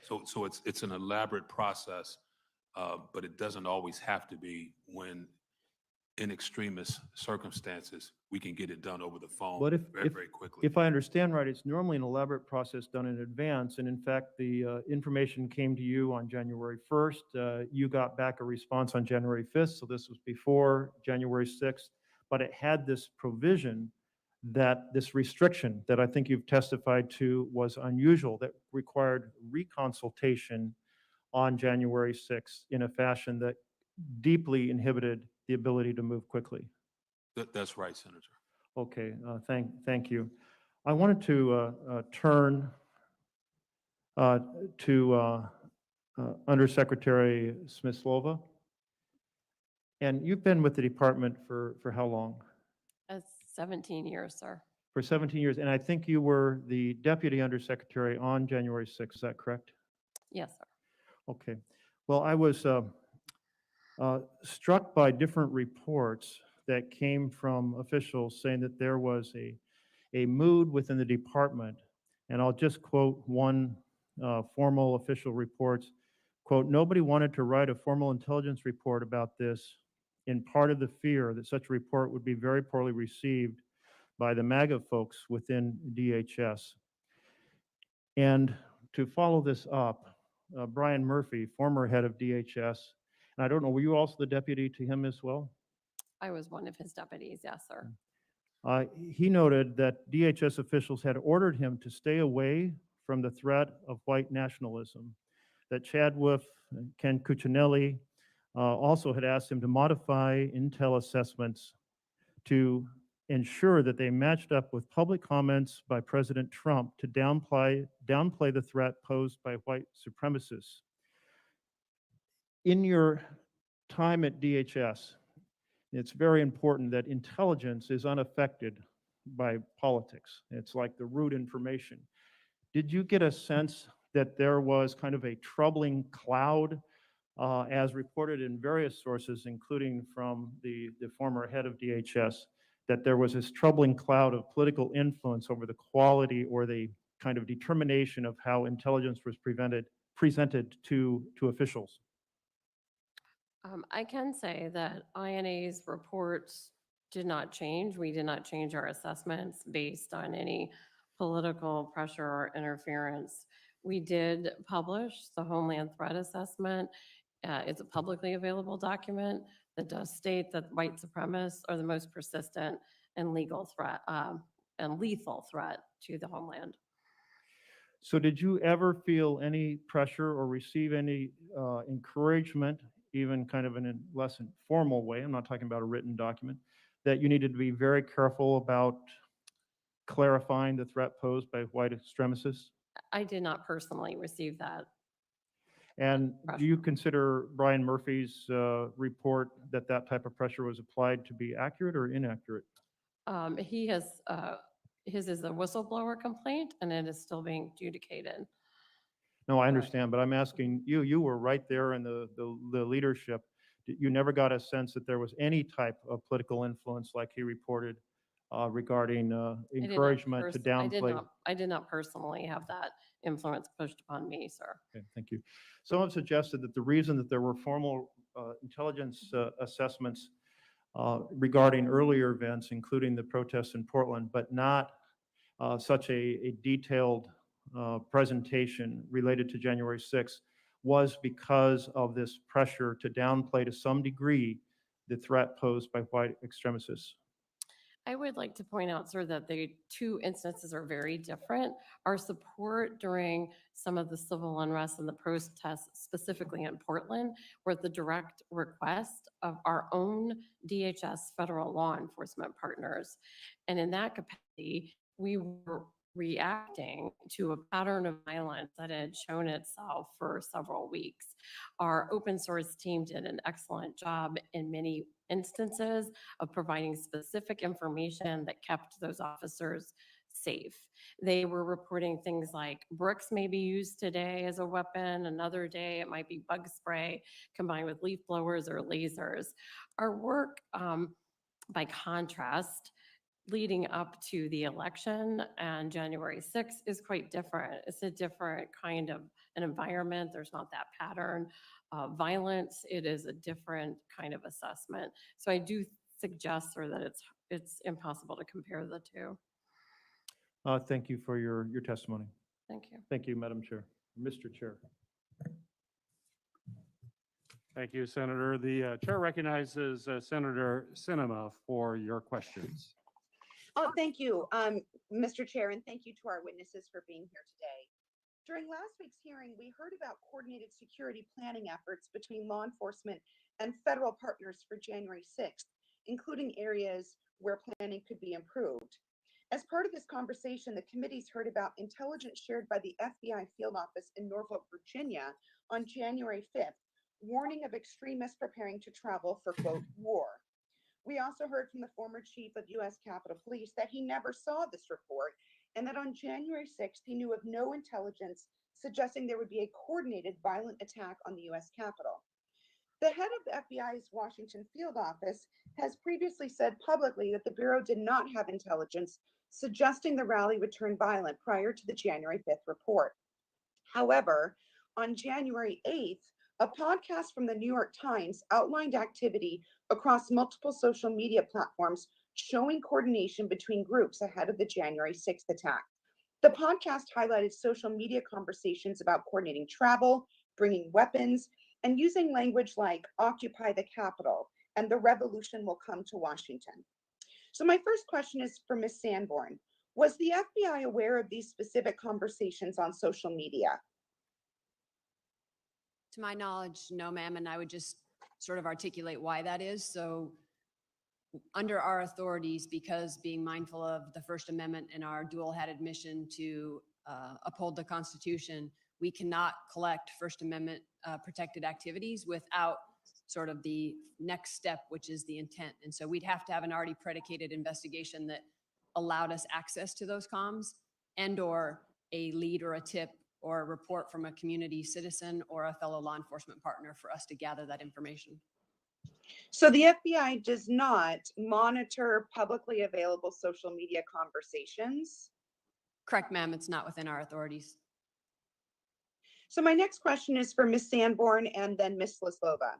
So it's an elaborate process, but it doesn't always have to be when in extremist circumstances, we can get it done over the phone But very quickly. if I understand right, it's normally an elaborate process done in advance. And in fact, the information came to you on January 1st. You got back a response on January 5th. So this was before January 6th. But it had this provision that this restriction that I think you've testified to was unusual, that required reconsultation on January 6th in a fashion that deeply inhibited the ability to move quickly. That's right, Senator. Okay, thank you. I wanted to turn to Undersecretary Smislova. And you've been with the department for how long? 17 years, sir. For 17 years, and I think you were the Deputy Undersecretary on January 6th, is that correct? Yes, sir. Okay. Well, I was struck by different reports that came from officials saying that there was a mood within the department, and I'll just quote one formal official reports, quote, "Nobody wanted to write a formal intelligence report about this, in part of the fear that such a report would be very poorly received by the MAGA folks within DHS." And to follow this up, Brian Murphy, former head of DHS, and I don't know, were you also the deputy to him as well? I was one of his deputies, yes, sir. He noted that DHS officials had ordered him to stay away from the threat of white nationalism, that Chad Wolf, Ken Cuccinelli, also had asked him to modify intel assessments to ensure that they matched up with public comments by President Trump to downplay the threat posed by white supremacists. In your time at DHS, it's very important that intelligence is unaffected by politics. It's like the root information. Did you get a sense that there was kind of a troubling cloud, as reported in various sources, including from the former head of DHS, that there was this troubling cloud of political influence over the quality or the kind of determination of how intelligence was presented to officials? I can say that INA's reports did not change. We did not change our assessments based on any political pressure or interference. We did publish the Homeland Threat Assessment. It's a publicly available document that does state that white supremacists are the most persistent and legal threat and lethal threat to the homeland. So did you ever feel any pressure or receive any encouragement, even kind of in a less informal way, I'm not talking about a written document, that you needed to be very careful about clarifying the threat posed by white extremists? I did not personally receive that. And do you consider Brian Murphy's report that that type of pressure was applied to be accurate or inaccurate? He has, his is a whistleblower complaint and it is still being adjudicated. No, I understand, but I'm asking you, you were right there in the leadership. You never got a sense that there was any type of political influence like he reported regarding encouragement to downplay? I did not personally have that influence pushed upon me, sir. Okay, thank you. Some have suggested that the reason that there were formal intelligence assessments regarding earlier events, including the protests in Portland, but not such a detailed presentation related to January 6th, was because of this pressure to downplay to some degree the threat posed by white extremists. I would like to point out, sir, that the two instances are very different. Our support during some of the civil unrest and the protests, specifically in Portland, were at the direct request of our own DHS federal law enforcement partners. And in that capacity, we were reacting to a pattern of violence that had shown itself for several weeks. Our open source team did an excellent job in many instances of providing specific information that kept those officers safe. They were reporting things like bricks may be used today as a weapon, another day it might be bug spray combined with leaf blowers or lasers. Our work, by contrast, leading up to the election and January 6th is quite different. It's a different kind of an environment. There's not that pattern of violence. It is a different kind of assessment. So I do suggest, sir, that it's impossible to compare the two. Thank you for your testimony. Thank you. Thank you, Madam Chair. Mr. Chair. Thank you, Senator. The chair recognizes Senator Sinema for your questions. Oh, thank you, Mr. Chair, and thank you to our witnesses for being here today. During last week's hearing, we heard about coordinated security planning efforts between law enforcement and federal partners for January 6th, including areas where planning could be improved. As part of this conversation, the committees heard about intelligence shared by the FBI field office in Norfolk, Virginia on January 5th, warning of extremists preparing to travel for, quote, war. We also heard from the former chief of U.S. Capitol Police that he never saw this report and that on January 6th, he knew of no intelligence suggesting there would be a coordinated violent attack on the U.S. Capitol. The head of the FBI's Washington field office has previously said publicly that the Bureau did not have intelligence suggesting the rally would turn violent prior to the January 5th report. However, on January 8th, a podcast from the New York Times outlined activity across multiple social media platforms showing coordination between groups ahead of the January 6th attack. The podcast highlighted social media conversations about coordinating travel, bringing weapons, and using language like occupy the Capitol and the revolution will come to Washington. So my first question is for Ms. Sanborn. Was the FBI aware of these specific conversations on social media? To my knowledge, no, ma'am, and I would just sort of articulate why that is. So under our authorities, because being mindful of the First Amendment and our dual-headed mission to uphold the Constitution, we cannot collect First Amendment protected activities without sort of the next step, which is the intent. And so we'd have to have an already predicated investigation that allowed us access to those comms and/or a lead or a tip or a report from a community citizen or a fellow law enforcement partner for us to gather that information. So the FBI does not monitor publicly available social media conversations. Correct, ma'am. It's not within our authorities. So my next question is for Ms. Sanborn and then Ms. Smislova.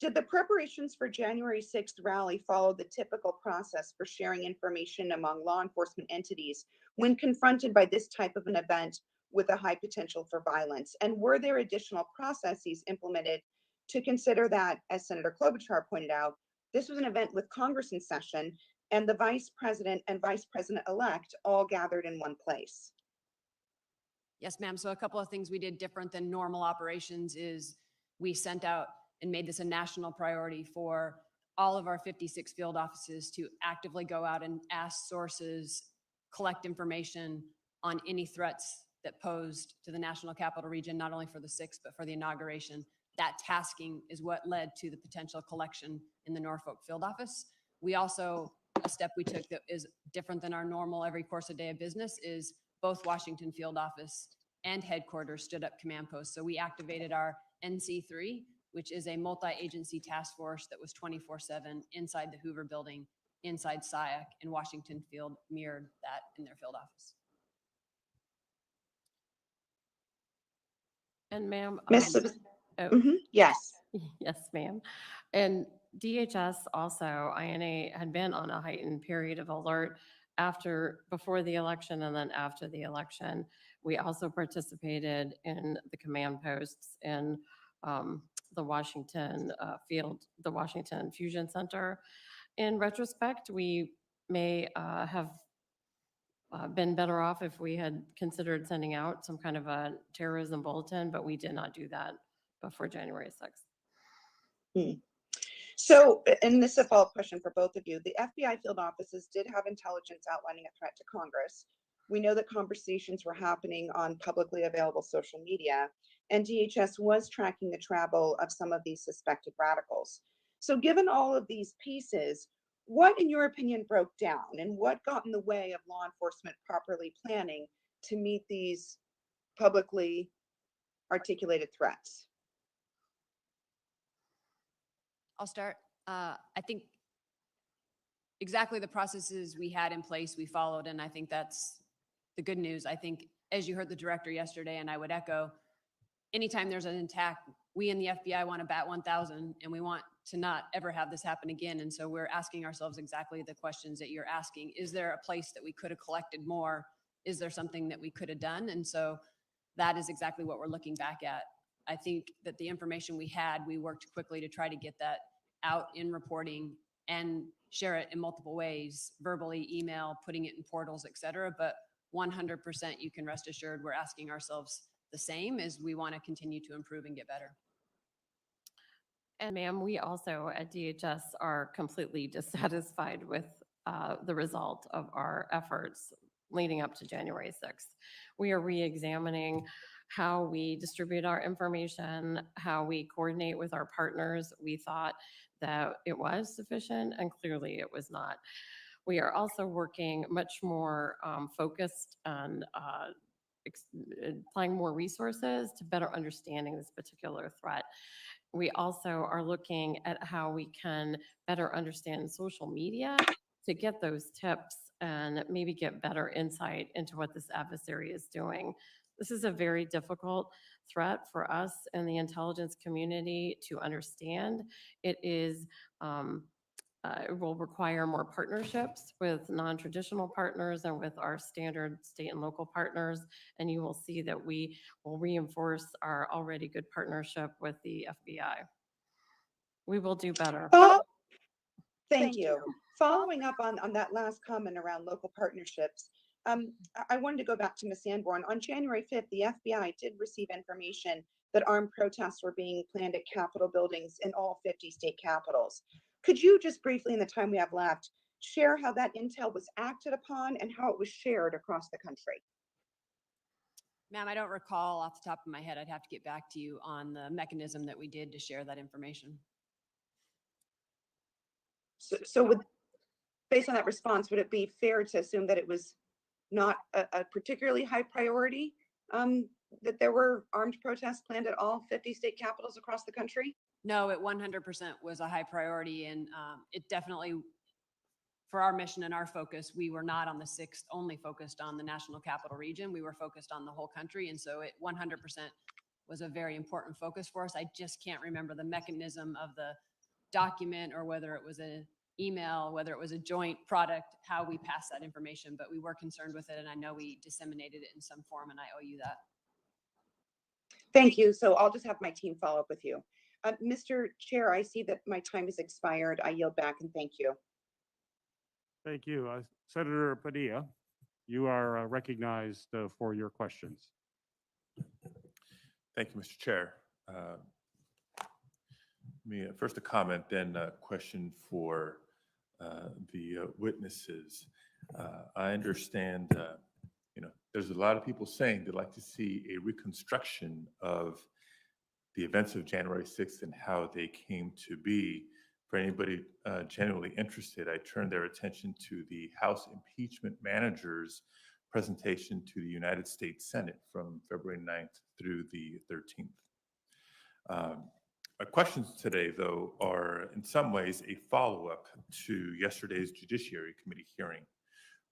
Did the preparations for January 6th rally follow the typical process for sharing information among law enforcement entities when confronted by this type of an event with a high potential for violence? And were there additional processes implemented to consider that, as Senator Klobuchar pointed out, this was an event with Congress in session and the Vice President and Vice President-elect all gathered in one place? Yes, ma'am. So a couple of things we did different than normal operations is we sent out and made this a national priority for all of our 56 field offices to actively go out and ask sources, collect information on any threats that posed to the National Capital Region, not only for the 6th, but for the inauguration. That tasking is what led to the potential collection in the Norfolk field office. We also, a step we took that is different than our normal every course a day of business is both Washington field office and headquarters stood up command posts. So we activated our NC3, which is a multi-agency task force that was 24/7 inside the Hoover building, inside SIAC, and Washington field mirrored that in their field office. And ma'am, Ms. oh, Yes. yes, ma'am. And DHS also, INA had been on a heightened period of alert before the election and then after the election. We also participated in the command posts in the Washington the Washington Fusion Center. In retrospect, we may have been better off if we had considered sending out some kind of a terrorism bulletin, but we did not do that before January 6th. So, and this is a follow-up question for both of you. The FBI field offices did have intelligence outlining a threat to Congress. We know that conversations were happening on publicly available social media, and DHS was tracking the travel of some of these suspected radicals. So given all of these pieces, what, in your opinion, broke down and what got in the way of law enforcement properly planning to meet these publicly articulated threats? I'll start. I think exactly the processes we had in place, we followed, and I think that's the good news. I think, as you heard the director yesterday, and I would echo, anytime there's an attack, we in the FBI want to bat 1,000, and we want to not ever have this happen again. And so we're asking ourselves exactly the questions that you're asking. Is there a place that we could have collected more? Is there something that we could have done? And so that is exactly what we're looking back at. I think that the information we had, we worked quickly to try to get that out in reporting and share it in multiple ways, verbally, email, putting it in portals, et cetera. But 100% you can rest assured we're asking ourselves the same as we want to continue to improve and get better. And ma'am, we also at DHS are completely dissatisfied with the result of our efforts leading up to January 6th. We are re-examining how we distribute our information, how we coordinate with our partners. We thought that it was sufficient, and clearly it was not. We are also working much more focused on applying more resources to better understanding this particular threat. We also are looking at how we can better understand social media to get those tips and maybe get better insight into what this adversary is doing. This is a very difficult threat for us in the intelligence community to understand. It will require more partnerships with non-traditional partners and with our standard state and local partners. And you will see that we will reinforce our already good partnership with the FBI. We will do better. Thank you. Following up on that last comment around local partnerships, I wanted to go back to Ms. Sanborn. On January 5th, the FBI did receive information that armed protests were being planned at Capitol buildings in all 50 state capitals. Could you just briefly, in the time we have left, share how that intel was acted upon and how it was shared across the country? Ma'am, I don't recall off the top of my head. I'd have to get back to you on the mechanism that we did to share that information. Based on that response, would it be fair to assume that it was not a particularly high priority, that there were armed protests planned at all 50 state capitals across the country? No, it 100% was a high priority, and it definitely, for our mission and our focus, we were not on the 6th only focused on the national capital region. We were focused on the whole country, and so it 100% was a very important focus for us. I just can't remember the mechanism of the document, or whether it was an email, whether it was a joint product, how we passed that information, but we were concerned with it, and I know we disseminated it in some form, and I owe you that. Thank you. So I'll just have my team follow up with you. Mr. Chair, I see that my time has expired. I yield back and thank you. Thank you. Senator Padilla, you are recognized for your questions. Thank you, Mr. Chair. First a comment, then a question for the witnesses. I understand, there's a lot of people saying they'd like to see a reconstruction of the events of January 6th and how they came to be. For anybody genuinely interested, I turn their attention to the House Impeachment Manager's presentation to the United States Senate from February 9th through the 13th. My questions today, though, are in some ways a follow-up to yesterday's Judiciary Committee hearing,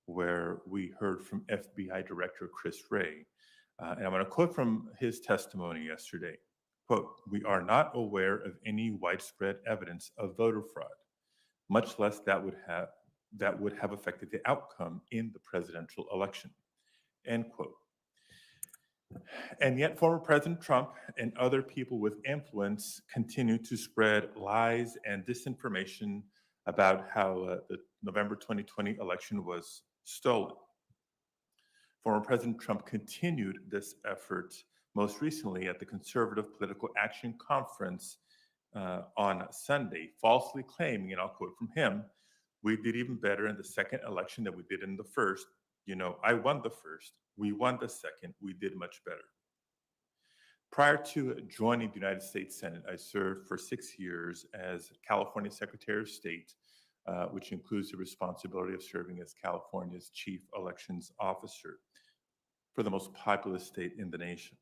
where we heard from FBI Director Chris Wray. And I'm going to quote from his testimony yesterday. Quote, "We are not aware of any widespread evidence of voter fraud, much less that would have affected the outcome in the presidential election." End quote. And yet former President Trump and other people with influence continue to spread lies and disinformation about how the November 2020 election was stolen. Former President Trump continued this effort most recently at the Conservative Political Action Conference on Sunday, falsely claiming, and I'll quote from him, "We did even better in the second election than we did in the first. I won the first. We won the second. We did much better." Prior to joining the United States Senate, I served for 6 years as California Secretary of State, which includes the responsibility of serving as California's Chief Elections Officer for the most populous state in the nation.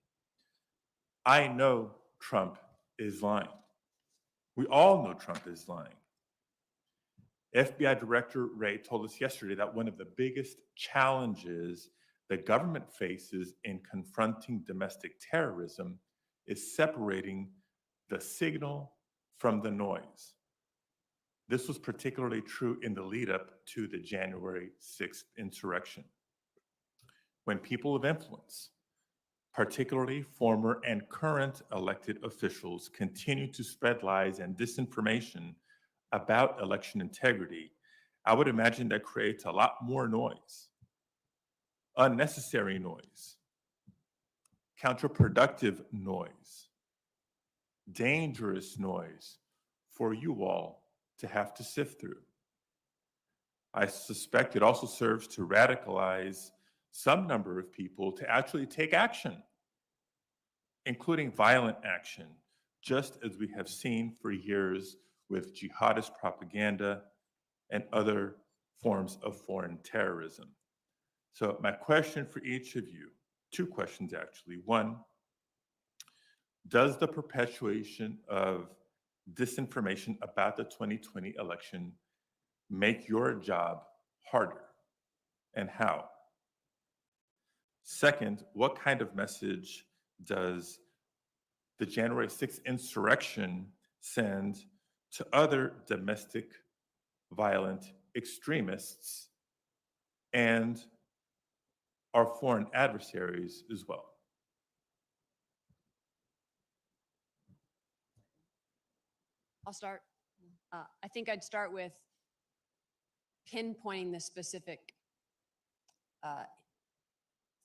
I know Trump is lying. We all know Trump is lying. FBI Director Wray told us yesterday that one of the biggest challenges the government faces in confronting domestic terrorism is separating the signal from the noise. This was particularly true in the lead up to the January 6th insurrection, when people of influence, particularly former and current elected officials, continue to spread lies and disinformation about election integrity. I would imagine that creates a lot more noise, unnecessary noise, counterproductive noise, dangerous noise for you all to have to sift through. I suspect it also serves to radicalize some number of people to actually take action, including violent action, just as we have seen for years with jihadist propaganda and other forms of foreign terrorism. So my question for each of you, two questions actually. One, does the perpetuation of disinformation about the 2020 election make your job harder, and how? Second, what kind of message does the January 6th insurrection send to other domestic violent extremists and our foreign adversaries as well? I'll start. I think I'd start with pinpointing the specific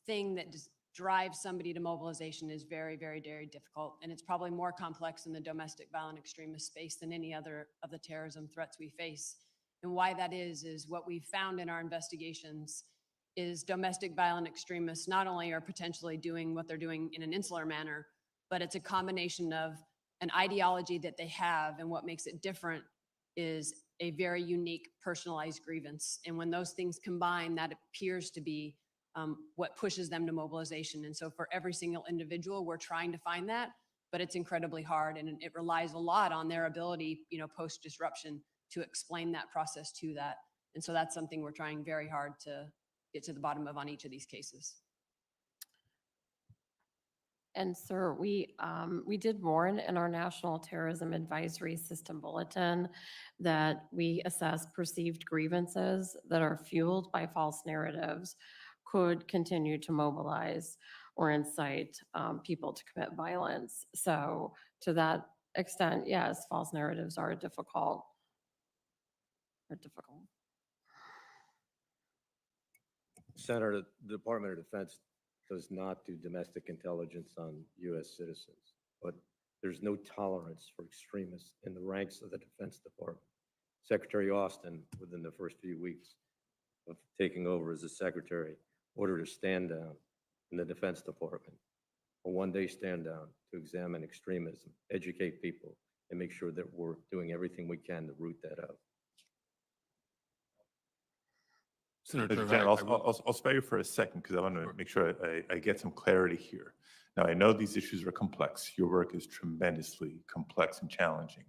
thing that drive somebody to mobilization is very, very, very difficult. And it's probably more complex in the domestic violent extremist space than any other of the terrorism threats we face. And why that is what we found in our investigations is domestic violent extremists not only are potentially doing what they're doing in an insular manner, but it's a combination of an ideology that they have, and what makes it different is a very unique personalized grievance. And when those things combine, that appears to be what pushes them to mobilization. And so for every single individual, we're trying to find that, but it's incredibly hard, and it relies a lot on their ability, post disruption, to explain that process to that. And so that's something we're trying very hard to get to the bottom of on each of these cases. And sir, we did warn in our National Terrorism Advisory System Bulletin that we assess perceived grievances that are fueled by false narratives could continue to mobilize or incite people to commit violence. So to that extent, yes, false narratives are difficult. Senator, the Department of Defense does not do domestic intelligence on U.S. citizens, but there's no tolerance for extremists in the ranks of the Defense Department. Secretary Austin, within the first few weeks of taking over as a secretary, ordered a stand down in the Defense Department, a one-day stand down to examine extremism, educate people, and make sure that we're doing everything we can to root that out. Senator, Mr. Chairman, I'll spare you for a second because I want to make sure I get some clarity here. Now, I know these issues are complex. Your work is tremendously complex and challenging.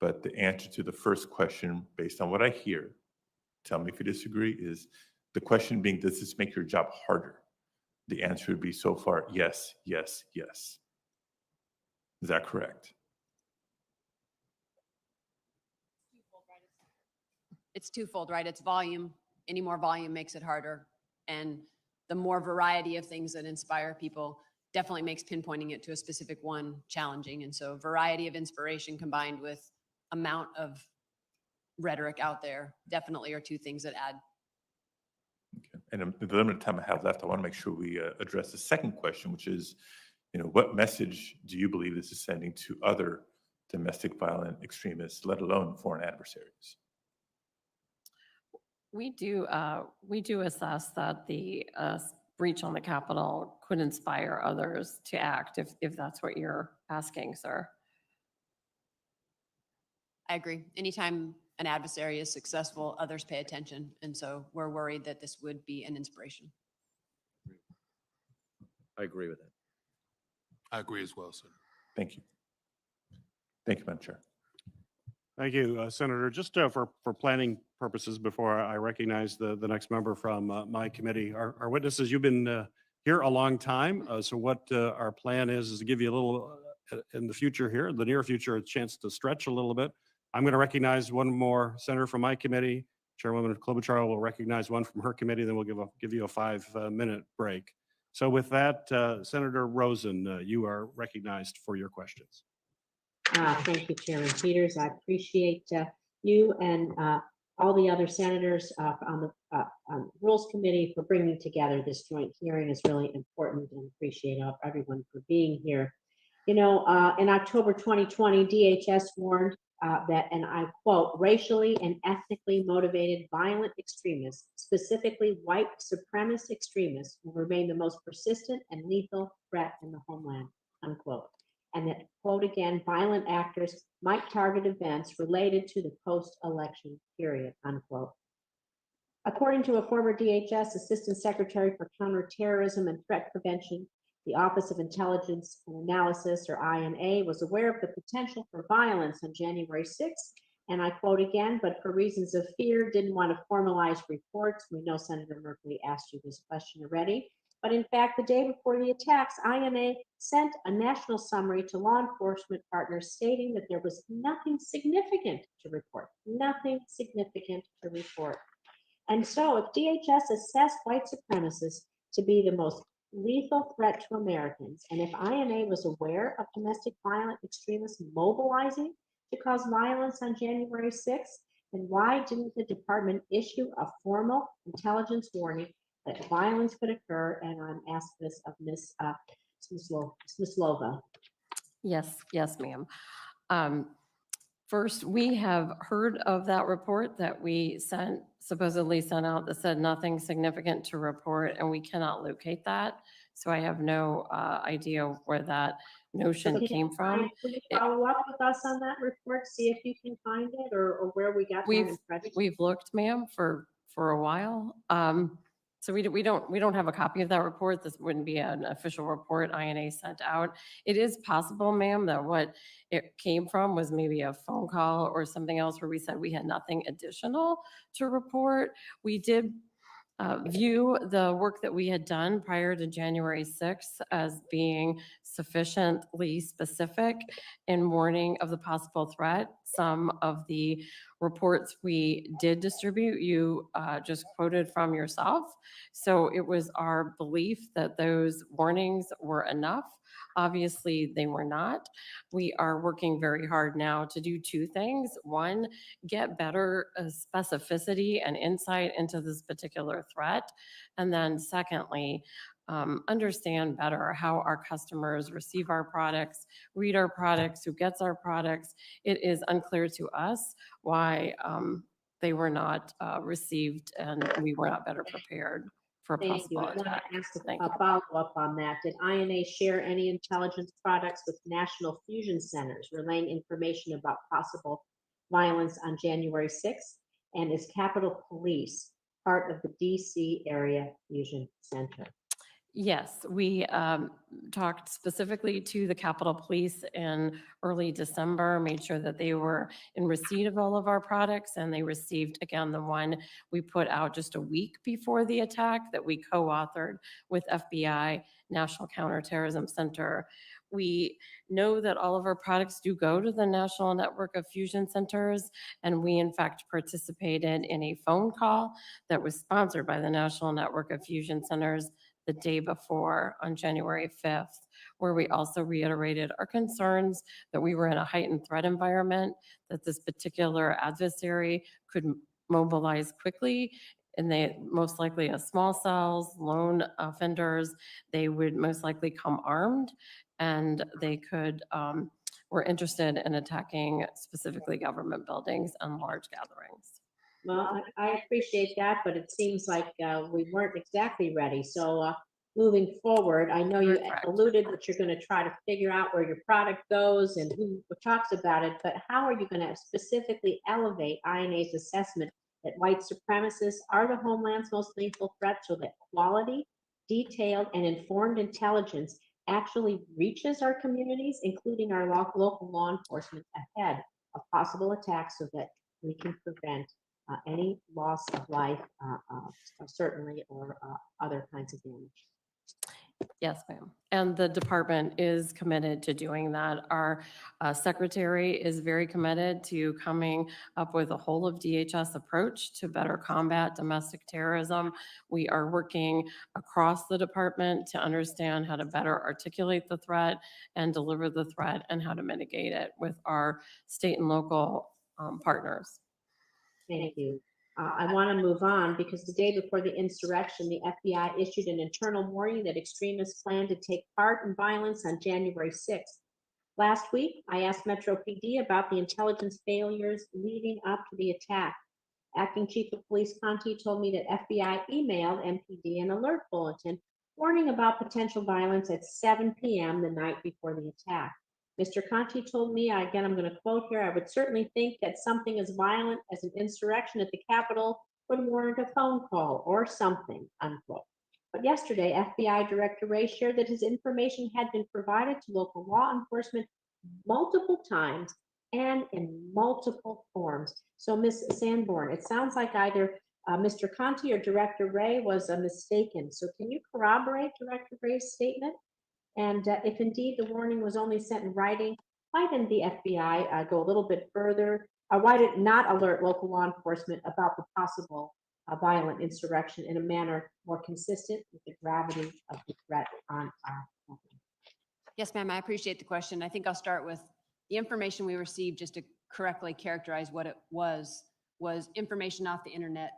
But the answer to the first question, based on what I hear, tell me if you disagree, is the question being, does this make your job harder? The answer would be so far, yes, yes, yes. Is that correct? It's twofold, right? It's volume. Any more volume makes it harder. And the more variety of things that inspire people definitely makes pinpointing it to a specific one challenging. And so variety of inspiration combined with amount of rhetoric out there definitely are two things that add. Okay. And in the limited time I have left, I want to make sure we address the second question, which is, what message do you believe this is sending to other domestic violent extremists, let alone foreign adversaries? We do assess that the breach on the Capitol could inspire others to act, if that's what you're asking, sir. I agree. Anytime an adversary is successful, others pay attention. And so we're worried that this would be an inspiration. I agree with that. I agree as well, sir. Thank you. Thank you, Madam Chair. Thank you, Senator. Just for planning purposes, before I recognize the next member from my committee, our witnesses, you've been here a long time. So what our plan is to give you a little, in the future here, the near future, a chance to stretch a little bit. I'm going to recognize one more senator from my committee. Chairwoman Klobuchar will recognize one from her committee, then we'll give you a 5-minute break. So with that, Senator Rosen, you are recognized for your questions. Thank you, Chairman Peters. I appreciate you and all the other senators on the Rules Committee for bringing together this joint hearing. Is really important, and appreciate everyone for being here. In October 2020, DHS warned that, and I quote, racially and ethnically motivated violent extremists, specifically white supremacist extremists, will remain the most persistent and lethal threat in the homeland, unquote. And that, quote again, violent actors might target events related to the post-election period, unquote. According to a former DHS Assistant Secretary for Counterterrorism and Threat Prevention, the Office of Intelligence and Analysis, or INA, was aware of the potential for violence on January 6th, and I quote again, but for reasons of fear, didn't want to formalize reports. We know Senator Merkley asked you this question already. But in fact, the day before the attacks, INA sent a national summary to law enforcement partners stating that there was nothing significant to report, nothing significant to report. And so if DHS assessed white supremacists to be the most lethal threat to Americans, and if INA was aware of domestic violent extremists mobilizing to cause violence on January 6th, then why didn't the department issue a formal intelligence warning that violence could occur, and I'm asking this of Ms. Smislova. Yes, ma'am. First, we have heard of that report that we supposedly sent out that said nothing significant to report, and we cannot locate that. So I have no idea where that notion came from. Will you follow up with us on that report, see if you can find it, or where we got that impression? We've looked, ma'am, for a while. So we don't have a copy of that report. This wouldn't be an official report INA sent out. It is possible, ma'am, that what it came from was maybe a phone call or something else where we said we had nothing additional to report. We did view the work that we had done prior to January 6th as being sufficiently specific in warning of the possible threat. Some of the reports we did distribute, you just quoted from yourself. So it was our belief that those warnings were enough. Obviously, they were not. We are working very hard now to do two things. One, get better specificity and insight into this particular threat. And then secondly, understand better how our customers receive our products, read our products, who gets our products. It is unclear to us why they were not received and we were not better prepared for a Thank you. possible I want attack. to ask Thank a you. follow-up on that. Did INA share any intelligence products with national fusion centers relaying information about possible violence on January 6th? And is Capitol Police part of the DC area fusion center? Yes, we talked specifically to the Capitol Police in early December, made sure that they were in receipt of all of our products, and they received, again, the one we put out just a week before the attack that we co-authored with FBI, National Counterterrorism Center. We know that all of our products do go to the National Network of Fusion Centers, and we in fact participated in a phone call that was sponsored by the National Network of Fusion Centers the day before on January 5th, where we also reiterated our concerns that we were in a heightened threat environment, that this particular adversary could mobilize quickly, and they most likely as small cells, lone offenders, they would most likely come armed, and they could, were interested in attacking specifically government buildings and large gatherings. Well, I appreciate that, but it seems like we weren't exactly ready. So moving forward, I know you Correct. alluded that you're going to try to figure out where your product goes and who talks about it, but how are you going to specifically elevate INA's assessment that white supremacists are the homeland's most lethal threat so that quality, detailed, and informed intelligence actually reaches our communities, including our local law enforcement ahead of possible attacks so that we can prevent any loss of life, certainly, or other kinds of damage. Yes, ma'am. And the department is committed to doing that. Our secretary is very committed to coming up with a whole of DHS approach to better combat domestic terrorism. We are working across the department to understand how to better articulate the threat and deliver the threat and how to mitigate it with our state and local partners. Thank you. I want to move on because the day before the insurrection, the FBI issued an internal warning that extremists plan to take part in violence on January 6th. Last week, I asked Metro PD about the intelligence failures leading up to the attack. Acting Chief of Police Conti told me that FBI emailed MPD an alert bulletin warning about potential violence at 7 p.m. the night before the attack. Mr. Conti told me, again, I'm going to quote here, I would certainly think that something as violent as an insurrection at the Capitol would warrant a phone call or something, unquote. But yesterday, FBI Director Wray shared that his information had been provided to local law enforcement multiple times and in multiple forms. So, Ms. Sanborn, it sounds like either Mr. Conti or Director Wray was mistaken. So can you corroborate Director Wray's statement? And if indeed the warning was only sent in writing, why didn't the FBI go a little bit further? Why did it not alert local law enforcement about the possible violent insurrection in a manner more consistent with the gravity of the threat on our country? Yes, ma'am, I appreciate the question. I think I'll start with the information we received, just to correctly characterize what it was information off the internet,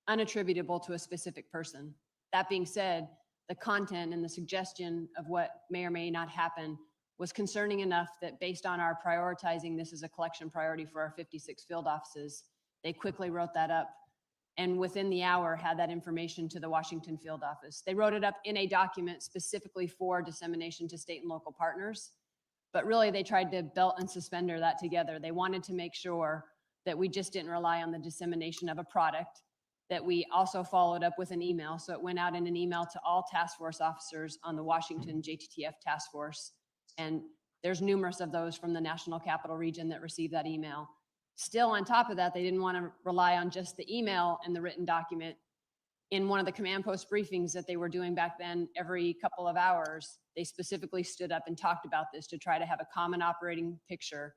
unattributable to a specific person. That being said, the content and the suggestion of what may or may not happen was concerning enough that based on our prioritizing this as a collection priority for our 56 field offices, they quickly wrote that up and within the hour had that information to the Washington field office. They wrote it up in a document specifically for dissemination to state and local partners, but really they tried to belt and suspender that together. They wanted to make sure that we just didn't rely on the dissemination of a product, that we also followed up with an email. So it went out in an email to all task force officers on the Washington JTTF task force. And there's numerous of those from the National Capital Region that received that email. Still on top of that, they didn't want to rely on just the email and the written document. In one of the command post briefings that they were doing back then, every couple of hours, they specifically stood up and talked about this to try to have a common operating picture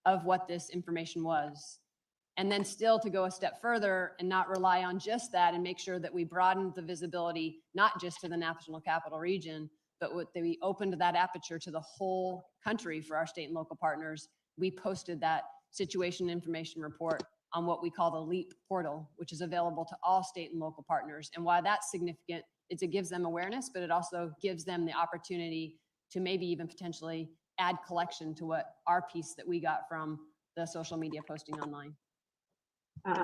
of what this information was. And then still to go a step further and not rely on just that and make sure that we broadened the visibility, not just to the National Capital Region, but we opened that aperture to the whole country for our state and local partners. We posted that situation information report on what we call the LEAP portal, which is available to all state and local partners. And why that's significant is it gives them awareness, but it also gives them the opportunity to maybe even potentially add collection to what our piece that we got from the social media posting online.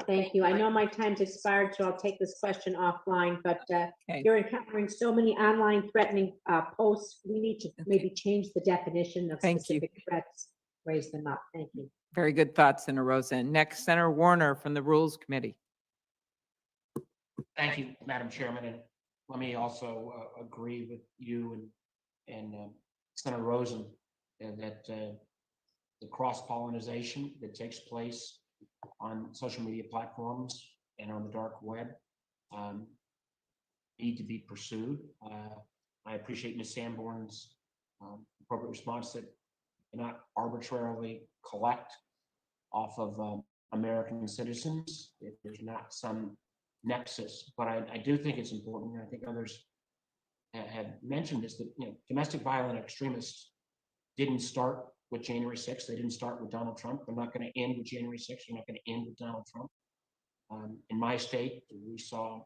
Thank you. I know my time's expired, so I'll take this question offline, but you're encountering so many online threatening posts. We need to maybe change the definition of Thank you. specific threats, raise them up. Thank you. Very good thoughts, Senator Rosen. Next, Senator Warner from the Rules Committee. Thank you, Madam Chairman. And let me also agree with you and Senator Rosen that the cross-pollinization that takes place on social media platforms and on the dark web need to be pursued. I appreciate Ms. Sanborn's appropriate response that you not arbitrarily collect off of American citizens if there's not some nexus. But I do think it's important, and I think others have mentioned this, that domestic violent extremists didn't start with January 6th. They didn't start with Donald Trump. They're not going to end with January 6th. They're not going to end with Donald Trump. In my state, we saw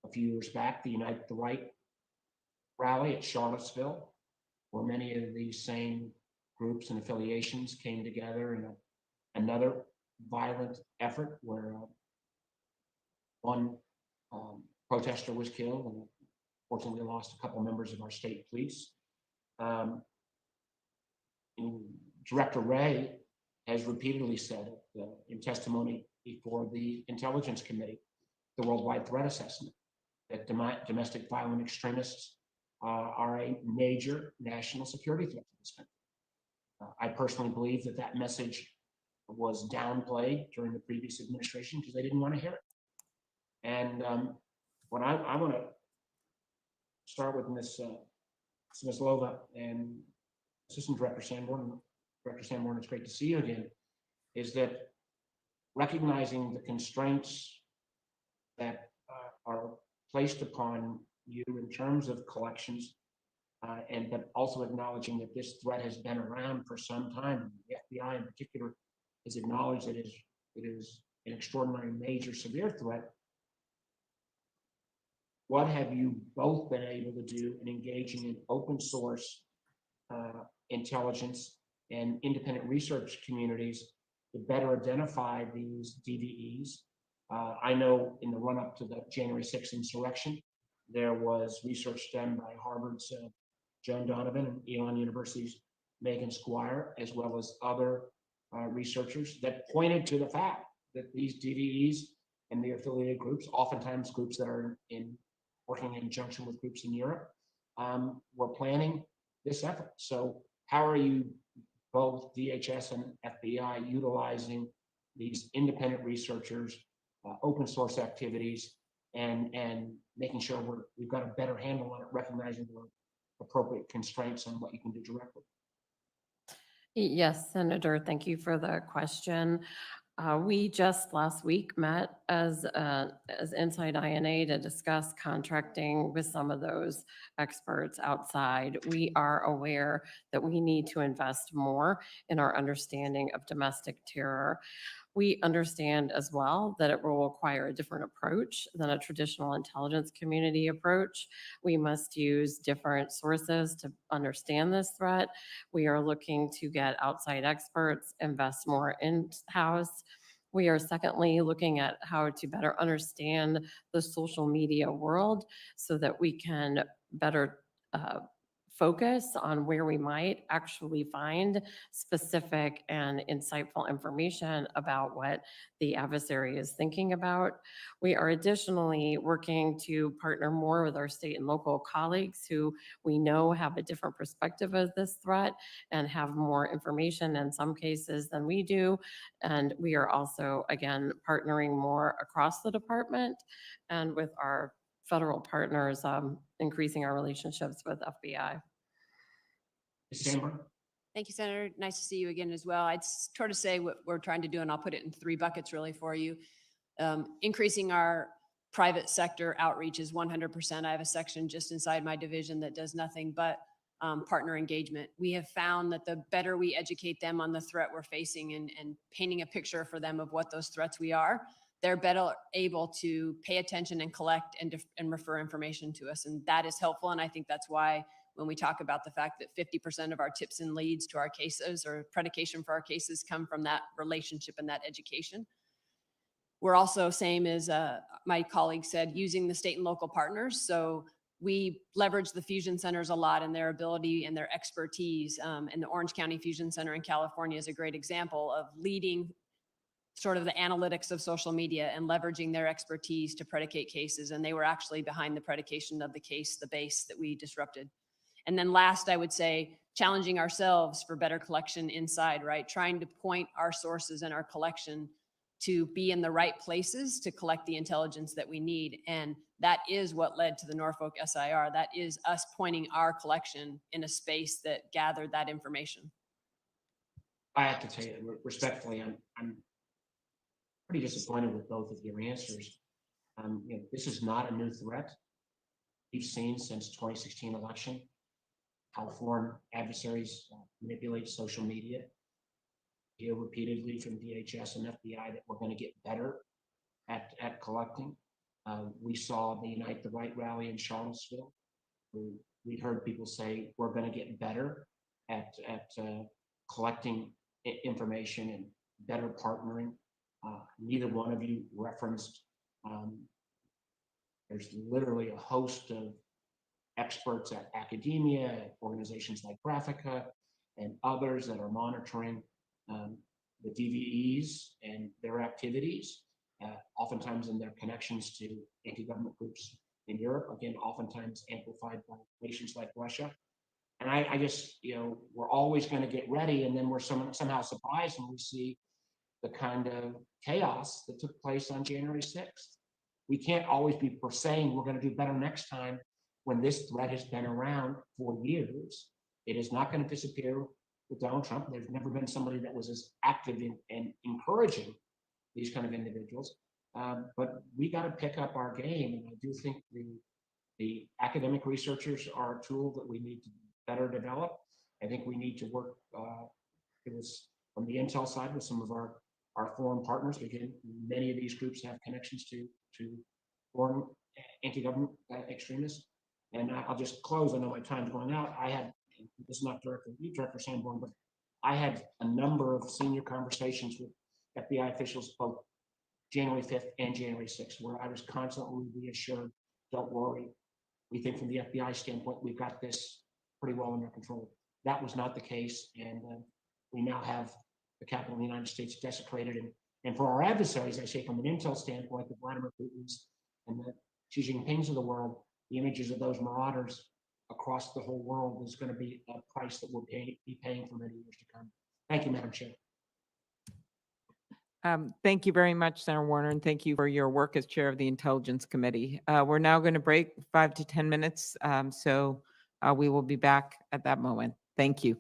a few years back the Unite the Right rally at Charlottesville, where many of these same groups and affiliations came together in another violent effort where one protester was killed and fortunately lost a couple members of our state police. Director Wray has repeatedly said in testimony before the Intelligence Committee, the Worldwide Threat Assessment, that domestic violent extremists are a major national security threat to this country. I personally believe that that message was downplayed during the previous administration because they didn't want to hear it. And what I want to start with Ms. Smislova and Assistant Director Sanborn. Director Sanborn, it's great to see you again, is that recognizing the constraints that are placed upon you in terms of collections, but also acknowledging that this threat has been around for some time. The FBI in particular has acknowledged that it is an extraordinary, major, severe threat. What have you both been able to do in engaging in open source intelligence and independent research communities to better identify these DVEs? I know in the run-up to the January 6th insurrection, there was research done by Harvard's Joan Donovan and Elon University's Megan Squire, as well as other researchers that pointed to the fact that these DVEs and the affiliated groups, oftentimes groups that are working in conjunction with groups in Europe, were planning this effort. So how are you, both DHS and FBI, utilizing these independent researchers, open source activities, and making sure we've got a better handle on it, recognizing the appropriate constraints on what you can do directly? Yes, Senator, thank you for the question. We just last week met as Inside INA to discuss contracting with some of those experts outside. We are aware that we need to invest more in our understanding of domestic terror. We understand as well that it will require a different approach than a traditional intelligence community approach. We must use different sources to understand this threat. We are looking to get outside experts, invest more in-house. We are secondly looking at how to better understand the social media world so that we can better focus on where we might actually find specific and insightful information about what the adversary is thinking about. We are additionally working to partner more with our state and local colleagues who we know have a different perspective of this threat and have more information in some cases than we do. And we are also, again, partnering more across the department and with our federal partners, increasing our relationships with FBI. Ms. Sanborn? Thank you, Senator. Nice to see you again as well. I'd sort of say what we're trying to do, and I'll put it in 3 buckets really for you. Increasing our private sector outreach is 100%. I have a section just inside my division that does nothing but partner engagement. We have found that the better we educate them on the threat we're facing and painting a picture for them of what those threats we are, they're better able to pay attention and collect and refer information to us. And that is helpful. And I think that's why when we talk about the fact that 50% of our tips and leads to our cases or predication for our cases come from that relationship and that education. We're also, same as my colleague said, using the state and local partners. So we leverage the fusion centers a lot and their ability and their expertise. And the Orange County Fusion Center in California is a great example of leading sort of the analytics of social media and leveraging their expertise to predicate cases. And they were actually behind the predication of the case, the base that we disrupted. And then last, I would say, challenging ourselves for better collection inside, right? Trying to point our sources and our collection to be in the right places to collect the intelligence that we need. And that is what led to the Norfolk SIR. That is us pointing our collection in a space that gathered that information. I have to tell you, respectfully, I'm pretty disappointed with both of your answers. This is not a new threat. We've seen since 2016 election how foreign adversaries manipulate social media. Hear repeatedly from DHS and FBI that we're going to get better at collecting. We saw the Unite the Right rally in Charlottesville. We heard people say we're going to get better at collecting information and better partnering. Neither one of you referenced. There's literally a host of experts at academia, at organizations like Graphica, and others that are monitoring the DVEs and their activities, oftentimes in their connections to anti-government groups in Europe, again, oftentimes amplified by nations like Russia. And I just, we're always going to get ready, and then we're somehow surprised when we see the kind of chaos that took place on January 6th. We can't always be saying we're going to do better next time when this threat has been around for years. It is not going to disappear with Donald Trump. There's never been somebody that was as active in encouraging these kind of individuals. But we got to pick up our game. And I do think the academic researchers are a tool that we need to better develop. I think we need to work from the intel side with some of our foreign partners. Again, many of these groups have connections to foreign anti-government extremists. And I'll just close. I know my time's going out. This is not directly you, Director Sanborn, but I had a number of senior conversations with FBI officials both January 5th and January 6th, where I was constantly reassured, don't worry. We think from the FBI standpoint, we've got this pretty well under control. That was not the case. And we now have the capital of the United States desecrated. And for our adversaries, I say from an intel standpoint, the Vladimir Putin's and the Xi Jinping's of the world, the images of those marauders across the whole world is going to be a price that we'll be paying for many years to come. Thank you, Madam Chair. Thank you very much, Senator Warner, and thank you for your work as chair of the Intelligence Committee. We're now going to break 5 to 10 minutes, so we will be back at that moment. Thank you.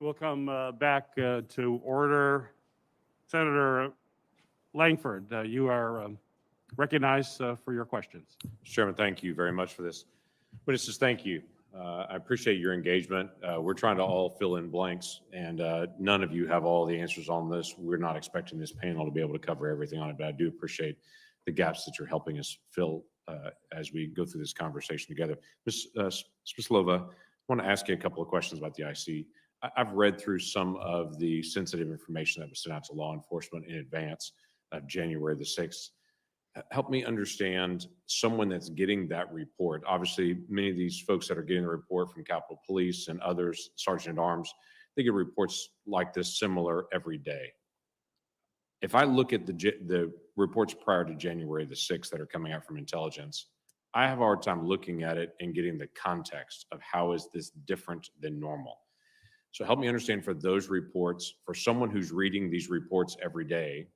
We'll come back to order. Senator Langford, you are recognized for your questions. Mr. Chairman, thank you very much for this. Witnesses, thank you. I appreciate your engagement. We're trying to all fill in blanks, and none of you have all the answers on this. We're not expecting this panel to be able to cover everything on it, but I do appreciate the gaps that you're helping us fill as we go through this conversation together. Ms. Smislova, I want to ask you a couple of questions about the IC. I've read through some of the sensitive information that was sent out to law enforcement in advance of January the 6th. Help me understand someone that's getting that report. Obviously, many of these folks that are getting the report from Capitol Police and others, Sergeant at Arms, they get reports like this similar every day. If I look at the reports prior to January the 6th that are coming out from intelligence, I have a hard time looking at it and getting the context of how is this different than normal. So help me understand for those reports, for someone who's reading these reports every day,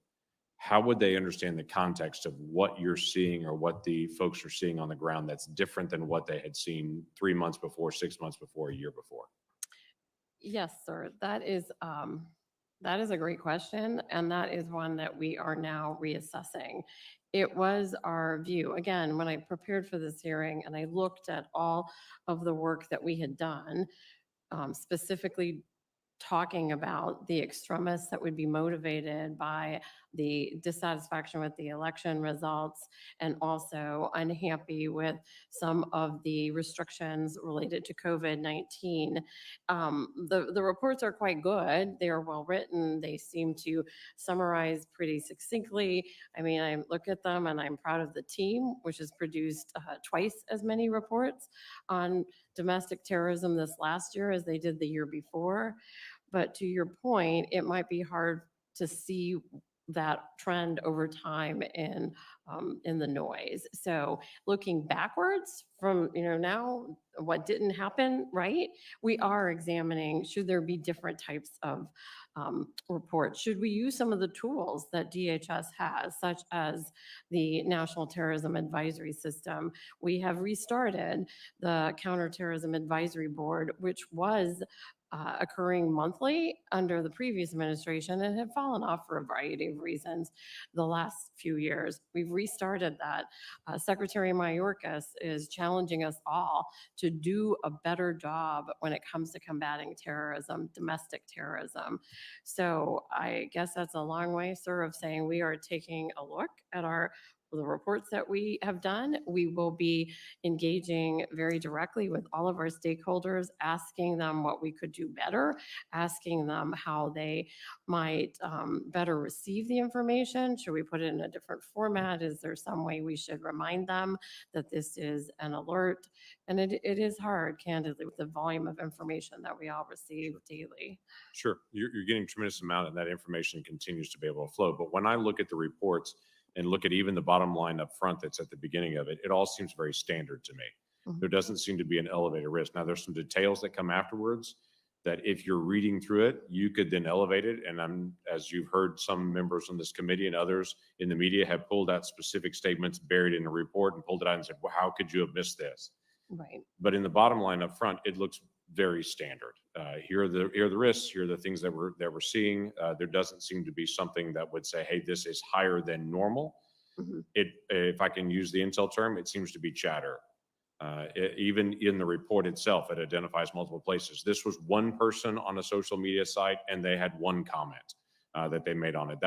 how would they understand the context of what you're seeing or what the folks are seeing on the ground that's different than what they had seen 3 months before, 6 months before, a year before? Yes, sir. That is a great question, and that is one that we are now reassessing. It was our view, again, when I prepared for this hearing and I looked at all of the work that we had done, specifically talking about the extremists that would be motivated by the dissatisfaction with the election results and also unhappy with some of the restrictions related to COVID-19. The reports are quite good. They are well written. They seem to summarize pretty succinctly. I mean, I look at them and I'm proud of the team, which has produced twice as many reports on domestic terrorism this last year as they did the year before. But to your point, it might be hard to see that trend over time in the noise. So looking backwards from, now what didn't happen, right? We are examining, should there be different types of reports? Should we use some of the tools that DHS has, such as the National Terrorism Advisory System? We have restarted the Counterterrorism Advisory Board, which was occurring monthly under the previous administration and had fallen off for a variety of reasons the last few years. We've restarted that. Secretary Mayorkas is challenging us all to do a better job when it comes to combating terrorism, domestic terrorism. So I guess that's a long way, sir, of saying we are taking a look at the reports that we have done. We will be engaging very directly with all of our stakeholders, asking them what we could do better, asking them how they might better receive the information. Should we put it in a different format? Is there some way we should remind them that this is an alert? And it is hard, candidly, with the volume of information that we all receive daily. Sure, you're getting a tremendous amount, and that information continues to be able to flow. But when I look at the reports and look at even the bottom line up front that's at the beginning of it, it all seems very standard to me. Mhm. There doesn't seem to be an elevated risk. Now, there's some details that come afterwards that if you're reading through it, you could then elevate it. And as you've heard, some members on this committee and others in the media have pulled out specific statements buried in the report and pulled it out and said, well, how could you have missed this? Right. But in the bottom line up front, it looks very standard. Here are the risks. Here are the things that we're seeing. There doesn't seem to be something that would say, hey, this is higher than normal. Mhm. If I can use the intel term, it seems to be chatter. Even in the report itself, it identifies multiple places. This was one person on a social media site, and they had one comment that they made on it.